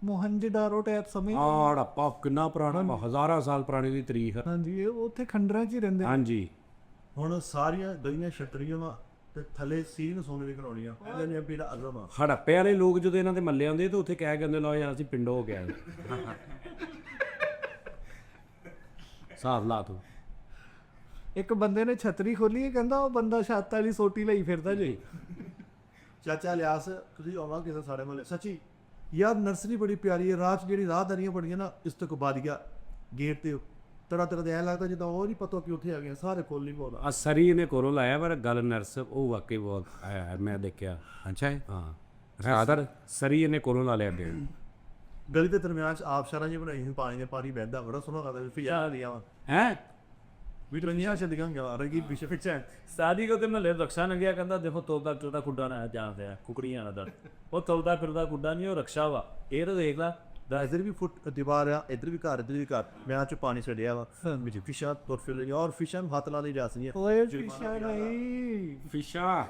ਮੋਹਨਜੋਦਾਰੋ ਟਾਈਪ ਸਮਝਦੇ। ਆਹ ਹੜੱਪਾ ਕਿੰਨਾ ਪੁਰਾਣਾ, ਹਜ਼ਾਰਾਂ ਸਾਲ ਪੁਰਾਣੀ ਦੀ ਤਾਰੀਖ ਆ। ਹਾਂਜੀ ਇਹ ਉੱਥੇ ਖੰਡਰਾਂ 'ਚ ਹੀ ਰਹਿੰਦੇ। ਹਾਂਜੀ ਹੁਣ ਸਾਰੀਆਂ ਗਲੀਆਂ ਛਤਰੀਆਂ ਵਾ ਤੇ ਥੱਲੇ ਸੀਨ ਸੋਨੇ ਦੀ ਕਰਾਉਣੀਆਂ। ਇਹਨਾਂ ਨੇ ਪੀੜਾ ਅਜ਼ਮ ਆ। ਹੜੱਪੇ ਵਾਲੇ ਲੋਕ ਜਦੋਂ ਇਹਨਾਂ ਦੇ ਮੱਲੇ ਆਉਂਦੇ ਤੇ ਉੱਥੇ ਕਹਿ ਕੇ ਆਉਂਦੇ ਲਓ ਯਾਰ ਅਸੀਂ ਪਿੰਡੋਂ ਹੋ ਗਿਆ ਸਾਫ ਲਾ ਤੂੰ। ਇੱਕ ਬੰਦੇ ਨੇ ਛਤਰੀ ਖੋਲੀ, ਕਹਿੰਦਾ ਉਹ ਬੰਦਾ ਛੱਤ ਵਾਲੀ ਸੋਟੀ ਲਈ ਫਿਰਦਾ ਜੀ। ਚਾਚਾ ਲਿਆਸ ਤੁਸੀਂ ਆਉਣਾ ਕਿਸੇ ਸਾਡੇ ਮਹੱਲੇ ਸੱਚੀ ਯਾਰ ਨਰਸਰੀ ਬੜੀ ਪਿਆਰੀ ਹੈ। ਰਾਤ ਜਿਹੜੀ ਰਾਹਦਾਰੀਆਂ ਬੜੀਆਂ ਨਾ ਇਸਤਕਬਾਲੀਆ ਗੇਟ ਤੇ ਤਰ੍ਹਾਂ ਦੇ ਐਂ ਲੱਗਦਾ ਜਿੱਦਾਂ ਉਹ ਨਹੀਂ ਪਤਾ ਕਿ ਉੱਥੇ ਆ ਗਏ ਸਾਰੇ ਫੁੱਲ ਨਹੀਂ ਪਾਉਂਦਾ। ਆ ਸਰੀ ਇਹਨੇ ਕੋਲੋਂ ਲਾਇਆ ਪਰ ਗੱਲ ਨਰਸ ਉਹ ਵਾਕਈ ਬਹੁਤ ਆਇਆ ਹੈ, ਮੈਂ ਦੇਖਿਆ। ਅੱਛਾ ਹੈ। ਹਾਂ ਰਾਦਰ ਸਰੀ ਇਹਨੇ ਕੋਲੋਂ ਲਾ ਲਿਆ ਅੱਗੇ। ਗਲੀ ਦੇ ਦਰਮਿਆਨ ਚ ਆਬਸ਼ਾਰਾਂ ਜੀ ਬਣਾਈ ਸੀ, ਪਾਣੀ ਦੇ ਪਾਣੀ ਬਹਿੰਦਾ ਬੜਾ ਸੋਹਣਾ ਲੱਗਦਾ। ਫਿਜ਼ਾ ਦੀਆਂ ਵਾ ਹੈ ਵੀ ਦੁਨੀਆ ਚ ਦਿਖਾਂਗਾ ਰਗੀ ਪਿੱਛੇ ਫਿੱਚਾ ਸਾਦੀ ਕੋ ਤੇ ਮਹੱਲੇ ਰਕਸ਼ਾ ਲੰਘਿਆ, ਕਹਿੰਦਾ ਦੇਖੋ ਤੋਲਦਾ ਫਿਰਦਾ ਖੁੱਡਾ ਨਾ ਜਾਂਦੇ ਆ ਕੁਕੜੀਆਂ ਦਾ। ਉਹ ਤੋਲਦਾ ਫਿਰਦਾ ਖੁੱਡਾ ਨਹੀਂ, ਉਹ ਰਕਸ਼ਾ ਵਾ। ਇਹ ਤਾਂ ਦੇਖ ਲਾ ਇੱਧਰ ਵੀ ਫੁੱਟ ਦੀਵਾਰ ਆ, ਇੱਧਰ ਵੀ ਘਰ ਇੱਧਰ ਵੀ ਘਰ, ਵਿਆਹ ਚ ਪਾਣੀ ਛੱਡਿਆ ਵਾ ਵਿੱਚ ਫਿਸ਼ਾਂ ਤੁਰ ਫਿਰ ਰਹੀਆਂ ਔਰ ਫਿਸ਼ਾਂ ਨੂੰ ਹੱਥ ਲਾਉਣ ਦੀ ਇਜਾਜ਼ਤ ਨਹੀਂ ਹੈ। ਓਏ ਫਿਸ਼ਾ ਨਹੀਂ, ਫਿਸ਼ਾ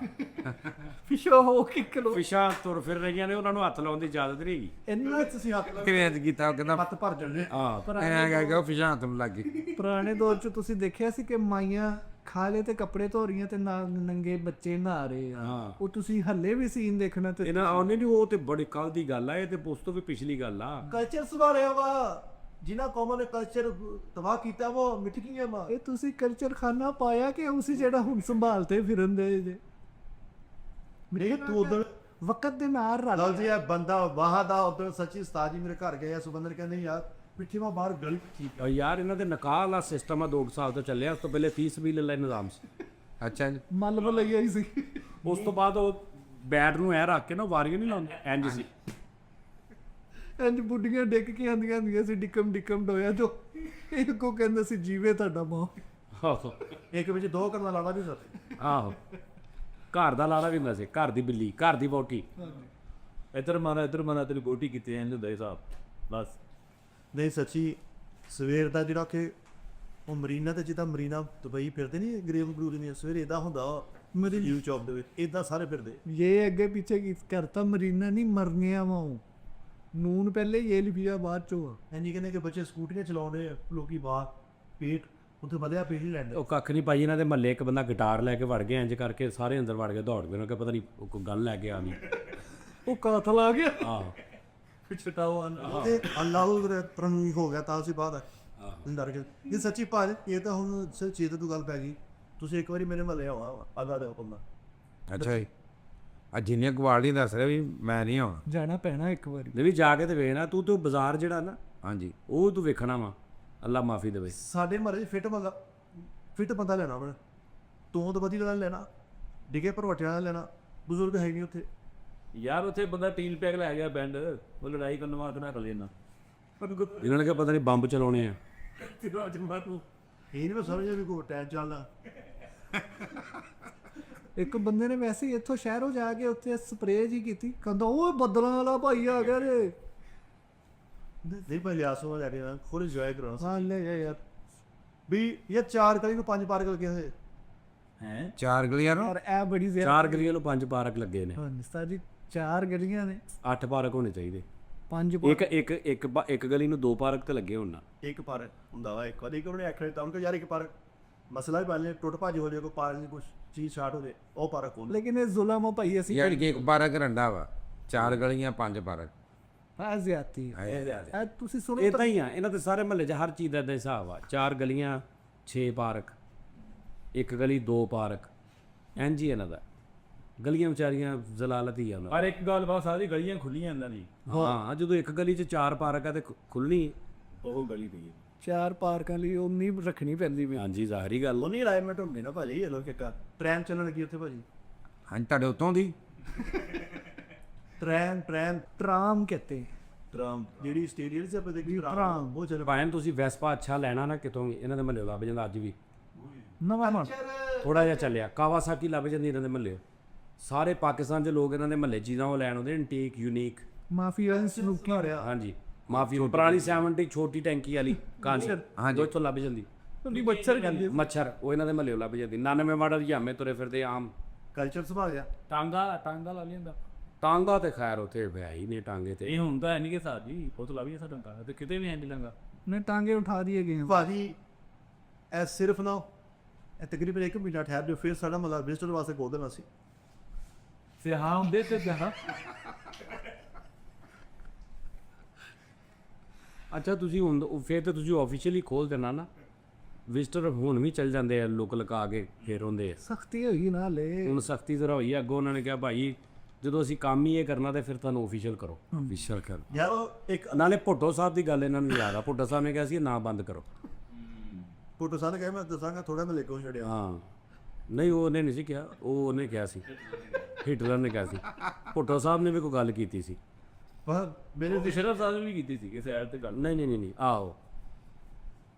ਫਿਸ਼ਾ ਹੋ ਕਿਲੋ ਫਿਸ਼ਾਂ ਤੁਰ ਫਿਰ ਰਹੀਆਂ ਨੇ, ਉਹਨਾਂ ਨੂੰ ਹੱਥ ਲਾਉਣ ਦੀ ਇਜਾਜ਼ਤ ਨਹੀਂ ਹੈਗੀ। ਇੰਨਾ ਤੁਸੀਂ ਹੱਥ ਲਾ ਕਿਵੇਂ ਅੱਜ ਕੀਤਾ ਉਹ ਕਹਿੰਦਾ ਹੱਥ ਭਰ ਜਾਣੇ। ਹਾਂ ਐਂ ਕਹਿ ਕੇ ਉਹ ਫਿਸ਼ਾਂ ਹੱਥ ਨੂੰ ਲੱਗ ਗਈ। ਪੁਰਾਣੇ ਦੌਰ 'ਚ ਤੁਸੀਂ ਦੇਖਿਆ ਸੀ ਕਿ ਮਾਈਆਂ ਖਾਲੇ ਤੇ ਕੱਪੜੇ ਧੋ ਰਹੀਆਂ ਤੇ ਨਾਲ ਨੰਗੇ ਬੱਚੇ ਨਹਾ ਰਹੇ ਆ। ਹਾਂ। ਉਹ ਤੁਸੀਂ ਹੱਲੇ ਵੀ ਸੀਨ ਦੇਖਣਾ ਤੇ ਇਹਨਾਂ ਉਹਨੇ ਨਹੀਂ, ਉਹ ਤੇ ਬੜੀ ਕੱਲ ਦੀ ਗੱਲ ਆ, ਇਹ ਤੇ ਉਸ ਤੋਂ ਵੀ ਪਿਛਲੀ ਗੱਲ ਆ। ਕਲਚਰ ਸੁਧਾਰਿਆ ਵਾ, ਜਿਨ੍ਹਾਂ ਕੌਮਾਂ ਨੇ ਕਲਚਰ ਤਬਾਹ ਕੀਤਾ ਉਹ ਮਿਟ ਗਈਆਂ ਵਾ। ਇਹ ਤੁਸੀਂ ਕਲਚਰ ਖਾਨਾ ਪਾਇਆ ਕਿ ਉਸੇ ਜਿਹੜਾ ਹੁਣ ਸੰਭਾਲਤੇ ਫਿਰਨ ਦੇ ਜੇ ਮੇਰੇ ਤੂੰ ਉਧਰ ਵਕਤ ਦੇ ਨਾਲ ਲਓ ਰਲ ਜੀ, ਇਹ ਬੰਦਾ ਵਾਹ ਦਾ ਉਧਰ ਸੱਚੀ ਉਸਤਾਦ ਜੀ ਮੇਰੇ ਘਰ ਗਏ ਆ, ਸੁਬੰਦਰ ਕਹਿੰਦੇ ਯਾਰ ਪਿੱਠੇ ਮਾ ਬਾਹਰ ਗਲੀ ਠੀਕ ਔਰ ਯਾਰ ਇਹਨਾਂ ਦੇ ਨਿਕਾਹ ਵਾਲਾ ਸਿਸਟਮ ਆ 2 ਸਾਲ ਤੋਂ ਚੱਲਿਆ। ਉਸ ਤੋਂ ਪਹਿਲੇ ਫੀਸ ਵੀ ਲੈ ਨਿਜ਼ਾਮ ਸੀ। ਅੱਛਾ ਜੀ। ਮਲਬ ਲਈ ਆਈ ਸੀ। ਉਸ ਤੋਂ ਬਾਅਦ ਉਹ ਬੈਟ ਨੂੰ ਐ ਰੱਖ ਕੇ ਨਾ ਵਾਰੀਆਂ ਨਹੀਂ ਲਾਉਂਦੇ, ਇੰਜ ਸੀ। ਇੰਜ ਬੁੱਢੀਆਂ ਡਿੱਗ ਕੇ ਆਂਦੀਆਂ ਸੀ ਡਿੱਕਮ ਡੋਇਆ ਜੋ ਇਹ ਕੋ ਕਹਿੰਦਾ ਸੀ ਜੀਵੇ ਤੁਹਾਡਾ ਮਾਂ। ਆਹੋ ਇੱਕ ਵਿੱਚ 2 ਕਰਨਾ ਲਾਣਾ ਵੀ ਸਕਦੇ। ਆਹੋ, ਘਰ ਦਾ ਲਾੜਾ ਵੀ ਹੁੰਦਾ ਸੀ, ਘਰ ਦੀ ਬਿੱਲੀ, ਘਰ ਦੀ ਵਹੁਟੀ। ਇੱਧਰ ਮਾਰਾ ਤੇਰੀ ਬੋਟੀ ਕੀਤੀ ਐਂ ਹੁੰਦਾ ਹਿਸਾਬ ਬਸ। ਨਹੀਂ ਸੱਚੀ ਸਵੇਰ ਦਾ ਜਿਹੜਾ ਕਿ ਉਹ ਮਰੀਨਾ ਤੇ ਜਿੱਦਾਂ ਮਰੀਨਾ ਦੁਬਈ ਫਿਰਦੇ ਨਹੀਂ ਗਰੀਬ ਗਰੂਦ ਨਹੀਂ, ਸਵੇਰੇ ਇਦਾਂ ਹੁੰਦਾ ਮੇਰੀ ਯੂ ਚੌਪ ਦੇ ਵਿੱਚ ਇਦਾਂ ਸਾਰੇ ਫਿਰਦੇ। ਇਹ ਅੱਗੇ ਪਿੱਛੇ ਕੀ ਕਰਤਾ ਮਰੀਨਾ ਨਹੀਂ ਮਰਨੀਆਂ ਵਾ ਨੂਨ ਪਹਿਲੇ ਇਹ ਲਿਖਿਆ ਬਾਅਦ ਚੋਂ। ਇੰਨੀ ਕਹਿੰਦੇ ਕਿ ਬੱਚੇ ਸਕੂਟੀਆਂ ਚਲਾਉਂਦੇ ਆ, ਲੋਕੀ ਬਾਹਰ ਪੇਟ ਉੱਥੇ ਵਧਿਆ ਪੇਟ ਹੀ ਲੈਂਦੇ। ਉਹ ਕੱਖ ਨਹੀਂ ਭਾਈ, ਇਹਨਾਂ ਦੇ ਮਹੱਲੇ ਇੱਕ ਬੰਦਾ ਗਿਟਾਰ ਲੈ ਕੇ ਵੜ ਗਿਆ, ਇੰਜ ਕਰਕੇ ਸਾਰੇ ਅੰਦਰ ਵੜ ਗਏ, ਦੌੜ ਗਏ। ਉਹਨਾਂ ਕਿ ਪਤਾ ਨਹੀਂ ਉਹ ਕੋਈ ਗੱਲ ਲੈ ਕੇ ਆ ਨਹੀਂ। ਉਹ ਕਾਤਲ ਆ ਗਿਆ। ਆਹੋ ਛਟਾਓ ਤੇ ਅੱਲਾਹੁ ਤਰਨੀ ਹੋ ਗਿਆ ਤਾਂ ਅਸੀਂ ਬਾਅਦ ਡਰ ਗਏ। ਇਹ ਸੱਚੀ ਭਾਜ ਇਹ ਤਾਂ ਹੁਣ ਚੀਜ਼ ਤੋਂ ਗੱਲ ਪੈ ਗਈ। ਤੁਸੀਂ ਇੱਕ ਵਾਰੀ ਮੇਰੇ ਮਹੱਲੇ ਆਉਣਾ ਅੱਲਾ ਦੇ ਹੁਕਮ ਨਾਲ। ਅੱਛਾ ਜੀ। ਆ ਜਿੰਨੀਆਂ ਗਵਾਲੀਆਂ ਦੱਸ ਰਿਹਾ ਵੀ ਮੈਂ ਨਹੀਂ ਆਉਣਾ। ਜਾਣਾ ਪੈਣਾ ਇੱਕ ਵਾਰੀ। ਲੈ ਵੀ ਜਾ ਕੇ ਤੇ ਵੇਖਣਾ ਤੂੰ ਬਾਜ਼ਾਰ ਜਿਹੜਾ ਨਾ, ਹਾਂਜੀ। ਉਹ ਤੂੰ ਵੇਖਣਾ ਵਾ। ਅੱਲਾ ਮਾਫੀ ਦੇਵੇ। ਸਾਡੇ ਮਹੱਲੇ 'ਚ ਫਿੱਟ ਬੰਦਾ ਲੈਣਾ ਆਪਣੇ ਤੋਂ ਵਧੀ ਵਾਲਾ ਲੈਣਾ, ਡਿੱਗੇ ਭਰਵਟਿਆਂ ਵਾਲਾ ਲੈਣਾ, ਬਜ਼ੁਰਗ ਹੈ ਨਹੀਂ ਉੱਥੇ। ਯਾਰ ਉੱਥੇ ਬੰਦਾ ਟੀਲ ਪੈਕ ਲੈ ਗਿਆ ਬੈਂਡ, ਉਹ ਲੜਾਈ ਕਰਨ ਵਾਸਤੇ ਨਾ ਕਰ ਲੈਣਾ। ਇਹਨਾਂ ਨੇ ਕਿਹਾ ਪਤਾ ਨਹੀਂ ਬੰਬ ਚਲਾਉਣੇ ਆ। ਇਹ ਨਹੀਂ ਮੈਂ ਸਮਝਿਆ ਵੀ ਕੋਈ ਟਾਈਮ ਚੱਲਦਾ। ਇੱਕ ਬੰਦੇ ਨੇ ਵੈਸੇ ਹੀ ਇੱਥੋਂ ਸ਼ਹਿਰੋਂ ਜਾ ਕੇ ਉੱਥੇ ਸਪਰੇਅ ਜੀ ਕੀਤੀ, ਕਹਿੰਦਾ ਉਹ ਬੱਦਲਾਂ ਵਾਲਾ ਭਾਈ ਆ ਗਿਆ ਰੇ। ਨਹੀਂ ਭਾਈ ਲਿਆਸ ਹੋ ਜਾ ਰਿਹਾ ਫੁੱਲ ਇੰਜੋਏ ਕਰਾਉਣਾ ਹਾਂ ਲੈ ਜਾ ਯਾਰ। ਵੀ ਇਹ 4 ਗਲੀ ਨੂੰ 5 ਪਾਰਕ ਲੱਗੇ ਹੋਏ। ਹੈ 4 ਗਲੀਆਂ ਨੂੰ ਔਰ ਇਹ ਬੜੀ ਜ਼ਿਆਦਾ 4 ਗਲੀਆਂ ਨੂੰ 5 ਪਾਰਕ ਲੱਗੇ ਨੇ। ਹਾਂ ਨਿਸਤਾ ਜੀ 4 ਗਲੀਆਂ ਨੇ 8 ਪਾਰਕ ਹੋਣੇ ਚਾਹੀਦੇ। 5 ਇੱਕ ਗਲੀ ਨੂੰ 2 ਪਾਰਕ ਤੇ ਲੱਗੇ ਹੋਣ ਨਾ। ਇੱਕ ਪਾਰਕ ਹੁੰਦਾ ਵਾ, ਇੱਕ ਵਾਰੀ ਇੱਕ ਉਹਨੇ ਆਖਿਆ ਤਾਂ ਉਹਨਾਂ ਯਾਰ ਇੱਕ ਪਾਰਕ ਮਸਲਾ ਵੀ ਬਣ ਟੁੱਟ ਭੱਜ ਹੋ ਜਾਏ, ਕੋਈ ਪਾਰਕ ਦੀ ਕੁਛ ਚੀਜ਼ ਸ਼ਾਰਟ ਹੋ ਜਾਏ, ਉਹ ਪਾਰਕ ਖੋਲ। ਲੇਕਿਨ ਇਹ ਜ਼ੁਲਮ ਉਹ ਭਾਈ ਅਸੀਂ ਯਾਰ ਕਿ ਇੱਕ ਪਾਰਕ ਰੰਡਾ ਵਾ, 4 ਗਲੀਆਂ 5 ਪਾਰਕ। ਆ ਜ਼ਿਆਦਤੀ ਇਹ ਤੁਸੀਂ ਸੁਣੋ ਇਦਾਂ ਹੀ ਆ ਇਹਨਾਂ ਦੇ ਸਾਰੇ ਮਹੱਲੇ 'ਚ, ਹਰ ਚੀਜ਼ ਦਾ ਏਦਾਂ ਹਿਸਾਬ ਆ। 4 ਗਲੀਆਂ 6 ਪਾਰਕ, ਇੱਕ ਗਲੀ 2 ਪਾਰਕ, ਇੰਝ ਹੀ ਇਹਨਾਂ ਦਾ। ਗਲੀਆਂ ਵਿਚਾਰੀਆਂ ਜ਼ਲਾਲਤ ਹੀ ਆ ਉਹਨਾਂ ਪਰ ਇੱਕ ਗੱਲ ਬਾਤ, ਸਾਰੀ ਗਲੀਆਂ ਖੁੱਲੀਆਂ ਇਹਨਾਂ ਦੀ। ਹਾਂ, ਜਦੋਂ ਇੱਕ ਗਲੀ 'ਚ 4 ਪਾਰਕ ਆ ਤੇ ਖੁੱਲਣੀ। ਉਹ ਗਲੀ ਪਈ ਹੈ 4 ਪਾਰਕਾਂ ਲਈ ਉਨੀ ਰੱਖਣੀ ਪੈਂਦੀ ਵੀ। ਹਾਂਜੀ ਜ਼ਾਹਰੀ ਗੱਲ। ਉਹ ਨਹੀਂ ਅਲਾਈਨਮੈਂਟ ਹੁੰਦੀ ਨਾ ਭਾਜੀ, ਇਹ ਲੋਕ ਇੱਕ ਟ੍ਰੈਨ ਚੱਲਣ ਲੱਗੀ ਉੱਥੇ ਭਾਜੀ। ਹਾਂਜੀ ਤੁਹਾਡੇ ਉੱਤੋਂ ਦੀ ਟ੍ਰੈਨ ਟਰਾਮ ਕਹਤੇ ਟ੍ਰਾਮ ਜਿਹੜੀ ਸਟੇਡੀਅਮ ਸੀ ਆਪਾਂ ਦੇਖੀ ਟਰਾਮ। ਉਹ ਚੱਲ ਭਾਵੇਂ ਤੁਸੀਂ ਵੈਸਪਾ ਅੱਛਾ ਲੈਣਾ ਨਾ ਕਿਤੋਂ ਵੀ, ਇਹਨਾਂ ਦੇ ਮਹੱਲੇ ਲੱਭ ਜਾਂਦਾ ਅੱਜ ਵੀ। ਨਵਾਂ ਥੋੜਾ ਜਿਹਾ ਚੱਲਿਆ ਕਾਵਾਸਾਕੀ ਲੱਭ ਜਾਂਦੀ ਇਹਨਾਂ ਦੇ ਮਹੱਲੇ। ਸਾਰੇ ਪਾਕਿਸਤਾਨ 'ਚ ਲੋਕ ਇਹਨਾਂ ਦੇ ਮਹੱਲੇ ਚੀਜ਼ਾਂ ਉਹ ਲੈਣ ਆਉਂਦੇ, ਇੰਟੀਕ ਯੂਨੀਕ। ਮਾਫੀਆ ਸਨੂਕੀਆਂ ਰਿਹਾ ਹਾਂਜੀ ਮਾਫੀ ਪੁਰਾਣੀ 70 ਛੋਟੀ ਟੈਂਕੀ ਵਾਲੀ ਕਹਾਣੀ ਹਾਂਜੀ, ਇੱਥੋਂ ਲੱਭ ਜਾਂਦੀ। ਨਹੀਂ ਮੱਛਰ ਕਹਿੰਦੇ ਮੱਛਰ ਉਹ ਇਹਨਾਂ ਦੇ ਮਹੱਲੇ ਲੱਭ ਜਾਂਦੀ। 99 ਮਾਡਲ ਜਾਮੇ ਤੁਰੇ ਫਿਰਦੇ ਆਮ। ਕਲਚਰ ਸੰਭਾਲ ਗਿਆ। ਟਾਂਗਾ ਲਾ ਲਿਆਂਦਾ। ਟਾਂਗਾ ਤੇ ਖੈਰ ਉੱਥੇ ਹੈ ਹੀ ਨਹੀਂ ਟਾਂਗੇ ਤੇ। ਇਹ ਹੁੰਦਾ ਨਹੀਂ ਕਿ ਸਾਹ ਜੀ ਉਹ ਤਾਂ ਲੱਭ ਗਿਆ ਸਾਡਾ ਟਾਂਗਾ ਤੇ ਕਿਤੇ ਵੀ ਐਂ ਨਹੀਂ ਲੰਗਾ। ਨੇ ਟਾਂਗੇ ਉਠਾ ਦਿਏ ਗਏ ਭਾਜੀ ਇਹ ਸਿਰਫ ਨਾ ਇਹ ਤਕਰੀਬਨ 1 ਮਹੀਨਾ ਠਹਿਰ ਜੋ ਫਿਰ ਸਾਡਾ ਮਤਲਬ ਵਿਜ਼ਟਰ ਵਾਸਤੇ ਖੋਲ ਦੇਣਾ ਸੀ। ਸੇ ਹਾਂ ਹੁੰਦੇ ਤੇ ਜਹਾਂ ਅੱਛਾ ਤੁਸੀਂ ਹੁਣ ਫਿਰ ਤੇ ਤੁਸੀਂ ਆਫੀਸ਼ੀਅਲੀ ਖੋਲ ਦੇਣਾ ਨਾ। ਵਿਜ਼ਟਰ ਹੁਣ ਵੀ ਚੱਲ ਜਾਂਦੇ ਆ, ਲੋਕ ਲਗਾ ਕੇ ਫੇਰ ਹੁੰਦੇ ਆ। ਸਖਤੀ ਹੋਈ ਨਾ ਲੈ। ਹੁਣ ਸਖਤੀ ਜ਼ਰਾ ਹੋਈ ਆ। ਅੱਗੋਂ ਉਹਨਾਂ ਨੇ ਕਿਹਾ ਭਾਈ ਜਦੋਂ ਅਸੀਂ ਕੰਮ ਹੀ ਇਹ ਕਰਨਾ ਤੇ ਫਿਰ ਤੁਹਾਨੂੰ ਆਫੀਸ਼ੀਅਲ ਕਰੋ। ਆਫੀਸ਼ੀਅਲ ਕਰ ਯਾਰ ਉਹ ਇੱਕ ਨਾਲੇ ਭੁੱਟੋ ਸਾਹਿਬ ਦੀ ਗੱਲ ਇਹਨਾਂ ਨੂੰ ਯਾਦ ਆ। ਭੁੱਟੋ ਸਾਹਿਬ ਨੇ ਕਿਹਾ ਸੀ ਨਾ ਬੰਦ ਕਰੋ। ਫੋਟੋ ਸਾਨ ਕਹੇ ਮੈਂ ਦੱਸਾਂਗਾ ਥੋੜਾ ਮੈਂ ਲਿਖੋ ਛੜਿਆ। ਹਾਂ ਨਹੀਂ ਉਹਨੇ ਨਹੀਂ ਸੀ ਕਿਹਾ, ਉਹ ਉਹਨੇ ਕਿਹਾ ਸੀ, ਹਿਟਲਰ ਨੇ ਕਿਹਾ ਸੀ। ਭੁੱਟੋ ਸਾਹਿਬ ਨੇ ਵੀ ਕੋਈ ਗੱਲ ਕੀਤੀ ਸੀ। ਪਰ ਮੇਰੇ ਉਹ ਸ਼ਰਫ ਸਾਹਿਬ ਨੇ ਵੀ ਕੀਤੀ ਸੀ ਕਿ ਸਾਈਡ ਤੇ ਗੱਲ। ਨਹੀਂ ਆਹੋ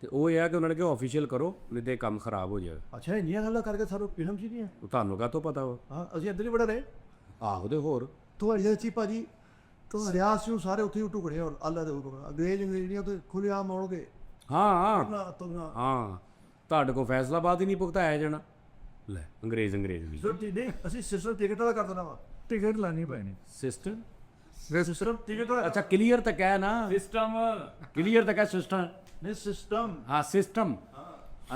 ਤੇ ਉਹ ਇਹ ਆ ਕਿ ਉਹਨਾਂ ਨੇ ਕਿਹਾ ਆਫੀਸ਼ੀਅਲ ਕਰੋ ਨਹੀਂ ਤੇ ਕੰਮ ਖਰਾਬ ਹੋ ਜਾਏਗਾ। ਅੱਛਾ ਇੰਨੀਆਂ ਗੱਲਾਂ ਕਰਕੇ ਸਾਰੋ ਫਿਲਮ ਚ ਨਹੀਂ ਹੈ। ਉਹ ਤੁਹਾਨੂੰ ਕਾਹਤੋਂ ਪਤਾ ਵਾ? ਹਾਂ ਅਸੀਂ ਇੱਧਰ ਹੀ ਬੜਾ ਰਹੇ। ਆਹੋ ਤੇ ਹੋਰ ਤੁਹਾਡੀ ਅੱਛੀ ਭਾਜੀ ਸਿਆਸਤ ਨੂੰ ਸਾਰੇ ਉੱਥੇ ਹੀ ਟੁਕੜੇ ਹੋਣ ਅੱਲਾ ਦੇ ਹੁਕਮ ਨਾਲ। ਅੰਗਰੇਜ਼ ਇੰਗਰੇਜ਼ੀਆਂ ਤੇ ਖੁੱਲੇ ਆਮ ਆਉਣਗੇ ਹਾਂ ਨਾ ਤੁੰਨਾ ਹਾਂ ਤੁਹਾਡੇ ਕੋਲ ਫੈਸਲਾਬਾਦ ਹੀ ਨਹੀਂ ਭੁਗਤਾਇਆ ਜਾਣਾ। ਲੈ ਅੰਗਰੇਜ਼ ਵੀ ਸਿਰਫ ਨਹੀਂ ਅਸੀਂ ਸਿਸਟਮ ਟਿਕਟਾਂ ਦਾ ਕਰ ਦੇਣਾ ਵਾ। ਟਿਕਟ ਲਾਣੀ ਪੈਣੀ। ਸਿਸਟਮ। ਸਿਸਟਮ ਟਿਕਟ ਦਾ ਅੱਛਾ ਕਲੀਅਰ ਤਾਂ ਕਹਿ ਨਾ, ਸਿਸਟਮ ਕਲੀਅਰ ਤਾਂ ਕਹਿ ਸਿਸਟਮ। ਨਹੀਂ ਸਿਸਟਮ ਹਾਂ ਸਿਸਟਮ।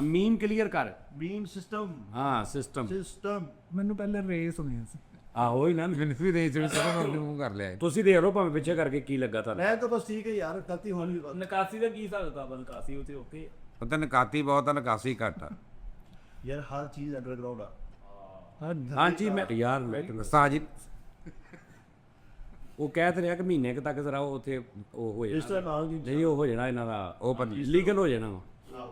ਮੀਮ ਕਲੀਅਰ ਕਰ। ਬੀਮ ਸਿਸਟਮ ਹਾਂ ਸਿਸਟਮ ਮੈਨੂੰ ਪਹਿਲੇ ਰੇਸ ਹੁੰਦੀ ਸੀ। ਆਹੋ ਹੀ ਨਾ। ਮੈਨੂੰ ਵੀ ਦੇ ਜਿਹੜੇ ਸਭ ਨੂੰ ਮੂੰਹ ਕਰ ਲਿਆ ਤੁਸੀਂ ਦੇਖ ਲਓ ਭਾਵੇਂ ਪਿੱਛੇ ਕਰਕੇ ਕੀ ਲੱਗਾ ਤੁਹਾਨੂੰ। ਮੈਂ ਤਾਂ ਬਸ ਠੀਕ ਹੈ ਯਾਰ, ਗਲਤੀ ਹੋਣੀ ਬਸ। ਨਿਕਾਸੀ ਦਾ ਕੀ ਹਿਸਾਬ ਕਿਤਾਬ ਆ? ਨਿਕਾਸੀ ਉਹ ਤੇ ਓਕੇ ਉਹ ਤਾਂ ਨਕਾਤੀ ਬਹੁਤ ਆ, ਨਿਕਾਸੀ ਘੱਟ ਆ। ਯਾਰ ਹਰ ਚੀਜ਼ ਅੰਡਰਗਰਾਉਂਡ ਆ। ਹਾਂਜੀ ਮੈਂ ਯਾਰ ਮੈਂ ਉਸਤਾਦ ਜੀ ਉਹ ਕਹਿ ਤੇ ਰਿਹਾ ਕਿ ਮਹੀਨੇ ਕੁ ਤੱਕ ਜ਼ਰਾ ਉੱਥੇ ਉਹ ਹੋ ਇਸ ਜਾਣਾ, ਤਰ੍ਹਾਂ ਨਾਲ ਜੀ ਨਹੀਂ ਉਹ ਹੋ ਜਾਣਾ ਇਹਨਾਂ ਦਾ, ਉਹ ਪਰ ਲੀਗਲ ਹੋ ਜਾਣਾ ਵਾ।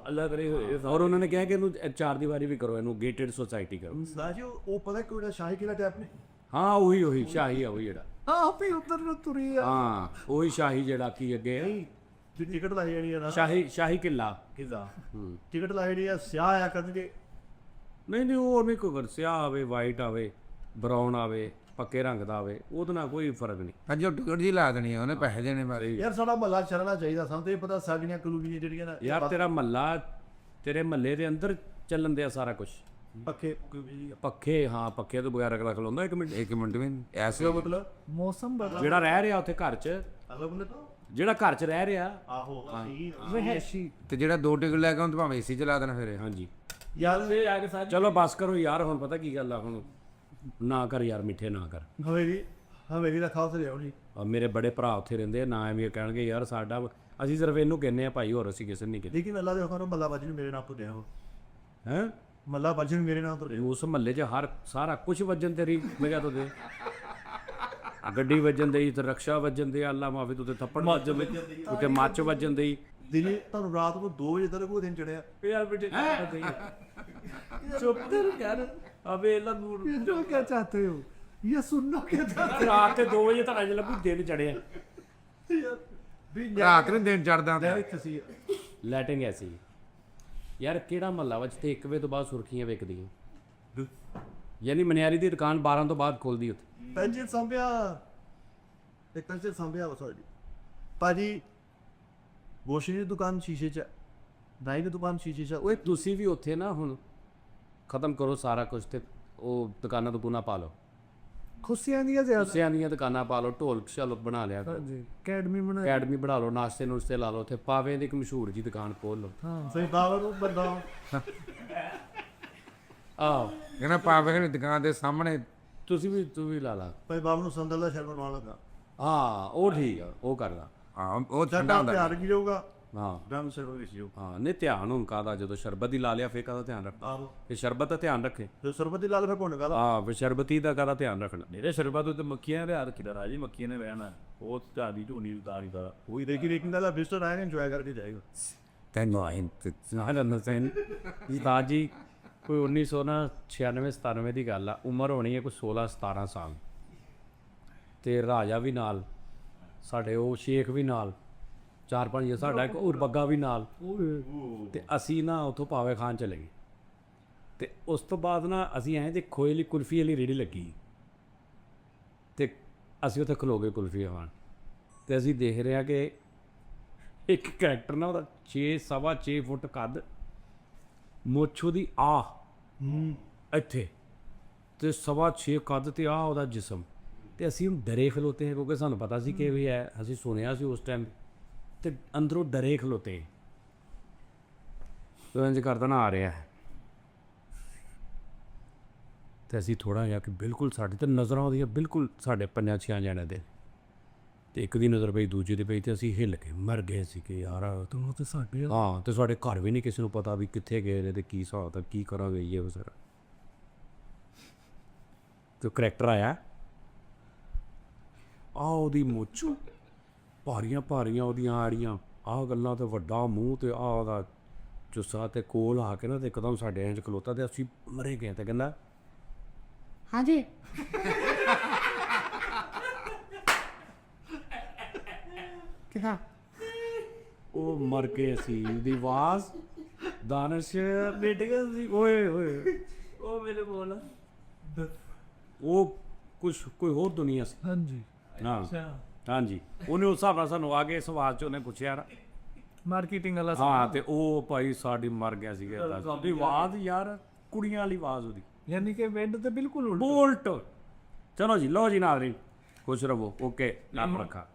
ਅੱਲਾ ਕਰੇ ਹੋਏ। ਔਰ ਉਹਨਾਂ ਨੇ ਕਿਹਾ ਕਿ ਇਹਨੂੰ 4 ਦੀਵਾਰੀ ਵੀ ਕਰੋ, ਇਹਨੂੰ ਗੇਟਡ ਸੁਸਾਇਟੀ ਕਰੋ। ਸਾਜੀ ਉਹ ਪਤਾ ਕਿਹੜਾ ਸ਼ਾਹੀ ਕਿਲਾ ਟੈਪ ਨੇ? ਹਾਂ ਉਹੀ ਸ਼ਾਹੀ ਆ, ਉਹੀ ਜਿਹੜਾ ਆਪ ਹੀ ਉਧਰ ਨੂੰ ਤੁਰੀ ਆ। ਹਾਂ ਉਹੀ ਸ਼ਾਹੀ ਜਿਹੜਾ ਕੀ ਅੱਗੇ ਆ। ਜੇ ਟਿਕਟ ਲਾਈ ਜਾਣੀ ਹੈ ਨਾ, ਸ਼ਾਹੀ ਕਿਲਾ। ਕਿਦਾਂ ਟਿਕਟ ਲਾਈ ਜਾਣੀ ਹੈ, ਸਿਆਹ ਆ ਕਰਨਗੇ। ਨਹੀਂ ਉਹ ਨਹੀਂ ਕੋਈ ਸਿਆਹ ਆਵੇ, ਵਾਈਟ ਆਵੇ, ਬਰਾਊਨ ਆਵੇ, ਪੱਕੇ ਰੰਗ ਦਾ ਆਵੇ, ਉਹਦੇ ਨਾਲ ਕੋਈ ਫਰਕ ਨਹੀਂ। ਹਾਂਜੀ ਉਹ ਟਿਕਟ ਜੀ ਲਾ ਦੇਣੀ ਆ, ਉਹਨੇ ਪੈਸੇ ਦੇਣੇ ਮਾਰੇ। ਯਾਰ ਸਾਡਾ ਮਹੱਲਾ ਚੱਲਣਾ ਚਾਹੀਦਾ, ਸਾਨੂੰ ਤੇ ਇਹ ਪਤਾ ਸਾਡੀਆਂ ਕਲੋਨੀਆਂ ਜਿਹੜੀਆਂ ਨਾ ਯਾਰ ਤੇਰਾ ਮਹੱਲਾ, ਤੇਰੇ ਮਹੱਲੇ ਦੇ ਅੰਦਰ ਚੱਲਣ ਦਿਆ ਸਾਰਾ ਕੁਝ। ਪੱਖੇ ਪੱਖੇ, ਹਾਂ ਪੱਖੇ ਤੋਂ ਬਗੈਰ ਅਗਲਾ ਖਲੋਂਦਾ 1 ਮਿੰਟ। 1 ਮਿੰਟ ਵੀ ਨਹੀਂ। ਐਸੇ ਮਤਲਬ ਮੌਸਮ ਬਦਲ ਜਿਹੜਾ ਰਹਿ ਰਿਹਾ ਉੱਥੇ ਘਰ 'ਚ, ਅਲੱਗ ਨੇ ਤਾਂ ਜਿਹੜਾ ਘਰ 'ਚ ਰਹਿ ਰਿਹਾ, ਆਹੋ ਠੀਕ ਰਹਿਸ਼ੀ। ਤੇ ਜਿਹੜਾ 2 ਟਿਕਟ ਲੈ ਕੇ ਆਉਂ ਤੇ ਭਾਵੇਂ ਏਸੀ ਚਲਾ ਦੇਣਾ ਫਿਰ। ਹਾਂਜੀ ਯਾਰ ਇਹ ਆ ਕੇ ਸਾਰੀ ਚਲੋ ਬਸ ਕਰੋ ਯਾਰ, ਹੁਣ ਪਤਾ ਕੀ ਗੱਲ ਆ, ਹੁਣ ਨਾ ਕਰ ਯਾਰ, ਮਿੱਠੇ ਨਾ ਕਰ। ਹਵੇਲੀ ਦਾ ਖਾਸ ਰਿਹਾ ਜੀ। ਮੇਰੇ ਬੜੇ ਭਰਾ ਉੱਥੇ ਰਹਿੰਦੇ ਆ, ਨਾ ਐਵੇਂ ਕਹਿਣਗੇ ਯਾਰ ਸਾਡਾ, ਅਸੀਂ ਸਿਰਫ ਇਹਨੂੰ ਕਹਿੰਦੇ ਆ ਭਾਈ, ਹੋਰ ਅਸੀਂ ਕਿਸੇ ਨੂੰ ਨਹੀਂ ਕਹਿੰਦੇ। ਲੇਕਿਨ ਅੱਲਾ ਦੇ ਹੁਕਮ ਨਾਲ ਮੱਲਾ ਬਾਜੀ ਨੂੰ ਮੇਰੇ ਨਾਮ ਤੋਂ ਰਿਹਾ ਉਹ, ਹੈ ਮੱਲਾ ਬਾਜੀ ਨੂੰ ਮੇਰੇ ਨਾਮ ਤੋਂ ਰਿਹਾ। ਉਸ ਮਹੱਲੇ 'ਚ ਸਾਰਾ ਕੁਝ ਵੱਜਣ ਤੇਰੀ ਨਿਗਾਹ ਤੋਂ ਦੇ। ਗੱਡੀ ਵੱਜਣ ਦੇਈ ਤੇ ਰਕਸ਼ਾ ਵੱਜਣ ਦੇ, ਅੱਲਾ ਮਾਫੀ, ਤੇ ਥੱਪੜ ਵੱਜਣ ਦੇ, ਉੱਤੇ ਮੱਚ ਵੱਜਣ ਦੇਈ। ਦਿਨੇ ਤੁਹਾਨੂੰ ਰਾਤ ਨੂੰ 2 ਵਜੇ ਤੱਕ ਉਹ ਦਿਨ ਚੜਿਆ। ਯਾਰ ਬੇਟੇ ਚੁੱਪ ਕਰ ਯਾਰ, ਅਬੇ ਲਾ ਨੂਰ तो क्या चाहते हो? ये सुनना क्या चाहते ਰਾਤ ਦੇ 2 ਵਜੇ ਤਾਂ ਅਜੇ ਲੱਗੂ ਦਿਨ ਚੜਿਆ। ਰਾਤ ਨੂੰ ਦਿਨ ਚੜਦਾ ਮੈਂ ਇੱਥੇ ਸੀ। ਲੈਟਿੰਗ ਐਸੀ ਯਾਰ, ਕਿਹੜਾ ਮਹੱਲਾ ਵਿੱਚ ਤੇ 1 ਵਜੇ ਤੋਂ ਬਾਅਦ ਸੁਰਖੀਆਂ ਵਿਕਦੀਆਂ, ਯਾਨੀ ਮਨਿਆਰੀ ਦੀ ਦੁਕਾਨ 12 ਤੋਂ ਬਾਅਦ ਖੁੱਲਦੀ ਉੱਥੇ। ਪੈਂਚਰ ਸੰਭਿਆ, ਇੱਕ ਪੈਂਚਰ ਸੰਭਿਆ ਵਾ ਸੌਰੀ ਭਾਜੀ। ਗੋਸ਼ੇ ਦੀ ਦੁਕਾਨ ਸ਼ੀਸ਼ੇ 'ਚ, ਨਾਈ ਦੀ ਦੁਕਾਨ ਸ਼ੀਸ਼ੇ 'ਚ। ਓਏ ਤੁਸੀਂ ਵੀ ਉੱਥੇ ਨਾ ਹੁਣ ਖਤਮ ਕਰੋ ਸਾਰਾ ਕੁਝ ਤੇ ਉਹ ਦੁਕਾਨਾਂ ਤੋਂ ਪੁਨਾ ਪਾ ਲਓ, खुशियां नहीं है ज्यादा। ਸਿਆਂ ਦੀਆਂ ਦੁਕਾਨਾਂ ਪਾ ਲਓ, ਢੋਲ ਛਲ ਬਣਾ ਲਿਆ ਕਰੋ, जी अकेडमी बना। ਅਕੈਡਮੀ ਬਣਾ ਲਓ, ਨਾਸ਼ਤੇ ਨੂਸ਼ਤੇ ਲਾ ਲਓ, ਉੱਥੇ ਪਾਵੇ ਦੀ ਇੱਕ ਮਸ਼ਹੂਰ ਜੀ ਦੁਕਾਨ ਖੋਲ ਲਓ। हाँ ਸਹੀ ਬਾਬਰ ਨੂੰ ਬੰਦਾ ਆਹ ਕਹਿੰਦਾ ਪਾਵੇ ਦੀ ਦੁਕਾਨ ਦੇ ਸਾਹਮਣੇ। ਤੂੰ ਵੀ ਲਾ ਲਾ। ਭਾਈ ਬਾਬਰ ਨੂੰ ਸੰਦਲ ਦਾ ਸ਼ਰਮ ਬਣਾਉਣ ਲੱਗਾ। ਹਾਂ ਉਹ ਠੀਕ ਆ, ਉਹ ਕਰਦਾ। ਹਾਂ ਉਹ ਠੰਡਾ ਸਾਡਾ ਹੁੰਦਾ। ਧਿਆਨ ਕੀ ਜਾਊਗਾ, ਹਾਂ ਡਰਮ ਸਰਵ ਵਿੱਚ ਜਾਊ। ਹਾਂ ਨਹੀਂ ਧਿਆਨ ਹੁਣ ਕਾਹਦਾ, ਜਦੋਂ ਸ਼ਰਬਤ ਹੀ ਲਾ ਲਿਆ ਫੇਰ ਕਾਹਦਾ ਧਿਆਨ ਰੱਖ। ਆਹੋ ਇਹ ਸ਼ਰਬਤ ਦਾ ਧਿਆਨ ਰੱਖੇ। ਤੇ ਸਰਬਤ ਦੀ ਲਾਲ ਫਿਰ ਕੋਣ ਕਹਦਾ। ਹਾਂ ਫਿਰ ਸ਼ਰਬਤੀ ਦਾ ਕਾਹਦਾ ਧਿਆਨ ਰੱਖਣਾ। ਮੇਰੇ ਸ਼ਰਬਤ ਉੱਤੇ ਮੱਖੀਆਂ ਦੇ ਹੱਥ ਕਿਦਾ ਰਾਜੀ, ਮੱਖੀਆਂ ਨੇ ਰਹਿਣਾ ਉਹ ਢਾਦੀ ਢੋਣੀ ਉਤਾਰੀ ਦਾ। ਉਹੀ ਦੇਖੀ ਲੇਕਿਨ ਦਾ ਵਿਜ਼ਟਰ ਆਇਆ ਇੰਜੋਏ ਕਰਕੇ ਜਾਏਗਾ। ਤੈਨੂੰ ਆਇਨ ਨਾ ਨਸੈਨ ਉਸਤਾਦ ਜੀ, ਕੋਈ 1996 97 ਦੀ ਗੱਲ ਆ, ਉਮਰ ਹੋਣੀ ਹੈ ਕੋਈ 16 17 ਸਾਲ, ਤੇ ਰਾਜਾ ਵੀ ਨਾਲ, ਸਾਡੇ ਉਹ ਸ਼ੇਖ ਵੀ ਨਾਲ, 4-5 ਸਾਡਾ ਇੱਕ ਹੋਰ ਬੱਗਾ ਵੀ ਨਾਲ, ਤੇ ਅਸੀਂ ਨਾ ਉੱਥੋਂ ਪਾਵੇ ਖਾਨ ਚਲੇ ਗਏ। ਤੇ ਉਸ ਤੋਂ ਬਾਅਦ ਨਾ ਅਸੀਂ ਐਂ ਤੇ ਖੋਏ ਲਈ ਕੁਲਫੀ ਵਾਲੀ ਰੇੜੀ ਲੱਗੀ, ਤੇ ਅਸੀਂ ਉੱਥੇ ਖਲੋ ਗਏ ਕੁਲਫੀ ਖਾਣ, ਤੇ ਅਸੀਂ ਦੇਖ ਰਹੇ ਹਾਂ ਕਿ ਇੱਕ ਕਰੈਕਟਰ ਨਾ ਉਹਦਾ 6.5 ਫੁੱਟ ਕੱਦ, ਮੋਛੂ ਦੀ ਇੱਥੇ, ਤੇ 6.25 ਕੱਦ, ਤੇ ਉਹਦਾ ਜਿਸਮ, ਤੇ ਅਸੀਂ ਹੁਣ ਡਰੇ ਖਲੋਤੇ ਹਾਂ ਕਿਉਂਕਿ ਸਾਨੂੰ ਪਤਾ ਸੀ ਕਿ ਵੀ ਹੈ, ਅਸੀਂ ਸੁਣਿਆ ਸੀ ਉਸ ਟਾਈਮ, ਤੇ ਅੰਦਰੋਂ ਡਰੇ ਖਲੋਤੇ, ਤੇ ਇੰਜ ਕਰਦਾ ਨਾ ਆ ਰਿਹਾ ਹੈ, ਤੇ ਅਸੀਂ ਥੋੜਾ ਜਿਹਾ ਕਿ ਬਿਲਕੁਲ ਸਾਡੇ ਤੇ ਨਜ਼ਰਾਂ ਉਹਦੀਆਂ ਬਿਲਕੁਲ ਸਾਡੇ 5-6 ਜਣਿਆਂ ਦੇ, ਤੇ ਇੱਕ ਦੀ ਨਜ਼ਰ ਪਈ, ਦੂਜੇ ਦੀ ਪਈ, ਤੇ ਅਸੀਂ ਹਿੱਲ ਕੇ ਮਰ ਗਏ ਸੀ ਕਿ ਯਾਰ तुम तो साढ़े ਹਾਂ, ਤੇ ਸਾਡੇ ਘਰ ਵੀ ਨਹੀਂ ਕਿਸੇ ਨੂੰ ਪਤਾ ਵੀ ਕਿੱਥੇ ਗਏ ਨੇ ਤੇ ਕੀ ਹਿਸਾਬ ਤਾਂ ਕੀ ਕਰਾਂਗੇ ਇਹ ਉਹ ਸਾਰਾ। ਤੇ ਕਰੈਕਟਰ ਆਇਆ, ਉਹਦੀ ਮੁੱਛ ਭਾਰੀਆਂ ਭਾਰੀਆਂ ਉਹਦੀਆਂ ਆੜੀਆਂ, ਗੱਲਾਂ ਤੇ ਵੱਡਾ ਮੂੰਹ, ਤੇ ਉਹਦਾ ਜੁੱਸਾ, ਤੇ ਕੋਲ ਆ ਕੇ ਨਾ ਤੇ ਇੱਕਦਮ ਸਾਡੇ ਇੰਜ ਖਲੋਤਾ, ਤੇ ਅਸੀਂ ਮਰੇ ਗਏ, ਤੇ ਕਹਿੰਦਾ ਹਾਂਜੀ ਕਿਹਾ ਉਹ ਮਰ ਗਏ ਸੀ। ਉਹਦੀ ਆਵਾਜ਼ ਦਾਨਿਸ਼ ਬੇਟ ਗਿਆ ਸੀ, ਓਏ ਓਏ ਉਹ ਮੇਰੇ ਬੋਲ ਉਹ ਕੁਛ ਕੋਈ ਹੋਰ ਦੁਨੀਆ ਸੀ। हाँ जी ਹਾਂ ਹਾਂਜੀ, ਉਹਨੇ ਉਸ ਹਿਸਾਬ ਨਾਲ ਸਾਨੂੰ ਆ ਕੇ ਸਵਾਲ 'ਚ ਉਹਨੇ ਪੁੱਛਿਆ ਨਾ, मार्केटिंग वाला ਹਾਂ, ਤੇ ਉਹ ਭਾਈ ਸਾਡੀ ਮਰ ਗਿਆ ਸੀਗਾ। ਉਹਦੀ ਆਵਾਜ਼ ਯਾਰ ਕੁੜੀਆਂ ਵਾਲੀ ਆਵਾਜ਼ ਉਹਦੀ, यानी कि वेड तो बिल्कुल उल्टा। ਬੋਲਟ। ਚਲੋ ਜੀ, ਲਓ ਜੀ ਨਾਜ਼ਰੀਨ, ਖੁਸ਼ ਰਹੋ, ਓਕੇ, ਰੱਬ ਰੱਖਾ।